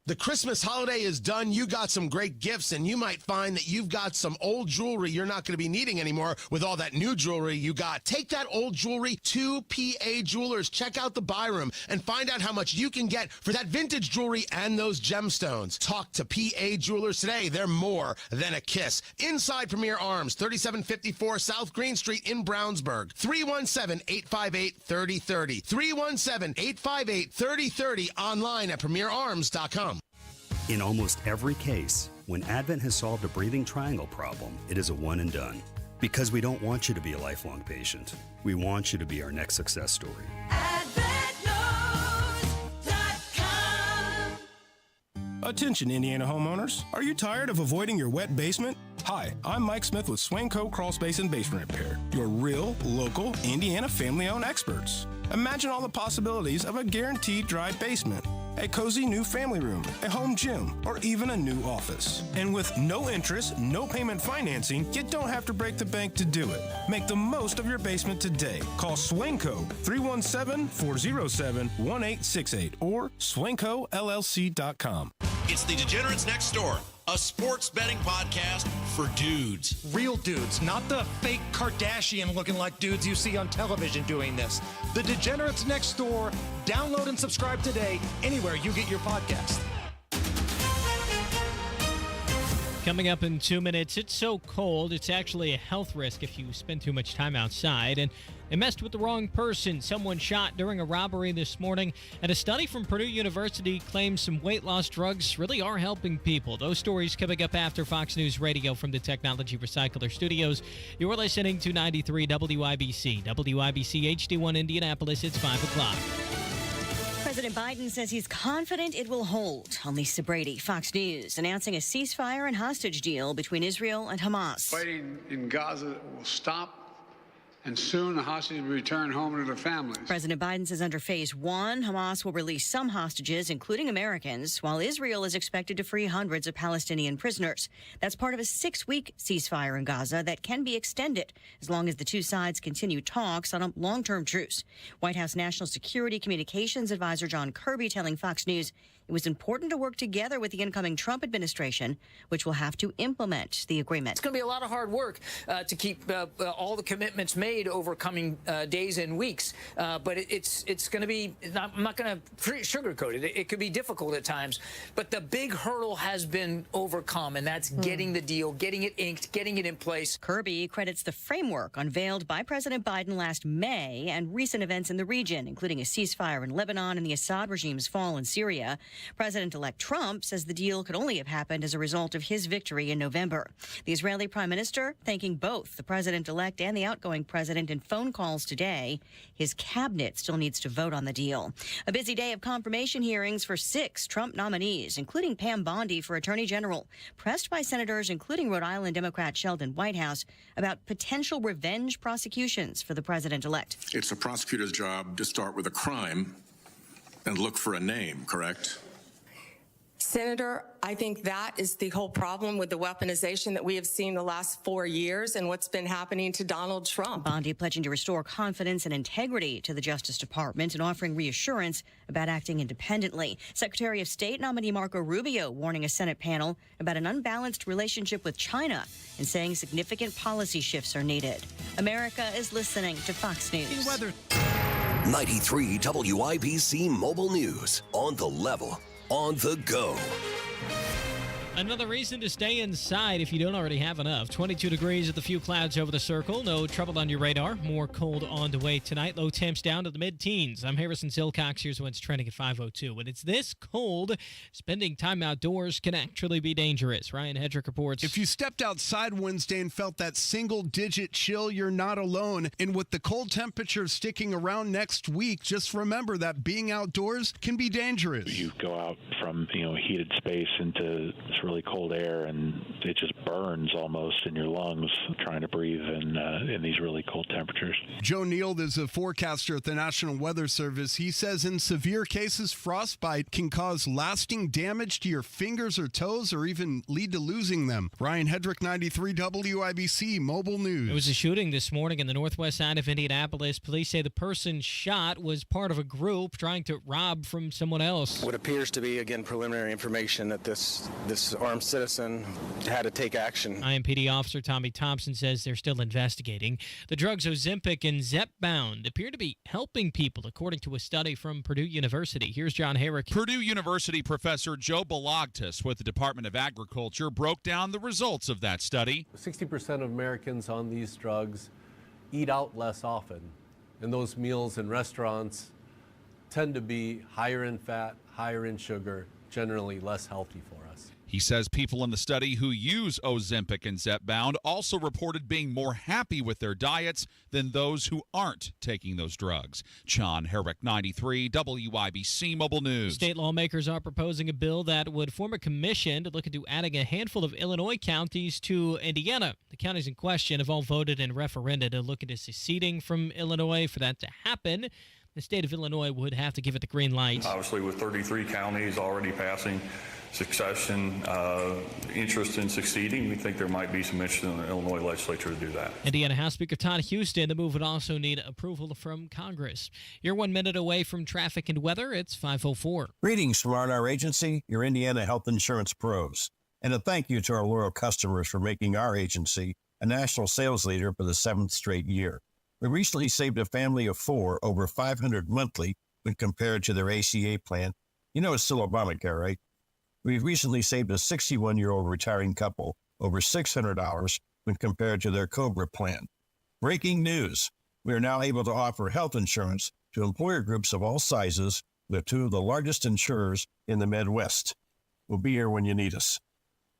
The Christmas holiday is done. You got some great gifts, and you might find that you've got some old jewelry you're not going to be needing anymore with all that new jewelry you got. Take that old jewelry to PA Jewelers. Check out the buy room and find out how much you can get for that vintage jewelry and those gemstones. Talk to PA Jewelers today. They're more than a kiss. Inside Premier Arms, 3754 South Green Street in Brownsburg. 317-858-3030. 317-858-3030. Online at premierarms.com. In almost every case, when Advent has solved a breathing triangle problem, it is a one and done. Because we don't want you to be a lifelong patient. We want you to be our next success story. Attention, Indiana homeowners. Are you tired of avoiding your wet basement? Hi, I'm Mike Smith with Swainco Crawl Space and Basement Repair, your real, local, Indiana family-owned experts. Imagine all the possibilities of a guaranteed dry basement, a cozy new family room, a home gym, or even a new office. And with no interest, no payment financing, you don't have to break the bank to do it. Make the most of your basement today. Call Swainco 317-407-1868 or swaincollc.com. It's the Degenerates Next Door, a sports betting podcast for dudes. Real dudes, not the fake Kardashian-looking like dudes you see on television doing this. The Degenerates Next Door. Download and subscribe today anywhere you get your podcast. Coming up in 2 minutes, it's so cold, it's actually a health risk if you spend too much time outside. And it messed with the wrong person. Someone shot during a robbery this morning. And a study from Purdue University claims some weight loss drugs really are helping people. Those stories coming up after Fox News Radio from the Technology Recycler Studios. You're listening to 93 WIBC. WIBC HD1 Indianapolis. It's 5 o'clock. President Biden says he's confident it will hold. On Lisa Brady, Fox News, announcing a ceasefire and hostage deal between Israel and Hamas. Fighting in Gaza will stop, and soon the hostages will return home to their families. President Biden says under phase one, Hamas will release some hostages, including Americans, while Israel is expected to free hundreds of Palestinian prisoners. That's part of a 6-week ceasefire in Gaza that can be extended as long as the two sides continue talks on a long-term truce. White House National Security Communications Advisor John Kirby telling Fox News it was important to work together with the incoming Trump administration, which will have to implement the agreement. It's going to be a lot of hard work to keep all the commitments made over coming days and weeks. But it's going to be, I'm not going to sugarcoat it. It could be difficult at times. But the big hurdle has been overcome, and that's getting the deal, getting it inked, getting it in place. Kirby credits the framework unveiled by President Biden last May and recent events in the region, including a ceasefire in Lebanon and the Assad regime's fall in Syria. President-elect Trump says the deal could only have happened as a result of his victory in November. The Israeli prime minister thanking both the president-elect and the outgoing president in phone calls today. His cabinet still needs to vote on the deal. A busy day of confirmation hearings for 6 Trump nominees, including Pam Bondi for Attorney General, pressed by senators, including Rhode Island Democrat Sheldon Whitehouse, about potential revenge prosecutions for the president-elect. It's a prosecutor's job to start with a crime and look for a name, correct? Senator, I think that is the whole problem with the weaponization that we have seen the last 4 years and what's been happening to Donald Trump. Bondi pledging to restore confidence and integrity to the Justice Department and offering reassurance about acting independently. Secretary of State nominee Marco Rubio warning a Senate panel about an unbalanced relationship with China and saying significant policy shifts are needed. America is listening to Fox News. 93 WIBC Mobile News. On the level. On the go. Another reason to stay inside if you don't already have enough. 22 degrees with a few clouds over the circle. No trouble on your radar. More cold on the way tonight. Low temps down to the mid-teens. I'm Harrison Silcox. Here's what's trending at 5:02. When it's this cold, spending time outdoors can actually be dangerous. Ryan Hedrick reports. If you stepped outside Wednesday and felt that single-digit chill, you're not alone. And with the cold temperatures sticking around next week, just remember that being outdoors can be dangerous. You go out from, heated space into this really cold air, and it just burns almost in your lungs trying to breathe in these really cold temperatures. Joe Neal is a forecaster at the National Weather Service. He says in severe cases, frostbite can cause lasting damage to your fingers or toes or even lead to losing them. Ryan Hedrick, 93 WIBC Mobile News. There was a shooting this morning in the northwest side of Indianapolis. Police say the person shot was part of a group trying to rob from someone else. What appears to be, again, preliminary information that this armed citizen had to take action. IMPD officer Tommy Thompson says they're still investigating. The drugs Ozempic and Zepbound appear to be helping people, according to a study from Purdue University. Here's John Herrick. Purdue University professor Joe Balagtas with the Department of Agriculture broke down the results of that study. 60% of Americans on these drugs eat out less often, and those meals in restaurants tend to be higher in fat, higher in sugar, generally less healthy for us. He says people in the study who use Ozempic and Zepbound also reported being more happy with their diets than those who aren't taking those drugs. John Herrick, 93 WIBC Mobile News. State lawmakers are proposing a bill that would form a commission to look into adding a handful of Illinois counties to Indiana. The counties in question have all voted in referenda to look into seceding from Illinois. For that to happen, the state of Illinois would have to give it the green light. Obviously, with 33 counties already passing succession, interest in succeeding, we think there might be some interest in the Illinois legislature to do that. Indiana House Speaker Todd Houston, the move would also need approval from Congress. You're 1 minute away from traffic and weather. It's 5:04. Greetings from R&R Agency, your Indiana health insurance pros. And a thank you to our loyal customers for making our agency a national sales leader for the 7th straight year. We recently saved a family of 4 over $500 monthly when compared to their ACA plan. You know it's still Obamacare, right? We've recently saved a 61-year-old retiring couple over $600 when compared to their COBRA plan. Breaking news. We are now able to offer health insurance to employer groups of all sizes with 2 of the largest insurers in the Midwest. We'll be here when you need us.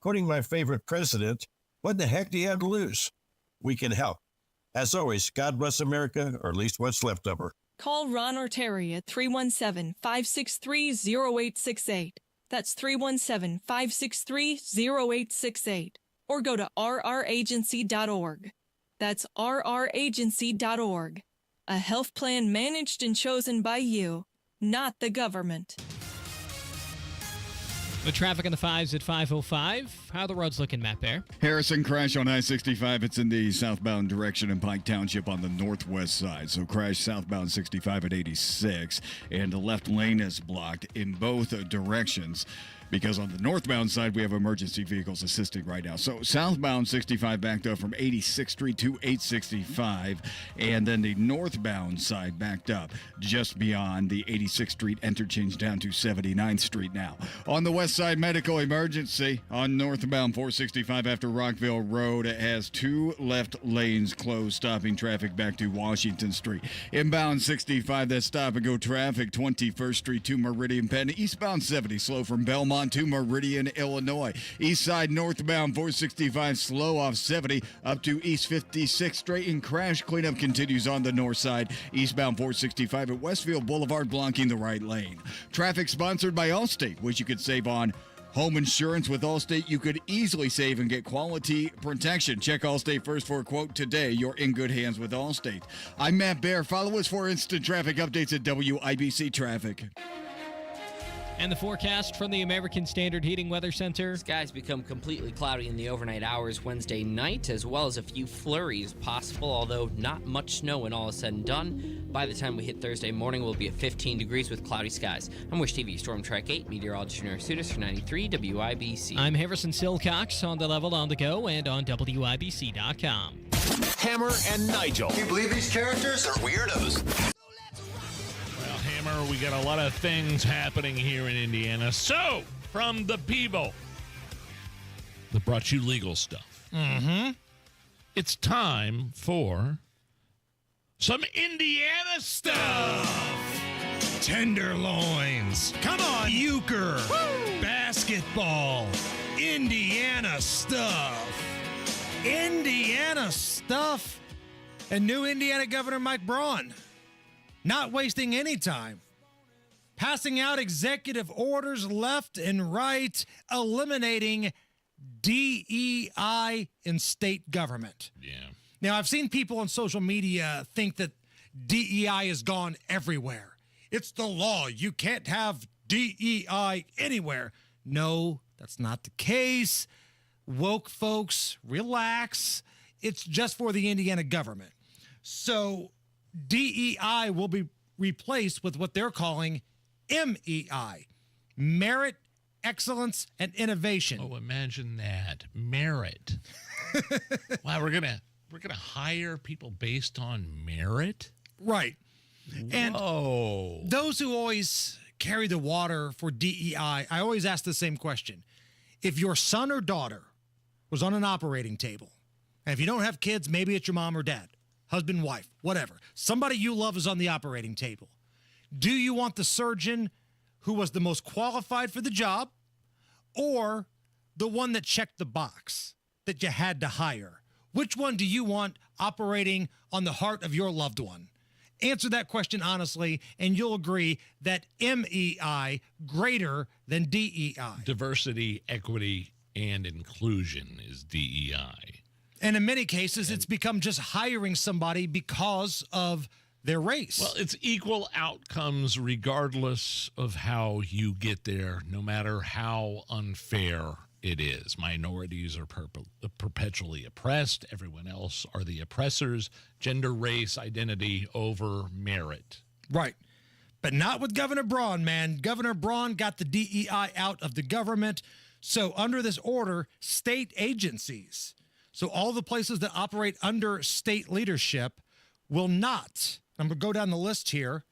Quoting my favorite president, what the heck do you have to lose? We can help. As always, God bless America, or at least what's left of her. Call Ron or Terry at 317-563-0868. That's 317-563-0868. Or go to rragency.org. That's rragency.org. A health plan managed and chosen by you, not the government. The traffic on the 5s at 5:05. How are the roads looking, Matt Bear? Harrison crash on I-65. It's in the southbound direction in Pike Township on the northwest side. So crash southbound 65 at 86. And the left lane is blocked in both directions, because on the northbound side, we have emergency vehicles assisting right now. So southbound 65 backed up from 86th Street to 865, and then the northbound side backed up just beyond the 86th Street interchange down to 79th Street now. On the west side, medical emergency on northbound 465 after Rockville Road. It has 2 left lanes closed, stopping traffic back to Washington Street. Inbound 65, that stop-and-go traffic, 21st Street to Meridian Penn. Eastbound 70, slow from Belmont to Meridian, Illinois. East side northbound 465 slow off 70 up to East 56th Street, and crash cleanup continues on the north side. Eastbound 465 at Westfield Boulevard blocking the right lane. Traffic sponsored by Allstate, which you could save on. Home insurance with Allstate, you could easily save and get quality protection. Check Allstate first for a quote today. You're in good hands with Allstate. I'm Matt Bear. Follow us for instant traffic updates at WIBC Traffic. And the forecast from the American Standard Heating Weather Center. Skies become completely cloudy in the overnight hours Wednesday night, as well as a few flurries possible, although not much snow when all is said and done. By the time we hit Thursday morning, we'll be at 15 degrees with cloudy skies. I'm Wish TV Storm Track 8 meteorologist Nurse Sudis for 93 WIBC. I'm Harrison Silcox, on the level, on the go, and on WIBC.com. Hammer and Nigel. Can you believe these characters are weirdos? Well, Hammer, we got a lot of things happening here in Indiana. So, from the people, that brought you legal stuff. Mm-hmm. It's time for some Indiana stuff. Tenderloins. Come on, euchre. Woo! Basketball. Indiana stuff. Indiana stuff. And new Indiana Governor Mike Braun, not wasting any time, passing out executive orders left and right, eliminating DEI in state government. Yeah. Now, I've seen people on social media think that DEI is gone everywhere. It's the law. You can't have DEI anywhere. No, that's not the case. Woke folks, relax. It's just for the Indiana government. So DEI will be replaced with what they're calling MEI, merit, excellence, and innovation. Oh, imagine that. Merit. Wow, we're gonna hire people based on merit? Right. And Whoa. those who always carry the water for DEI, I always ask the same question. If your son or daughter was on an operating table, and if you don't have kids, maybe it's your mom or dad, husband, wife, whatever. Somebody you love is on the operating table. Do you want the surgeon who was the most qualified for the job, or the one that checked the box that you had to hire? Which one do you want operating on the heart of your loved one? Answer that question honestly, and you'll agree that MEI greater than DEI. Diversity, equity, and inclusion is DEI. And in many cases, it's become just hiring somebody because of their race. Well, it's equal outcomes regardless of how you get there, no matter how unfair it is. Minorities are perpetually oppressed. Everyone else are the oppressors. Gender, race, identity over merit. Right. But not with Governor Braun, man. Governor Braun got the DEI out of the government. So under this order, state agencies, so all the places that operate under state leadership, will not, I'm going to go down the list here,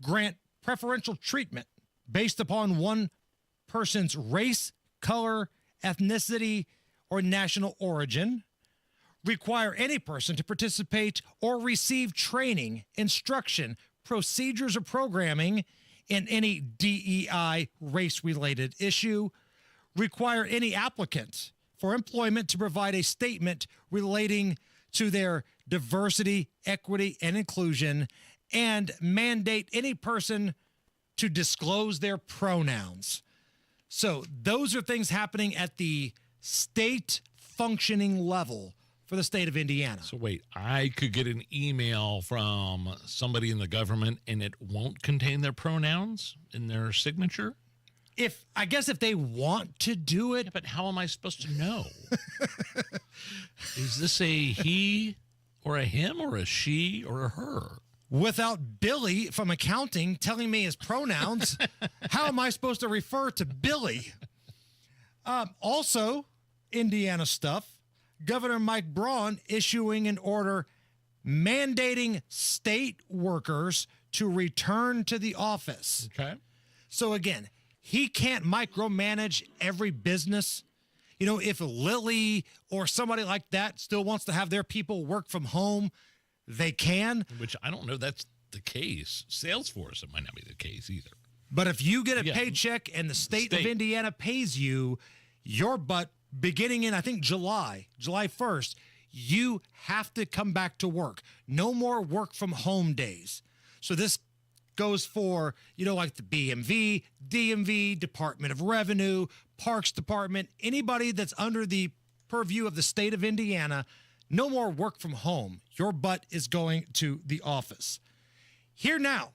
grant preferential treatment based upon one person's race, color, ethnicity, or national origin, require any person to participate or receive training, instruction, procedures, or programming in any DEI race-related issue, require any applicant for employment to provide a statement relating to their diversity, equity, and inclusion, and mandate any person to disclose their pronouns. So those are things happening at the state functioning level for the state of Indiana. So wait, I could get an email from somebody in the government and it won't contain their pronouns in their signature? I guess if they want to do it. Yeah, but how am I supposed to know? Is this a he or a him or a she or a her? Without Billy from accounting telling me his pronouns, how am I supposed to refer to Billy? Also, Indiana stuff, Governor Mike Braun issuing an order mandating state workers to return to the office. Okay. So again, he can't micromanage every business. You know, if Lilly or somebody like that still wants to have their people work from home, they can. Which I don't know that's the case. Salesforce, it might not be the case either. But if you get a paycheck and the state of Indiana pays you, your butt, beginning in, I think, July 1st, you have to come back to work. No more work from home days. So this goes for, like the BMV, DMV, Department of Revenue, Parks Department, anybody that's under the purview of the state of Indiana. No more work from home. Your butt is going to the office. Here now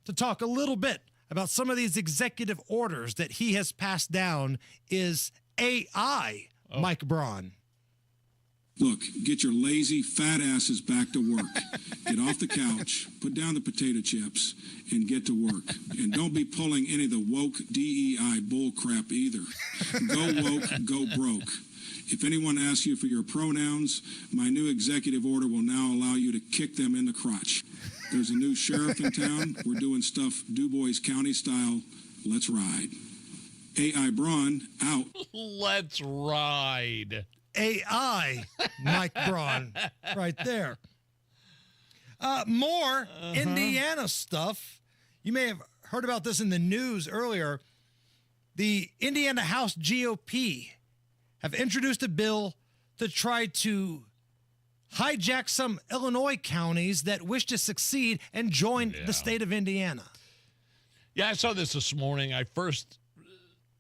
to talk a little bit about some of these executive orders that he has passed down is AI Mike Braun. Look, get your lazy, fat asses back to work. Get off the couch, put down the potato chips, and get to work. And don't be pulling any of the woke DEI bull crap either. Go woke, go broke. If anyone asks you for your pronouns, my new executive order will now allow you to kick them in the crotch. There's a new sheriff in town. We're doing stuff Du Bois County style. Let's ride. AI Braun out. Let's ride. AI Mike Braun right there. More Indiana stuff. You may have heard about this in the news earlier. The Indiana House GOP have introduced a bill to try to hijack some Illinois counties that wish to succeed and join the state of Indiana. Yeah, I saw this morning. I first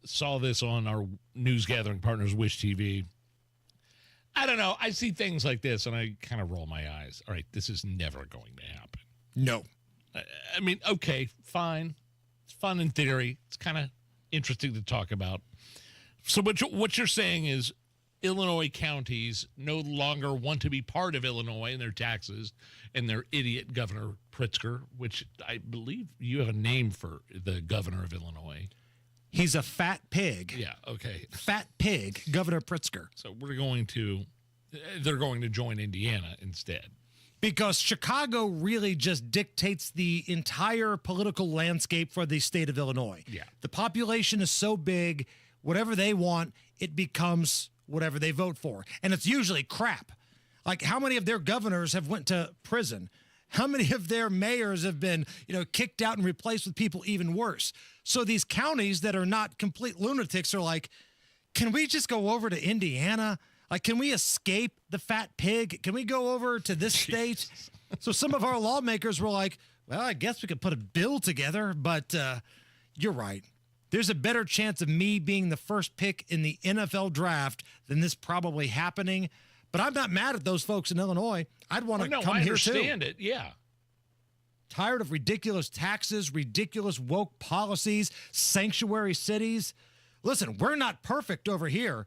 saw this on our news gathering partners, Wish TV. I don't know. I see things like this, and I kind of roll my eyes. All right, this is never going to happen. No. I mean, okay, fine. It's fun in theory. It's kind of interesting to talk about. So what you're saying is Illinois counties no longer want to be part of Illinois and their taxes and their idiot Governor Pritzker, which I believe you have a name for the governor of Illinois. He's a fat pig. Yeah, okay. Fat pig, Governor Pritzker. So they're going to join Indiana instead. Because Chicago really just dictates the entire political landscape for the state of Illinois. Yeah. The population is so big, whatever they want, it becomes whatever they vote for. And it's usually crap. Like, how many of their governors have went to prison? How many of their mayors have been, kicked out and replaced with people even worse? So these counties that are not complete lunatics are like, can we just go over to Indiana? Like, can we escape the fat pig? Can we go over to this state? So some of our lawmakers were like, well, I guess we could put a bill together, but you're right. There's a better chance of me being the first pick in the NFL draft than this probably happening. But I'm not mad at those folks in Illinois. I'd want to come here too. I understand it, yeah. Tired of ridiculous taxes, ridiculous woke policies, sanctuary cities. Listen, we're not perfect over here.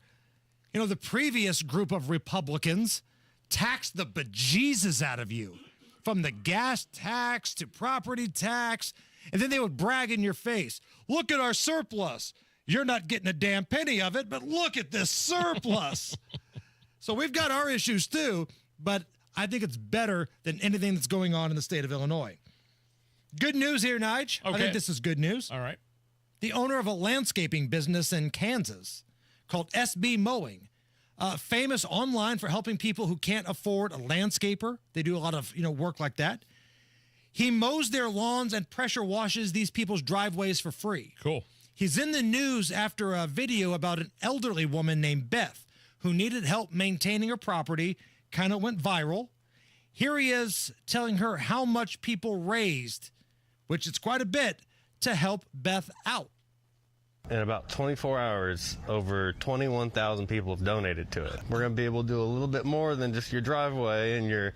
The previous group of Republicans taxed the bejesus out of you, from the gas tax to property tax, and then they would brag in your face. Look at our surplus. You're not getting a damn penny of it, but look at this surplus. So we've got our issues too, but I think it's better than anything that's going on in the state of Illinois. Good news here, Nige. Okay. I think this is good news. All right. The owner of a landscaping business in Kansas called SB Mowing, famous online for helping people who can't afford a landscaper. They do a lot of work like that. He mows their lawns and pressure washes these people's driveways for free. Cool. He's in the news after a video about an elderly woman named Beth who needed help maintaining her property, kind of went viral. Here he is telling her how much people raised, which is quite a bit, to help Beth out. In about 24 hours, over 21,000 people have donated to it. We're going to be able to do a little bit more than just your driveway and your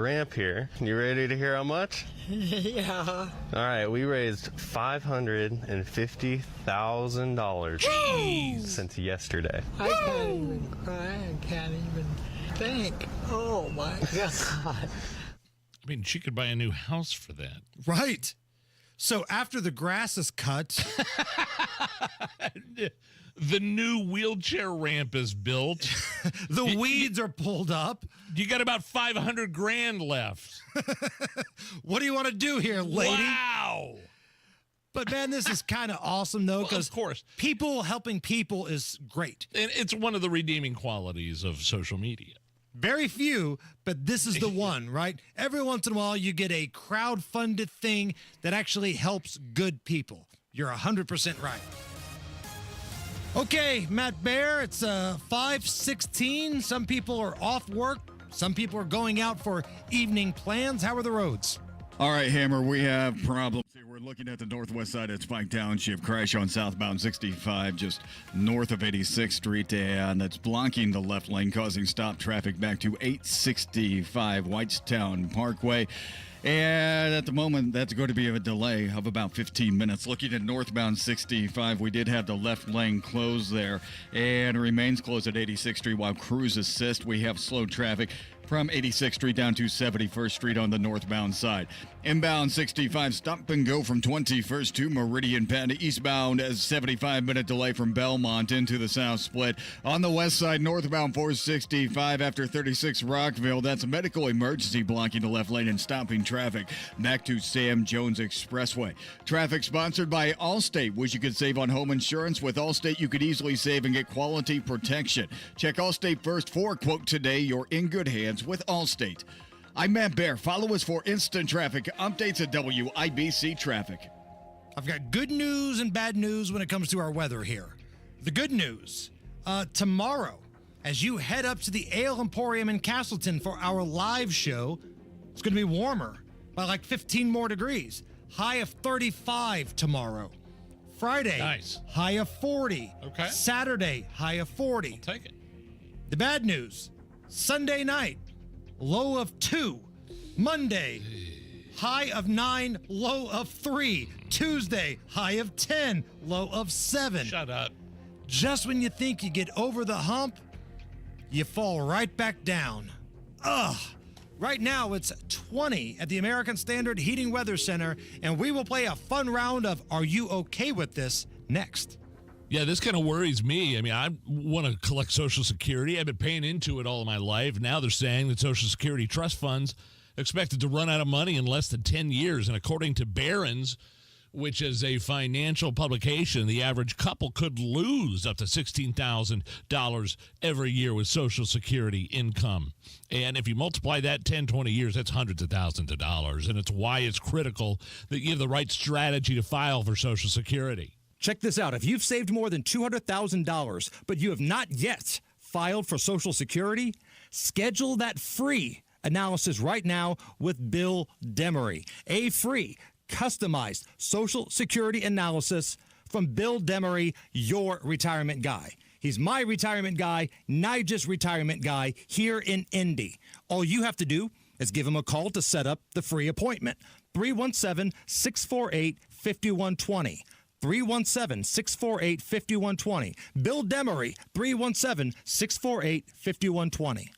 ramp here. You ready to hear how much? Yeah. All right, we raised $550,000 since yesterday. I can't even cry. I can't even think. Oh, my God. I mean, she could buy a new house for that. Right. So after the grass is cut, the new wheelchair ramp is built. The weeds are pulled up. You got about $500,000 left. What do you want to do here, lady? Wow. But man, this is kind of awesome though, because of course, people helping people is great. And it's one of the redeeming qualities of social media. Very few, but this is the one, right? Every once in a while, you get a crowd-funded thing that actually helps good people. You're 100% right. Okay, Matt Bear, it's 5:16. Some people are off work. Some people are going out for evening plans. How are the roads? All right, Hammer, we have problems here. We're looking at the northwest side of Spike Township. Crash on southbound 65 just north of 86th Street, and that's blocking the left lane, causing stop traffic back to 865 Whitestown Parkway. And at the moment, that's going to be a delay of about 15 minutes. Looking at northbound 65, we did have the left lane closed there and remains closed at 86th Street while crews assist. We have slow traffic from 86th Street down to 71st Street on the northbound side. Inbound 65, stop and go from 21st to Meridian Penn. Eastbound as 75-minute delay from Belmont into the south split. On the west side, northbound 465 after 36 Rockville. That's a medical emergency blocking the left lane and stopping traffic back to Sam Jones Expressway. Traffic sponsored by Allstate. Wish you could save on home insurance? With Allstate, you could easily save and get quality protection. Check Allstate First for quote today. You're in good hands with Allstate. I'm Matt Bear. Follow us for instant traffic updates at WIBC Traffic. I've got good news and bad news when it comes to our weather here. The good news, tomorrow, as you head up to the Ale Emporium in Castleton for our live show, it's going to be warmer by like 15 more degrees. High of 35 tomorrow. Friday, nice. High of 40. Okay. Saturday, high of 40. I'll take it. The bad news, Sunday night, low of 2. Monday, high of 9, low of 3. Tuesday, high of 10, low of 7. Shut up. Just when you think you get over the hump, you fall right back down. Ugh. Right now, it's 20 at the American Standard Heating Weather Center, and we will play a fun round of Are You Okay With This next. Yeah, this kind of worries me. I mean, I want to collect Social Security. I've been paying into it all of my life. Now they're saying that Social Security trust funds expected to run out of money in less than 10 years. And according to Barron's, which is a financial publication, the average couple could lose up to $16,000 every year with Social Security income. And if you multiply that 10, 20 years, that's hundreds of thousands of dollars. And it's why it's critical that you have the right strategy to file for Social Security. Check this out. If you've saved more than $200,000, but you have not yet filed for Social Security, schedule that free analysis right now with Bill Demery. A free, customized Social Security analysis from Bill Demery, your retirement guy. He's my retirement guy, Nigel's retirement guy here in Indy. All you have to do is give him a call to set up the free appointment. 317-648-5120. 317-648-5120. Bill Demery, 317-648-5120.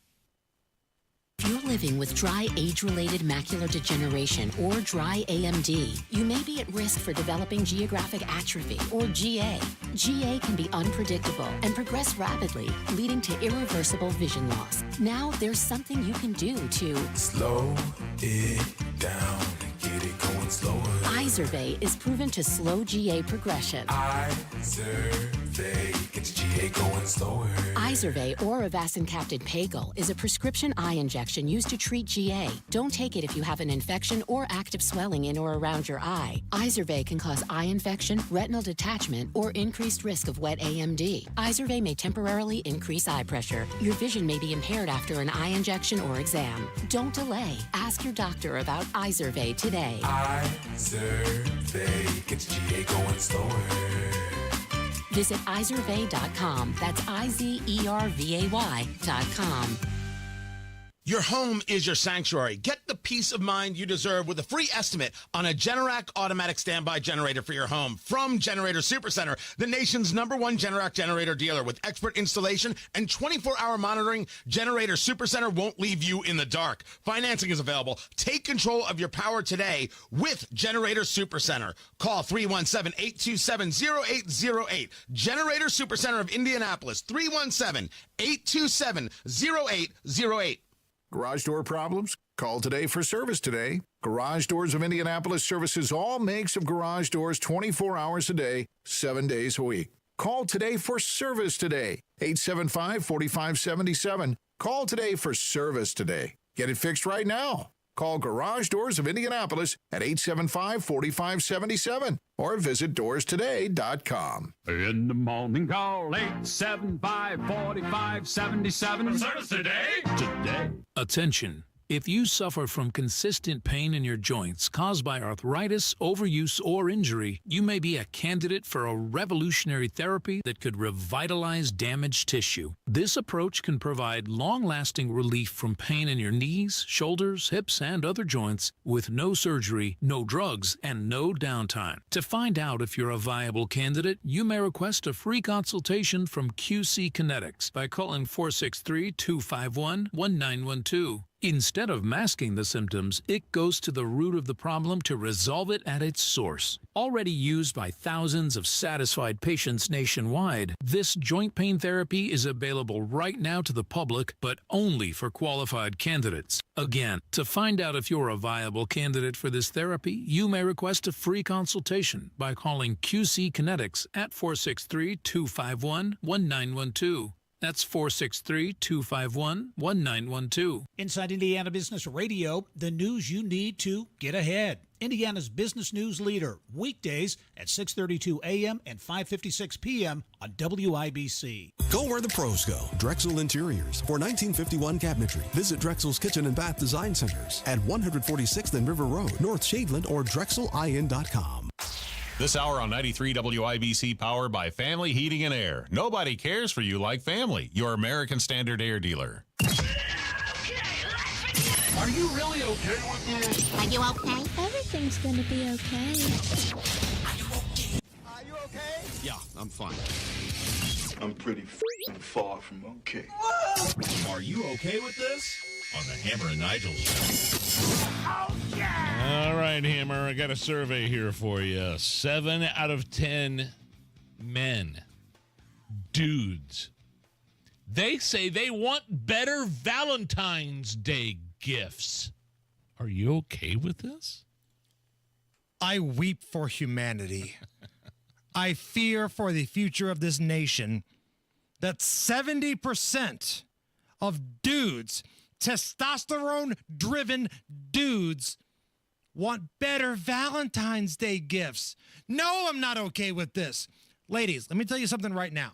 If you're living with dry age-related macular degeneration or dry AMD, you may be at risk for developing geographic atrophy or GA. GA can be unpredictable and progress rapidly, leading to irreversible vision loss. Now there's something you can do to slow it down and get it going slower. Izervay is proven to slow GA progression. Izervay gets GA going slower. Izervay or avacincaptad pagel is a prescription eye injection used to treat GA. Don't take it if you have an infection or active swelling in or around your eye. Izervay can cause eye infection, retinal detachment, or increased risk of wet AMD. Izervay may temporarily increase eye pressure. Your vision may be impaired after an eye injection or exam. Don't delay. Ask your doctor about Izervay today. Izervay gets GA going slower. Visit Izervay.com. That's IZERVAY.com. Your home is your sanctuary. Get the peace of mind you deserve with a free estimate on a Generac automatic standby generator for your home from Generator Supercenter, the nation's #1 Generac generator dealer. With expert installation and 24-hour monitoring, Generator Supercenter won't leave you in the dark. Financing is available. Take control of your power today with Generator Supercenter. Call 317-827-0808. Generator Supercenter of Indianapolis, 317-827-0808. Garage door problems? Call today for service today. Garage Doors of Indianapolis services all makes of garage doors 24 hours a day, 7 days a week. Call today for service today. 875-4577. Call today for service today. Get it fixed right now. Call Garage Doors of Indianapolis at 875-4577 or visit doorstoday.com. In the morning, call 875-4577. Service today? Today. Attention. If you suffer from consistent pain in your joints caused by arthritis, overuse, or injury, you may be a candidate for a revolutionary therapy that could revitalize damaged tissue. This approach can provide long-lasting relief from pain in your knees, shoulders, hips, and other joints with no surgery, no drugs, and no downtime. To find out if you're a viable candidate, you may request a free consultation from QC Kinetics by calling 463-251-1912. Instead of masking the symptoms, it goes to the root of the problem to resolve it at its source. Already used by thousands of satisfied patients nationwide, this joint pain therapy is available right now to the public, but only for qualified candidates. Again, to find out if you're a viable candidate for this therapy, you may request a free consultation by calling QC Kinetics at 463-251-1912. That's 463-251-1912. Inside Indiana Business Radio, the news you need to get ahead. Indiana's business news leader, weekdays at 6:32 a.m. and 5:56 p.m. on WIBC. Go where the pros go. Drexel Interiors for 1951 cabinetry. Visit Drexel's Kitchen and Bath Design Centers at 146th and River Road, North Shadeland, or drexelin.com. This hour on 93 WIBC, powered by Family Heating and Air. Nobody cares for you like family. Your American Standard Air dealer. Are you really okay with this? Are you okay? Everything's gonna be okay. Are you okay? Are you okay? Yeah, I'm fine. I'm pretty far from okay. Are you okay with this? On the Hammer and Nigel show. Oh, yeah! All right, Hammer, I got a survey here for you. 7 out of 10 men, dudes, they say they want better Valentine's Day gifts. Are you okay with this? I weep for humanity. I fear for the future of this nation that 70% of dudes, testosterone-driven dudes, want better Valentine's Day gifts. No, I'm not okay with this. Ladies, let me tell you something right now.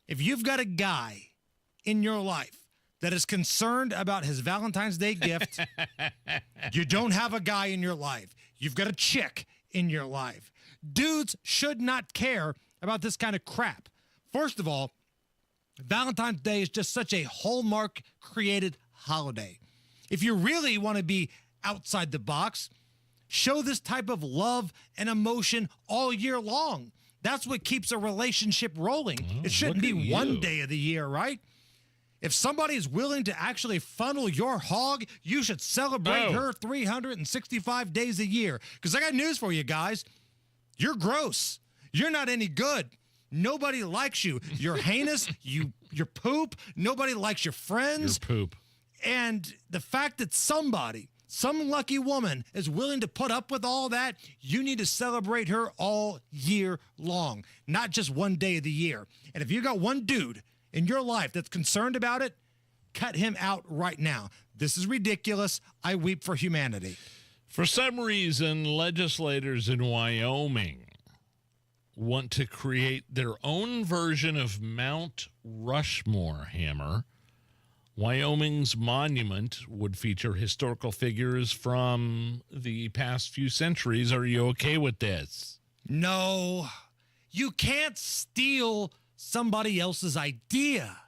If you've got a guy in your life that is concerned about his Valentine's Day gift, you don't have a guy in your life. You've got a chick in your life. Dudes should not care about this kind of crap. First of all, Valentine's Day is just such a Hallmark-created holiday. If you really want to be outside the box, show this type of love and emotion all year long. That's what keeps a relationship rolling. It shouldn't be one day of the year, right? If somebody is willing to actually funnel your hog, you should celebrate her 365 days a year. Because I got news for you guys. You're gross. You're not any good. Nobody likes you. You're heinous. You're poop. Nobody likes your friends. You're poop. And the fact that somebody, some lucky woman, is willing to put up with all that, you need to celebrate her all year long, not just one day of the year. And if you got one dude in your life that's concerned about it, cut him out right now. This is ridiculous. I weep for humanity. For some reason, legislators in Wyoming want to create their own version of Mount Rushmore, Hammer. Wyoming's monument would feature historical figures from the past few centuries. Are you okay with this? No. You can't steal somebody else's idea.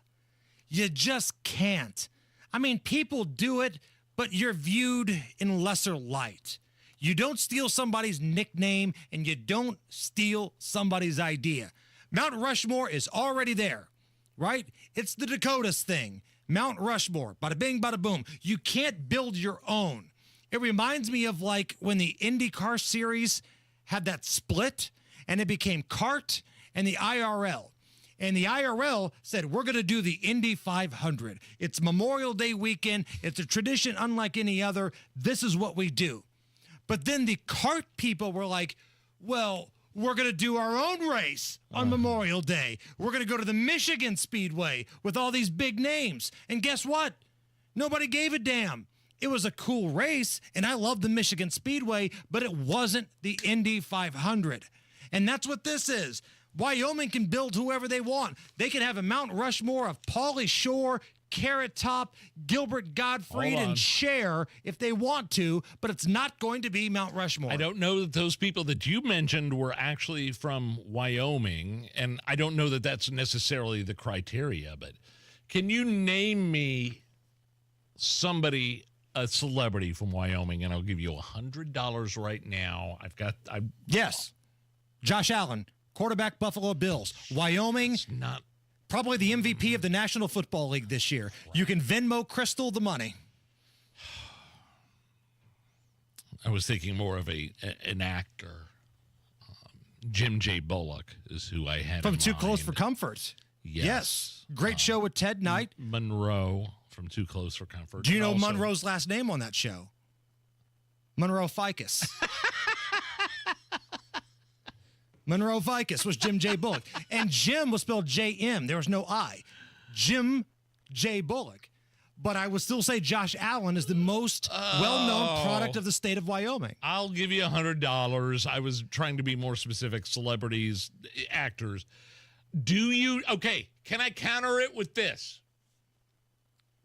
You just can't. I mean, people do it, but you're viewed in lesser light. You don't steal somebody's nickname, and you don't steal somebody's idea. Mount Rushmore is already there, right? It's the Dakotas thing. Mount Rushmore, bada bing, bada boom. You can't build your own. It reminds me of like when the IndyCar series had that split, and it became CART and the IRL. And the IRL said, we're going to do the Indy 500. It's Memorial Day weekend. It's a tradition unlike any other. This is what we do. But then the CART people were like, well, we're going to do our own race on Memorial Day. We're going to go to the Michigan Speedway with all these big names. And guess what? Nobody gave a damn. It was a cool race, and I love the Michigan Speedway, but it wasn't the Indy 500. And that's what this is. Wyoming can build whoever they want. They can have a Mount Rushmore of Pauly Shore, Carrot Top, Gilbert Gottfried, Hold on. and Cher if they want to, but it's not going to be Mount Rushmore. I don't know that those people that you mentioned were actually from Wyoming, and I don't know that that's necessarily the criteria, but can you name me somebody, a celebrity from Wyoming, and I'll give you $100 right now. Yes. Josh Allen, quarterback, Buffalo Bills. Wyoming, not probably the MVP of the National Football League this year. Right. You can Venmo Crystal the money. I was thinking more of an actor. Jim J. Bullock is who I had from in Too mind. Close for Comfort. Yes. Great show with Ted Knight. Monroe from Too Close for Comfort. Do you know Monroe's last name on that show? Monroe Ficus. Monroe Ficus was Jim J. Bullock. And Jim was spelled J-M. There was no I. Jim J. Bullock. But I would still say Josh Allen is the most well-known product of the state of Wyoming. I'll give you $100. I was trying to be more specific. Celebrities, actors. Okay, can I counter it with this?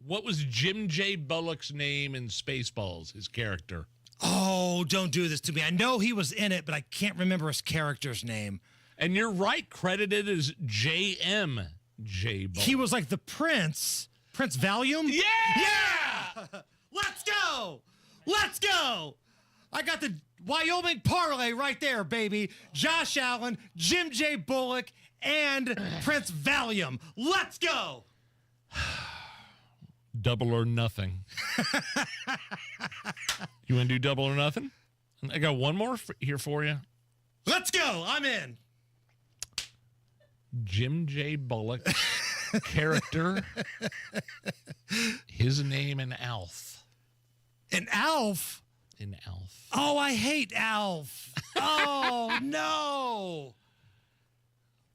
What was Jim J. Bullock's name in Spaceballs, his character? Oh, don't do this to me. I know he was in it, but I can't remember his character's name. And you're right, credited as J.M. J. Bullock. He was like the Prince Valium? Yeah! Yeah! Let's go! Let's go! I got the Wyoming parlay right there, baby. Josh Allen, Jim J. Bullock, and Prince Valium. Let's go! Double or nothing. You want to do double or nothing? I got one more here for you. Let's go. I'm in. Jim J. Bullock, character, his name in Alf. In Alf? In Alf. Oh, I hate Alf. Oh, no.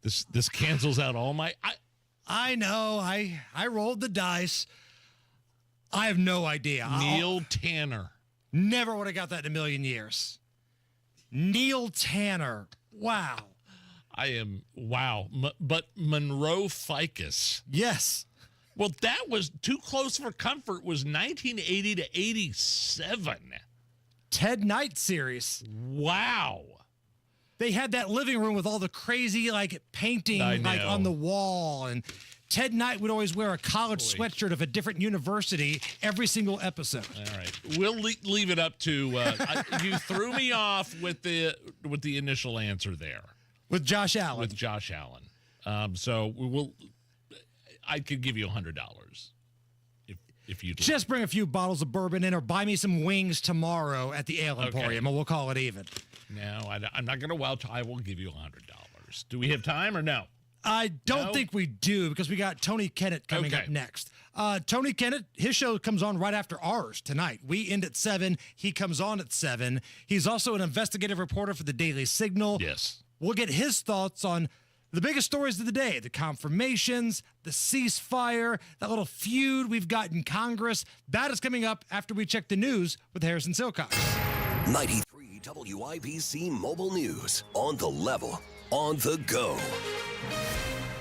This cancels out all my... I know. I rolled the dice. I have no idea. Neil Tanner. Never would have got that in a million years. Neil Tanner. Wow. But Monroe Ficus. Yes. Well, that was Too Close for Comfort was 1980 to 87. Ted Knight series. Wow. They had that living room with all the crazy painting on the wall, and Ted Knight would always wear a college sweatshirt of a different university every single episode. All right, we'll leave it up to you. Threw me off with the initial answer there with Josh Allen. With Josh Allen, so we will. I could give you $100 if you just bring a few bottles of bourbon in, or buy me some wings tomorrow at the Ale Emporium, and we'll call it even. No, I'm not going to welch. I will give you $100. Do we have time or no? I don't think we do, because we got Tony Kennett coming up next. Tony Kennett, his show comes on right after ours tonight. We end at 7. He comes on at 7. He's also an investigative reporter for the Daily Signal. Yes. We'll get his thoughts on the biggest stories of the day, the confirmations, the ceasefire, that little feud we've got in Congress. That is coming up after we check the news with Harrison Silcox. 93 WIBC Mobile News. On the level, on the go.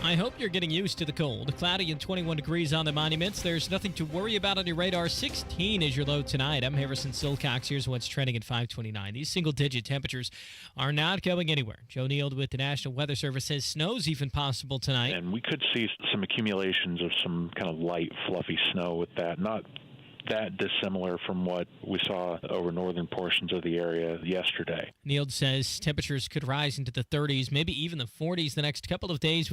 I hope you're getting used to the cold. Cloudy and 21 degrees on the monuments. There's nothing to worry about on your radar. 16 is your low tonight. I'm Harrison Silcox. Here's what's trending at 529. These single-digit temperatures are not going anywhere. Joe Neal with the National Weather Service says snow's even possible tonight. And we could see some accumulations of some kind of light, fluffy snow with that. Not that dissimilar from what we saw over northern portions of the area yesterday. Neal says temperatures could rise into the 30s, maybe even the 40s the next couple of days.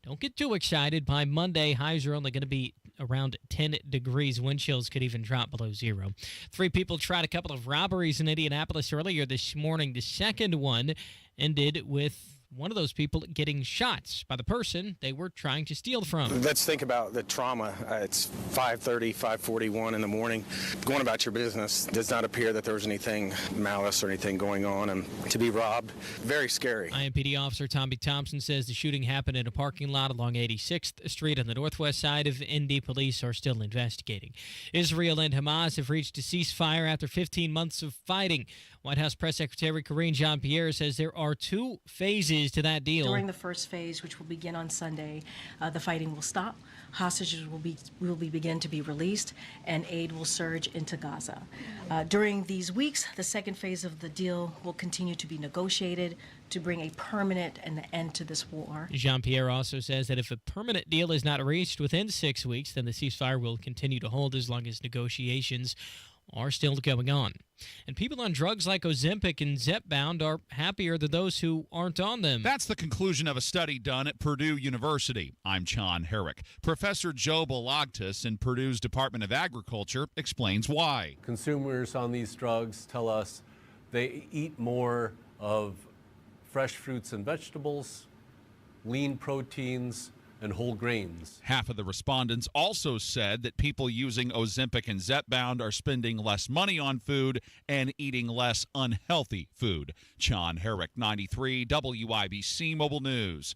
Don't get too excited. By Monday, highs are only going to be around 10 degrees. Wind chills could even drop below 0. 3 people tried a couple of robberies in Indianapolis earlier this morning. The second one ended with one of those people getting shots by the person they were trying to steal from. Let's think about the trauma. It's 5:30, 5:41 in the morning. Going about your business, does not appear that there was anything malice or anything going on, and to be robbed, very scary. IMPD officer Tommy Thompson says the shooting happened in a parking lot along 86th Street on the northwest side of Indy. Police are still investigating. Israel and Hamas have reached a ceasefire after 15 months of fighting. White House Press Secretary Karine Jean-Pierre says there are 2 phases to that deal. During the first phase, which will begin on Sunday, the fighting will stop. hostages will begin to be released, and aid will surge into Gaza. During these weeks, the second phase of the deal will continue to be negotiated to bring a permanent end to this war. Jean-Pierre also says that if a permanent deal is not reached within 6 weeks, then the ceasefire will continue to hold as long as negotiations are still going on. And people on drugs like Ozempic and Zepbound are happier than those who aren't on them. That's the conclusion of a study done at Purdue University. I'm John Herrick. Professor Joe Balagtas in Purdue's Department of Agriculture explains why. Consumers on these drugs tell us they eat more of fresh fruits and vegetables, lean proteins, and whole grains. Half of the respondents also said that people using Ozempic and Zepbound are spending less money on food and eating less unhealthy food. John Herrick, 93 WIBC Mobile News.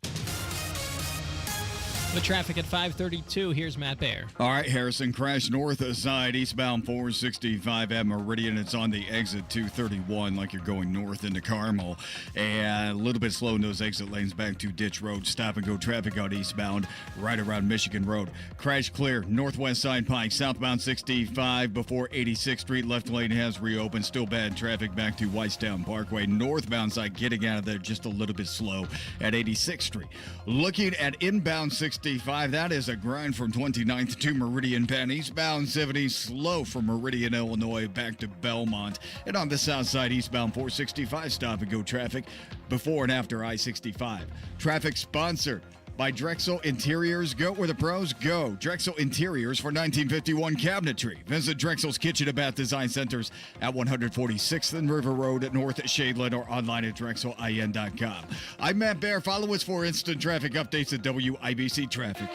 The traffic at 532. Here's Matt Baer. All right, Harrison, crash north side, eastbound 465 at Meridian. It's on the exit 231 like you're going north into Carmel. And a little bit slow in those exit lanes back to Ditch Road. Stop and go traffic on eastbound right around Michigan Road. Crash clear, northwest side Pike, southbound 65 before 86th Street. Left lane has reopened. Still bad traffic back to Whitestown Parkway. Northbound side getting out of there just a little bit slow at 86th Street. Looking at inbound 65, that is a grind from 29th to Meridian Penn. Eastbound 70 slow from Meridian, Illinois, back to Belmont. And on the south side, eastbound 465 stop and go traffic before and after I-65. Traffic sponsored by Drexel Interiors. Go where the pros go. Drexel Interiors for 1951 cabinetry. Visit Drexel's Kitchen and Bath Design Centers at 146th and River Road at North Shadeland or online at drexelin.com. I'm Matt Baer. Follow us for instant traffic updates at WIBC Traffic.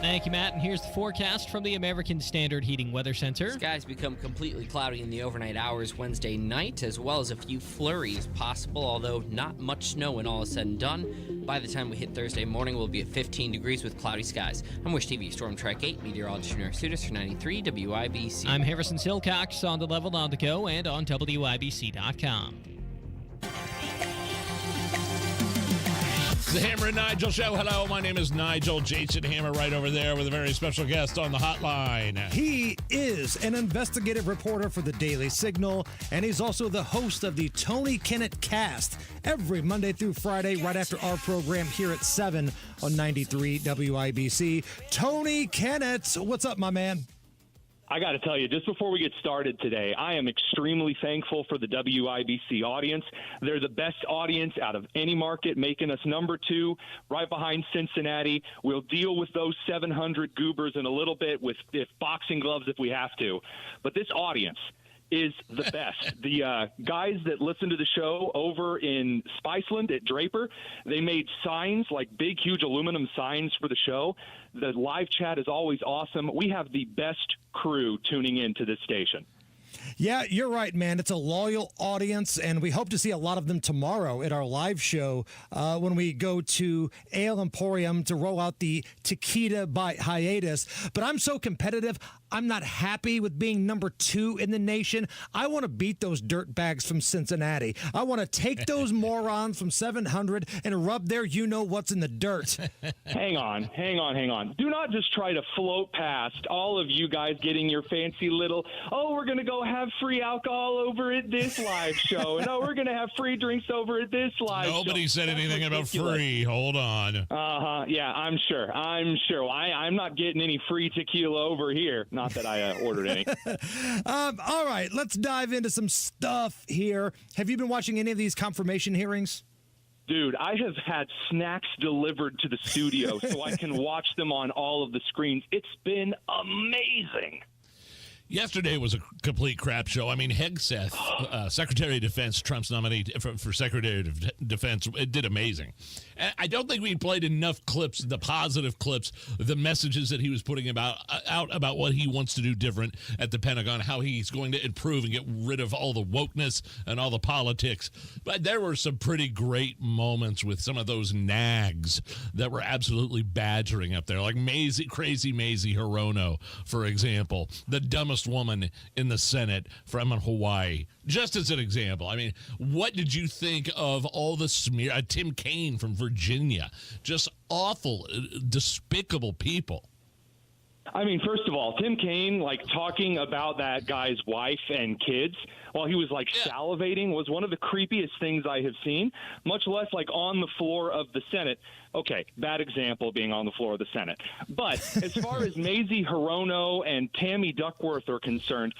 Thank you, Matt. And here's the forecast from the American Standard Heating Weather Center. Skies become completely cloudy in the overnight hours Wednesday night, as well as a few flurries possible, although not much snow when all is said and done. By the time we hit Thursday morning, we'll be at 15 degrees with cloudy skies. I'm Wish TV Storm Track 8 meteorologist Nurse Sudis for 93 WIBC. I'm Harrison Silcox on the level, on the go, and on WIBC.com. The Hammer and Nigel Show. Hello, my name is Nigel. Jason Hammer right over there with a very special guest on the hotline. He is an investigative reporter for the Daily Signal, and he's also the host of the Tony Kennett Cast every Monday through Friday right after our program here at 7 on 93 WIBC. Tony Kennett, what's up, my man? I got to tell you, just before we get started today, I am extremely thankful for the WIBC audience. They're the best audience out of any market, making us number 2, right behind Cincinnati. We'll deal with those 700 goobers in a little bit with boxing gloves if we have to. But this audience is the best. The guys that listen to the show over in Spiceland at Draper, they made signs, like big, huge aluminum signs for the show. The live chat is always awesome. We have the best crew tuning in to this station. Yeah, you're right, man. It's a loyal audience, and we hope to see a lot of them tomorrow at our live show when we go to Ale Emporium to roll out the Tequila by Hiatus. But I'm so competitive, I'm not happy with being number 2 in the nation. I want to beat those dirtbags from Cincinnati. I want to take those morons from 700 and rub their you-know-what's in the dirt. Hang on. Do not just try to float past all of you guys getting your fancy little, we're going to go have free alcohol over at this live show. And, we're going to have free drinks over at this live show. Nobody said anything about free. Hold on. Yeah, I'm sure. I'm not getting any free tequila over here. Not that I ordered any. All right, let's dive into some stuff here. Have you been watching any of these confirmation hearings? Dude, I have had snacks delivered to the studio so I can watch them on all of the screens. It's been amazing. Yesterday was a complete crap show. I mean, Hegseth, Secretary of Defense, Trump's nominee for Secretary of Defense, it did amazing. And I don't think we played enough clips, the positive clips, the messages that he was putting out about what he wants to do different at the Pentagon, how he's going to improve and get rid of all the wokeness and all the politics. But there were some pretty great moments with some of those nags that were absolutely badgering up there, like Crazy Maisie Hirono, for example, the dumbest handsomest woman in the Senate from Hawaii. Just as an example. I mean, what did you think of all the smear? Tim Kaine from Virginia. Just awful, despicable people. I mean, first of all, Tim Kaine, like, talking about that guy's wife and kids while he was, like, salivating was one of the creepiest things I have seen, much less, like, on the floor of the Senate. Okay, bad example being on the floor of the Senate. But as far as Mazie Hirono and Tammy Duckworth are concerned,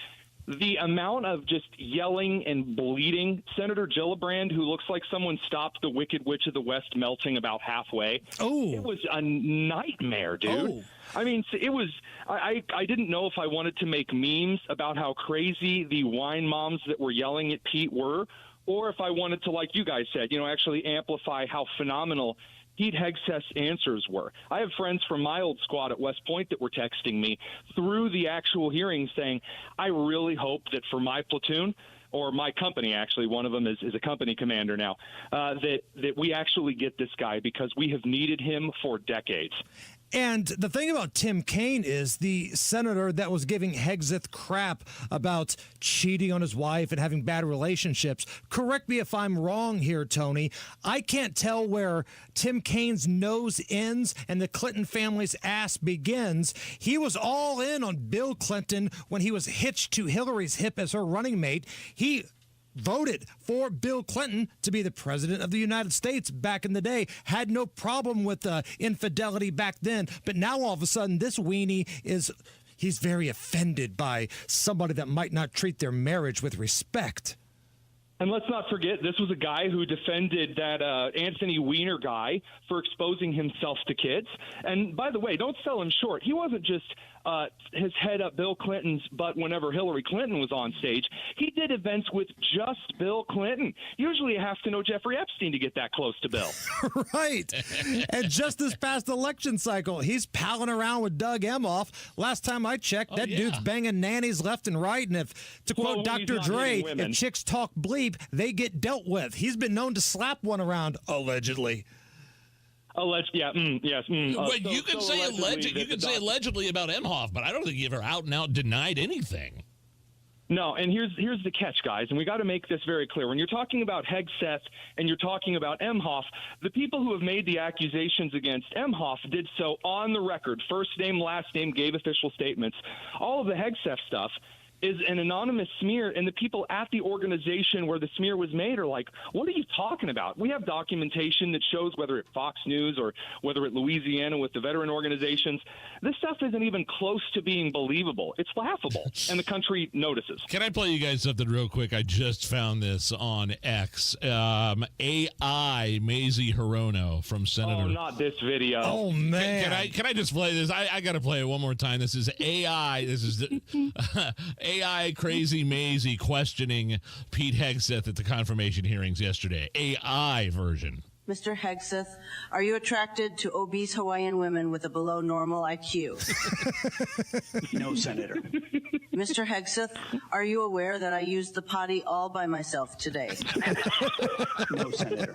the amount of just yelling and bleeding, Senator Gillibrand, who looks like someone stopped the Wicked Witch of the West melting about halfway. Oh, it was a nightmare, dude. Oh. I mean, it was. I didn't know if I wanted to make memes about how crazy the wine moms that were yelling at Pete were, or if I wanted to, like you guys said, actually amplify how phenomenal Pete Hegseth's answers were. I have friends from my old squad at West Point that were texting me through the actual hearing saying, I really hope that for my platoon, or my company, actually, one of them is a company commander now, that we actually get this guy because we have needed him for decades. And the thing about Tim Kaine is the senator that was giving Hegseth crap about cheating on his wife and having bad relationships. Correct me if I'm wrong here, Tony. I can't tell where Tim Kaine's nose ends and the Clinton family's ass begins. He was all in on Bill Clinton when he was hitched to Hillary's hip as her running mate. He voted for Bill Clinton to be the president of the United States back in the day, had no problem with infidelity back then. But now all of a sudden this weenie he's very offended by somebody that might not treat their marriage with respect. And let's not forget, this was a guy who defended that Anthony Weiner guy for exposing himself to kids. And by the way, don't sell him short. He wasn't just his head up Bill Clinton's butt whenever Hillary Clinton was on stage. He did events with just Bill Clinton. Usually you have to know Jeffrey Epstein to get that close to Bill. Right. And just this past election cycle, he's palling around with Doug Emhoff. Last time I checked, that dude's banging nannies left and right. And to quote Dr. Dre, if chicks talk bleep, they get dealt with. He's been known to slap one around, allegedly. Yes. Well, you can say allegedly about Emhoff, but I don't think he ever out and out denied anything. No, and here's the catch, guys, and we got to make this very clear. When you're talking about Hegseth and you're talking about Emhoff, the people who have made the accusations against Emhoff did so on the record, first name, last name, gave official statements. All of the Hegseth stuff is an anonymous smear, and the people at the organization where the smear was made are like, what are you talking about? We have documentation that shows, whether at Fox News or whether at Louisiana with the veteran organizations, this stuff isn't even close to being believable. It's laughable, and the country notices. Can I play you guys something real quick? I just found this on X. AI Mazie Hirono from Senator. Oh, not this video. Oh, man. Can I just play this? I got to play it one more time. This is AI. This is AI Crazy Mazie questioning Pete Hegseth at the confirmation hearings yesterday. AI version. Mr. Hegseth, are you attracted to obese Hawaiian women with a below normal IQ? No, Senator. Mr. Hegseth, are you aware that I used the potty all by myself today? No, Senator.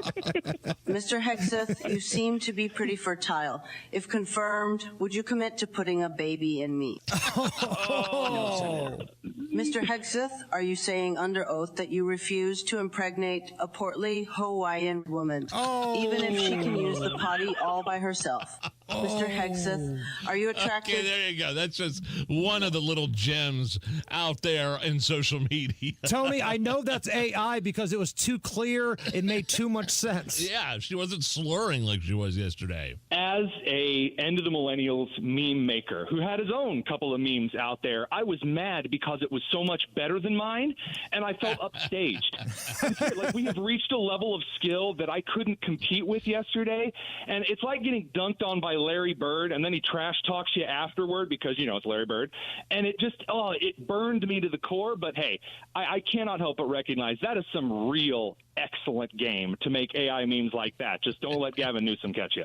Mr. Hegseth, you seem to be pretty fertile. If confirmed, would you commit to putting a baby in me? No, Senator. Mr. Hegseth, are you saying under oath that you refuse to impregnate a portly Hawaiian woman, even if she can use the potty all by herself? Mr. Hegseth, are you attracted? Okay, there you go. That's just one of the little gems out there in social media. Tony, I know that's AI because it was too clear. It made too much sense. Yeah, she wasn't slurring like she was yesterday. As a end of the millennials meme maker who had his own couple of memes out there, I was mad because it was so much better than mine, and I felt upstaged. Like, we have reached a level of skill that I couldn't compete with yesterday, and it's like getting dunked on by Larry Bird, and then he trash talks you afterward because, it's Larry Bird, and it just, it burned me to the core. But hey, I cannot help but recognize that is some real excellent game to make AI memes like that. Just don't let Gavin Newsom catch you.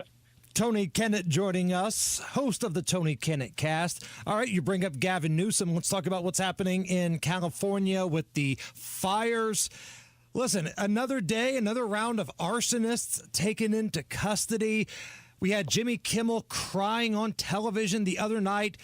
Tony Kennett joining us, host of the Tony Kennett Cast. All right, you bring up Gavin Newsom. Let's talk about what's happening in California with the fires. Listen, another day, another round of arsonists taken into custody. We had Jimmy Kimmel crying on television the other night,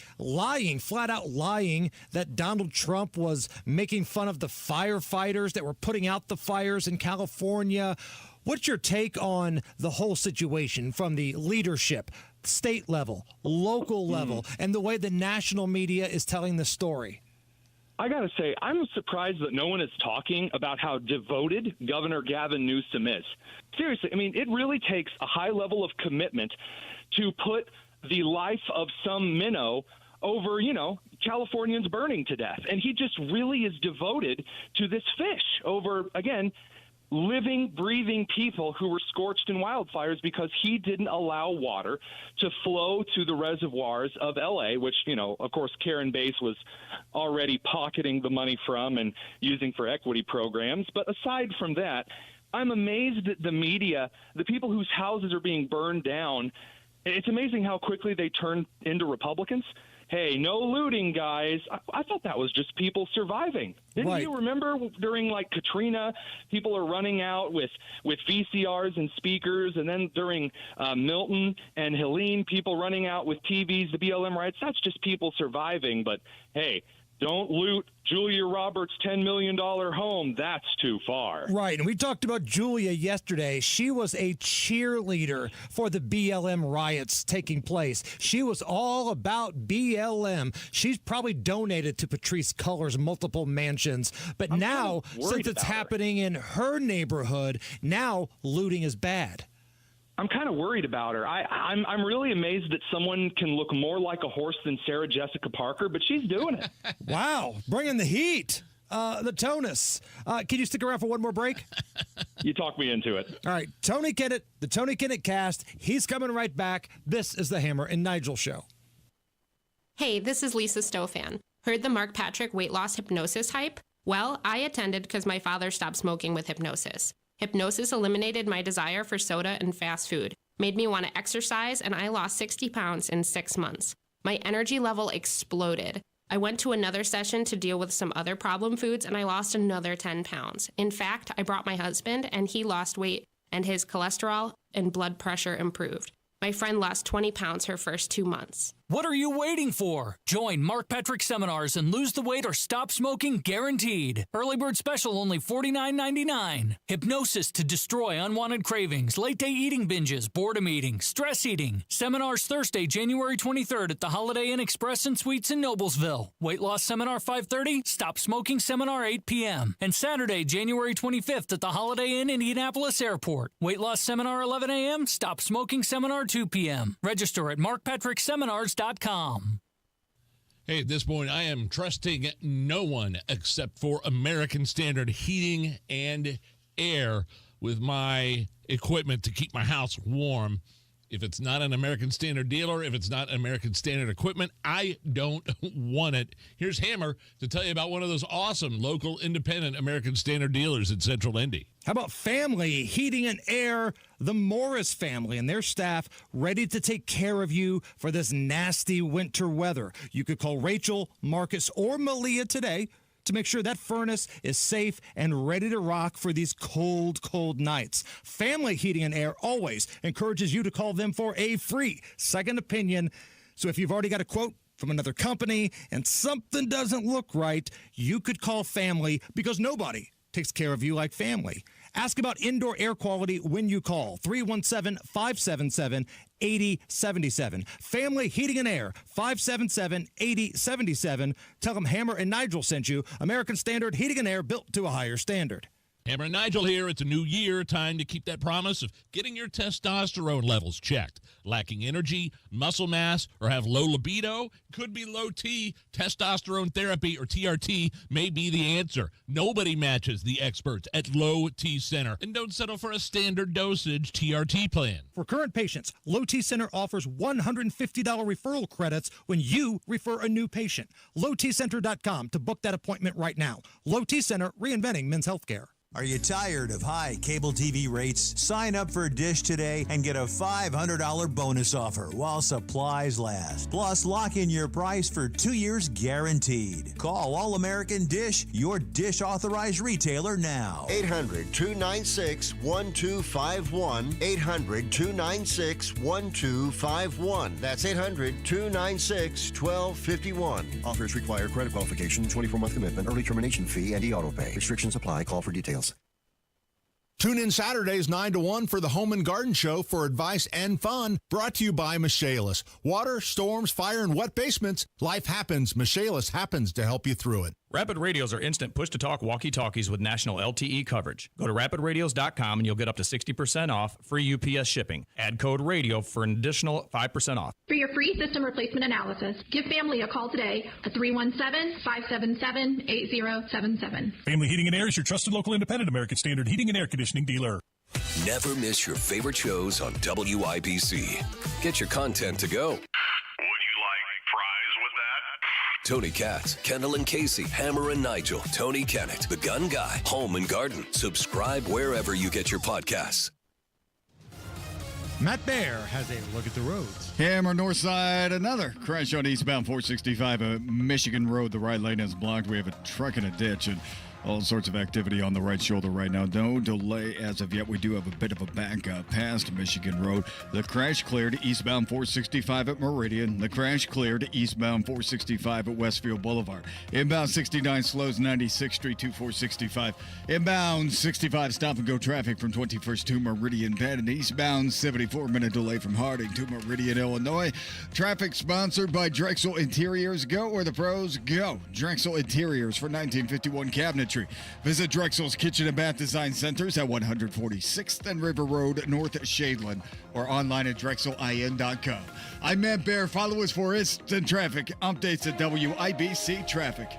flat out lying that Donald Trump was making fun of the firefighters that were putting out the fires in California. What's your take on the whole situation from the leadership, state level, local level, and the way the national media is telling the story? I got to say, I'm surprised that no one is talking about how devoted Governor Gavin Newsom is. Seriously, I mean, it really takes a high level of commitment to put the life of some minnow over, Californians burning to death. And he just really is devoted to this fish over, again, living, breathing people who were scorched in wildfires because he didn't allow water to flow to the reservoirs of L.A., which, of course, Karen Bass was already pocketing the money from and using for equity programs. But aside from that, I'm amazed that the media, the people whose houses are being burned down, it's amazing how quickly they turn into Republicans. Hey, no looting, guys. I thought that was just people surviving. Didn't you remember during, Katrina, people are running out with VCRs and speakers, and then during Milton and Helene, people running out with TVs, the BLM riots? That's just people surviving. But, hey, don't loot Julia Roberts' $10 million home. That's too far. Right, and we talked about Julia yesterday. She was a cheerleader for the BLM riots taking place. She was all about BLM. She's probably donated to Patrisse Cullors' multiple mansions. But now, since it's happening in her neighborhood, now looting is bad. I'm kind of worried about her. I'm really amazed that someone can look more like a horse than Sarah Jessica Parker, but she's doing it. Wow, bringing the heat. The Tonus. Can you stick around for one more break? You talk me into it. All right, Tony Kinnett, the Tony Kinnett cast. He's coming right back. This is the Hammer and Nigel Show. Hey, this is Lisa Stofan. Heard the Mark Patrick weight loss hypnosis hype? Well, I attended because my father stopped smoking with hypnosis. Hypnosis eliminated my desire for soda and fast food, made me want to exercise, and I lost 60 pounds in 6 months. My energy level exploded. I went to another session to deal with some other problem foods, and I lost another 10 pounds. In fact, I brought my husband, and he lost weight, and his cholesterol and blood pressure improved. My friend lost 20 pounds her first 2 months. What are you waiting for? Join Mark Patrick seminars and lose the weight or stop smoking guaranteed. Early bird special only $49.99. Hypnosis to destroy unwanted cravings, late day eating binges, boredom eating, stress eating. Seminars Thursday, January 23rd at the Holiday Inn Express and Suites in Noblesville. Weight loss seminar 5:30, stop smoking seminar 8 p.m. And Saturday, January 25th at the Holiday Inn Indianapolis Airport. Weight loss seminar 11 a.m., stop smoking seminar 2 p.m. Register at markpatrickseminars.com. Hey, at this point, I am trusting no one except for American Standard Heating and Air with my equipment to keep my house warm. If it's not an American Standard dealer, if it's not American Standard equipment, I don't want it. Here's Hammer to tell you about one of those awesome local independent American Standard dealers in Central Indy. How about Family Heating and Air, the Morris family and their staff ready to take care of you for this nasty winter weather. You could call Rachel, Marcus, or Malia today to make sure that furnace is safe and ready to rock for these cold, cold nights. Family Heating and Air always encourages you to call them for a free second opinion. So if you've already got a quote from another company and something doesn't look right, you could call Family because nobody takes care of you like family. Ask about indoor air quality when you call 317-577-8077. Family Heating and Air, 577-8077. Tell them Hammer and Nigel sent you. American Standard Heating and Air, built to a higher standard. Hammer and Nigel here. It's a new year. Time to keep that promise of getting your testosterone levels checked. Lacking energy, muscle mass, or have low libido? Could be low T. Testosterone therapy, or TRT, may be the answer. Nobody matches the experts at Low T Center. And don't settle for a standard dosage TRT plan. For current patients, Low T Center offers $150 referral credits when you refer a new patient. LowTCenter.com to book that appointment right now. Low T Center, reinventing men's healthcare. Are you tired of high cable TV rates? Sign up for Dish today and get a $500 bonus offer while supplies last. Plus, lock in your price for 2 years guaranteed. Call All American Dish, your Dish authorized retailer now. 800-296-1251. 800-296-1251. That's 800-296-1251. Offers require credit qualification, 24-month commitment, early termination fee, and e-auto pay. Restrictions apply. Call for details. Tune in Saturdays 9 to 1 for the Home and Garden Show for advice and fun. Brought to you by Michaelis. Water, storms, fire, and wet basements. Life happens. Michaelis happens to help you through it. Rapid Radios are instant push-to-talk walkie-talkies with national LTE coverage. Go to rapidradios.com and you'll get up to 60% off, free UPS shipping. Add code RADIO for an additional 5% off. For your free system replacement analysis, give Family a call today at 317-577-8077. Family Heating and Air is your trusted local independent American Standard heating and air conditioning dealer. Never miss your favorite shows on WIBC. Get your content to go. Tony Katz, Kendall and Casey, Hammer and Nigel, Tony Kennett, The Gun Guy, Home and Garden. Subscribe wherever you get your podcasts. Matt Bear has a look at the roads. Hammer north side, another crash on eastbound 465 Michigan Road. The right lane is blocked. We have a truck in a ditch and all sorts of activity on the right shoulder right now. No delay as of yet. We do have a bit of a backup past Michigan Road. The crash cleared eastbound 465 at Meridian. The crash cleared eastbound 465 at Westfield Boulevard. Inbound 69 slows 96th Street to 465. Inbound 65 stop and go traffic from 21st to Meridian Penn. And eastbound 74-minute delay from Harding to Meridian, Illinois. Traffic sponsored by Drexel Interiors. Go where the pros go. Drexel Interiors for 1951 cabinetry. Visit Drexel's Kitchen and Bath Design Centers at 146th and River Road, North Shadeland, or online at drexelin.com. I'm Matt Bear. Follow us for instant traffic updates at WIBC Traffic.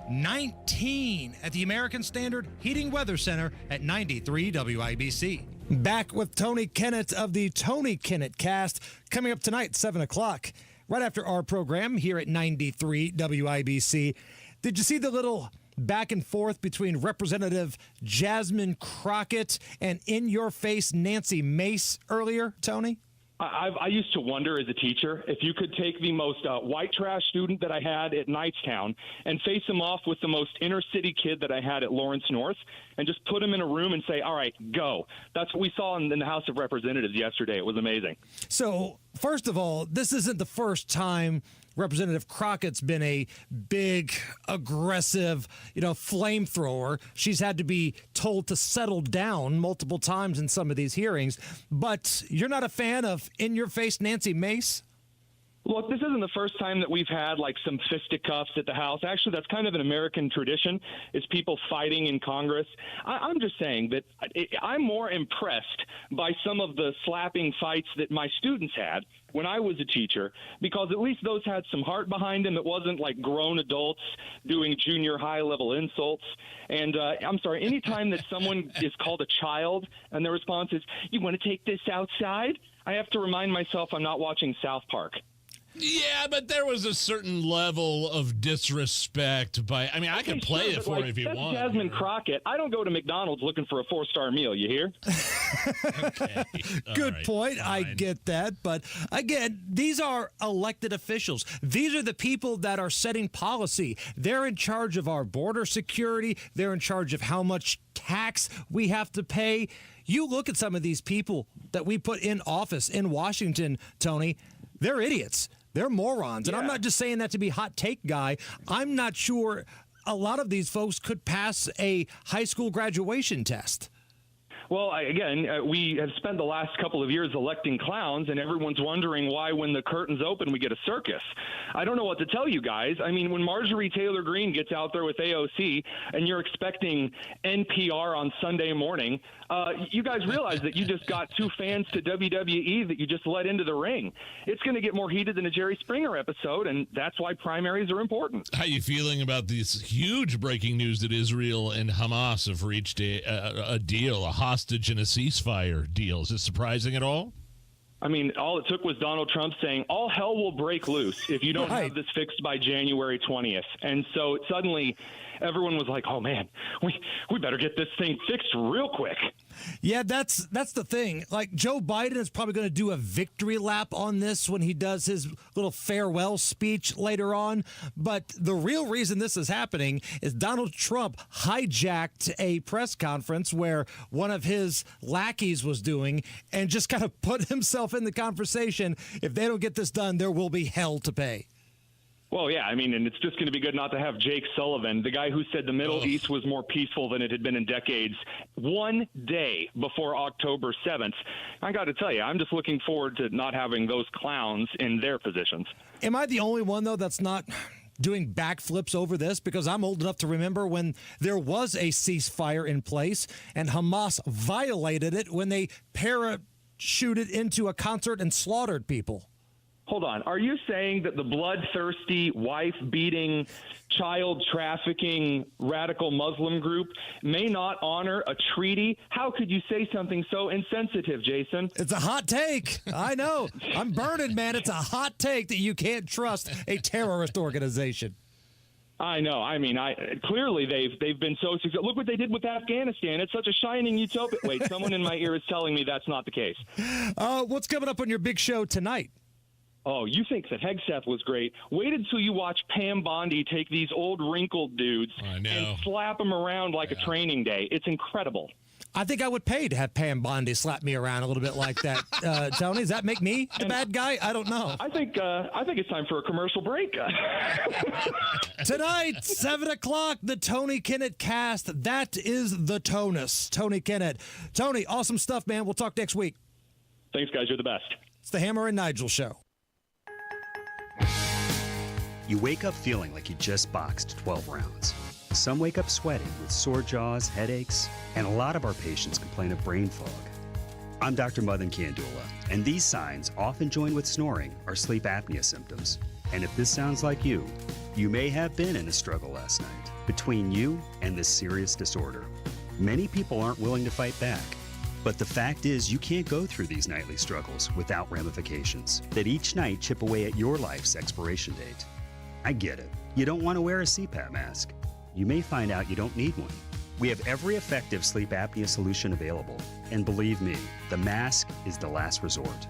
19 at the American Standard Heating Weather Center at 93 WIBC. Back with Tony Kennett of the Tony Kennett Cast, coming up tonight, 7 o'clock, right after our program here at 93 WIBC. Did you see the little back and forth between Representative Jasmine Crockett and in-your-face Nancy Mace earlier, Tony? I used to wonder as a teacher if you could take the most white trash student that I had at Knightstown and face him off with the most inner city kid that I had at Lawrence North and just put him in a room and say, all right, go. That's what we saw in the House of Representatives yesterday. It was amazing. So, first of all, this isn't the first time Representative Crockett's been a big, aggressive, flamethrower. She's had to be told to settle down multiple times in some of these hearings. But you're not a fan of in-your-face Nancy Mace? Look, this isn't the first time that we've had some fisticuffs at the House. Actually, that's kind of an American tradition, is people fighting in Congress. I'm just saying that I'm more impressed by some of the slapping fights that my students had when I was a teacher, because at least those had some heart behind them. It wasn't like grown adults doing junior high level insults. And I'm sorry, anytime that someone is called a child and their response is, you want to take this outside? I have to remind myself I'm not watching South Park. Yeah, but there was a certain level of disrespect by. I mean, I can play it for you if you want. Jasmine Crockett. I don't go to McDonald's looking for a 4-star meal. You hear? Okay. Good point. Fine. I get that. But again, these are elected officials. These are the people that are setting policy. They're in charge of our border security. They're in charge of how much tax we have to pay. You look at some of these people that we put in office in Washington, Tony. They're idiots. They're morons. And I'm not just saying that to be hot take guy. I'm not sure a lot of these folks could pass a high school graduation test. Well, again, we have spent the last couple of years electing clowns, and everyone's wondering why when the curtains open we get a circus. I don't know what to tell you guys. I mean, when Marjorie Taylor Greene gets out there with AOC and you're expecting NPR on Sunday morning, you guys realize that you just got two fans to WWE that you just let into the ring. It's going to get more heated than a Jerry Springer episode, and that's why primaries are important. How are you feeling about this huge breaking news that Israel and Hamas have reached a deal, a hostage and a ceasefire deal? Is it surprising at all? I mean, all it took was Donald Trump saying, all hell will break loose if you don't have this fixed by January 20th. And so suddenly everyone was like, oh, man, we better get this thing fixed real quick. Yeah, that's the thing. Like, Joe Biden is probably going to do a victory lap on this when he does his little farewell speech later on. But the real reason this is happening is Donald Trump hijacked a press conference where one of his lackeys was doing and just kind of put himself in the conversation. If they don't get this done, there will be hell to pay. Well, yeah, I mean, and it's just going to be good not to have Jake Sullivan, the guy who said the Middle East was more peaceful than it had been in decades, one day before October 7th. I got to tell you, I'm just looking forward to not having those clowns in their positions. Am I the only one, though, that's not doing backflips over this? Because I'm old enough to remember when there was a ceasefire in place and Hamas violated it when they parachuted into a concert and slaughtered people. Hold on. Are you saying that the bloodthirsty, wife-beating, child-trafficking, radical Muslim group may not honor a treaty? How could you say something so insensitive, Jason? It's a hot take. I know. I'm burning, man. It's a hot take that you can't trust a terrorist organization. I know. I mean, clearly they've been so successful. Look what they did with Afghanistan. It's such a shining utopia. Wait, someone in my ear is telling me that's not the case. What's coming up on your big show tonight? Oh, you think that Hegseth was great. Wait until you watch Pam Bondi take these old wrinkled dudes and slap them around like a training day. It's incredible. I think I would pay to have Pam Bondi slap me around a little bit like that. Tony, does that make me the bad guy? I don't know. I think it's time for a commercial break. Tonight, 7 o'clock, the Tony Kennett cast. That is the Tonus. Tony Kennett. Tony, awesome stuff, man. We'll talk next week. Thanks, guys. You're the best. It's the Hammer and Nigel Show. You wake up feeling like you just boxed 12 rounds. Some wake up sweating with sore jaws, headaches, and a lot of our patients complain of brain fog. I'm Dr. Madan Kandula, and these signs, often joined with snoring, are sleep apnea symptoms. And if this sounds like you may have been in a struggle last night between you and this serious disorder. Many people aren't willing to fight back. But the fact is, you can't go through these nightly struggles without ramifications that each night chip away at your life's expiration date. I get it. You don't want to wear a CPAP mask. You may find out you don't need one. We have every effective sleep apnea solution available. And believe me, the mask is the last resort.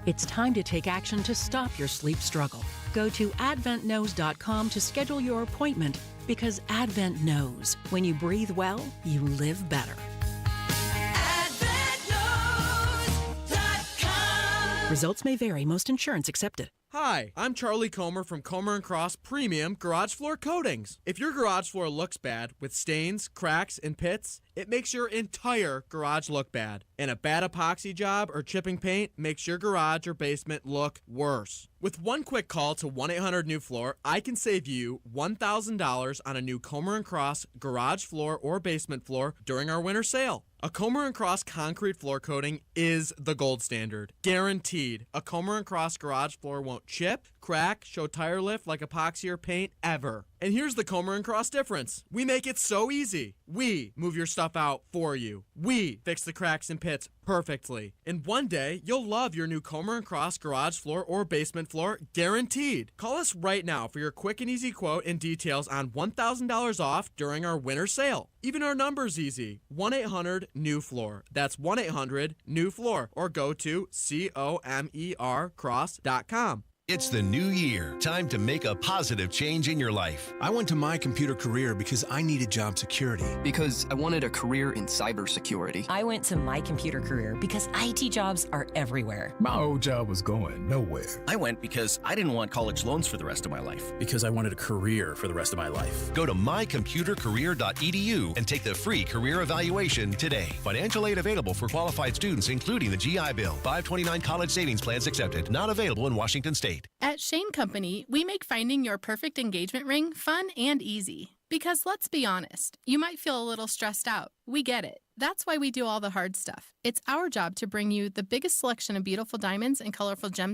It's time to take action to stop your sleep struggle. Go to adventknows.com to schedule your appointment because Advent knows when you breathe well, you live better. Results may vary. Most insurance accepted. Hi, I'm Charlie Comer from Comer & Cross Premium Garage Floor Coatings. If your garage floor looks bad with stains, cracks, and pits, it makes your entire garage look bad. And a bad epoxy job or chipping paint makes your garage or basement look worse. With one quick call to 1-800-NEW-FLOOR, I can save you $1,000 on a new Comer & Cross garage floor or basement floor during our winter sale. A Comer & Cross concrete floor coating is the gold standard. Guaranteed. A Comer & Cross garage floor won't chip, crack, show tire lift like epoxy or paint ever. And here's the Comer & Cross difference. We make it so easy. We move your stuff out for you. We fix the cracks and pits perfectly. And one day, you'll love your new Comer & Cross garage floor or basement floor, guaranteed. Call us right now for your quick and easy quote and details on $1,000 off during our winter sale. Even our number's easy. 1-800-NEW-FLOOR. That's 1-800-NEW-FLOOR. Or go to COMERcross.com. It's the new year. Time to make a positive change in your life. I went to My Computer Career because I needed job security. Because I wanted a career in cybersecurity. I went to My Computer Career because IT jobs are everywhere. My old job was going nowhere. I went because I didn't want college loans for the rest of my life. Because I wanted a career for the rest of my life. Go to mycomputercareer.edu and take the free career evaluation today. Financial aid available for qualified students, including the GI Bill. 529 college savings plans accepted. Not available in Washington State. At Shane Company, we make finding your perfect engagement ring fun and easy. Because let's be honest, you might feel a little stressed out. We get it. That's why we do all the hard stuff. It's our job to bring you the biggest selection of beautiful diamonds and colorful gems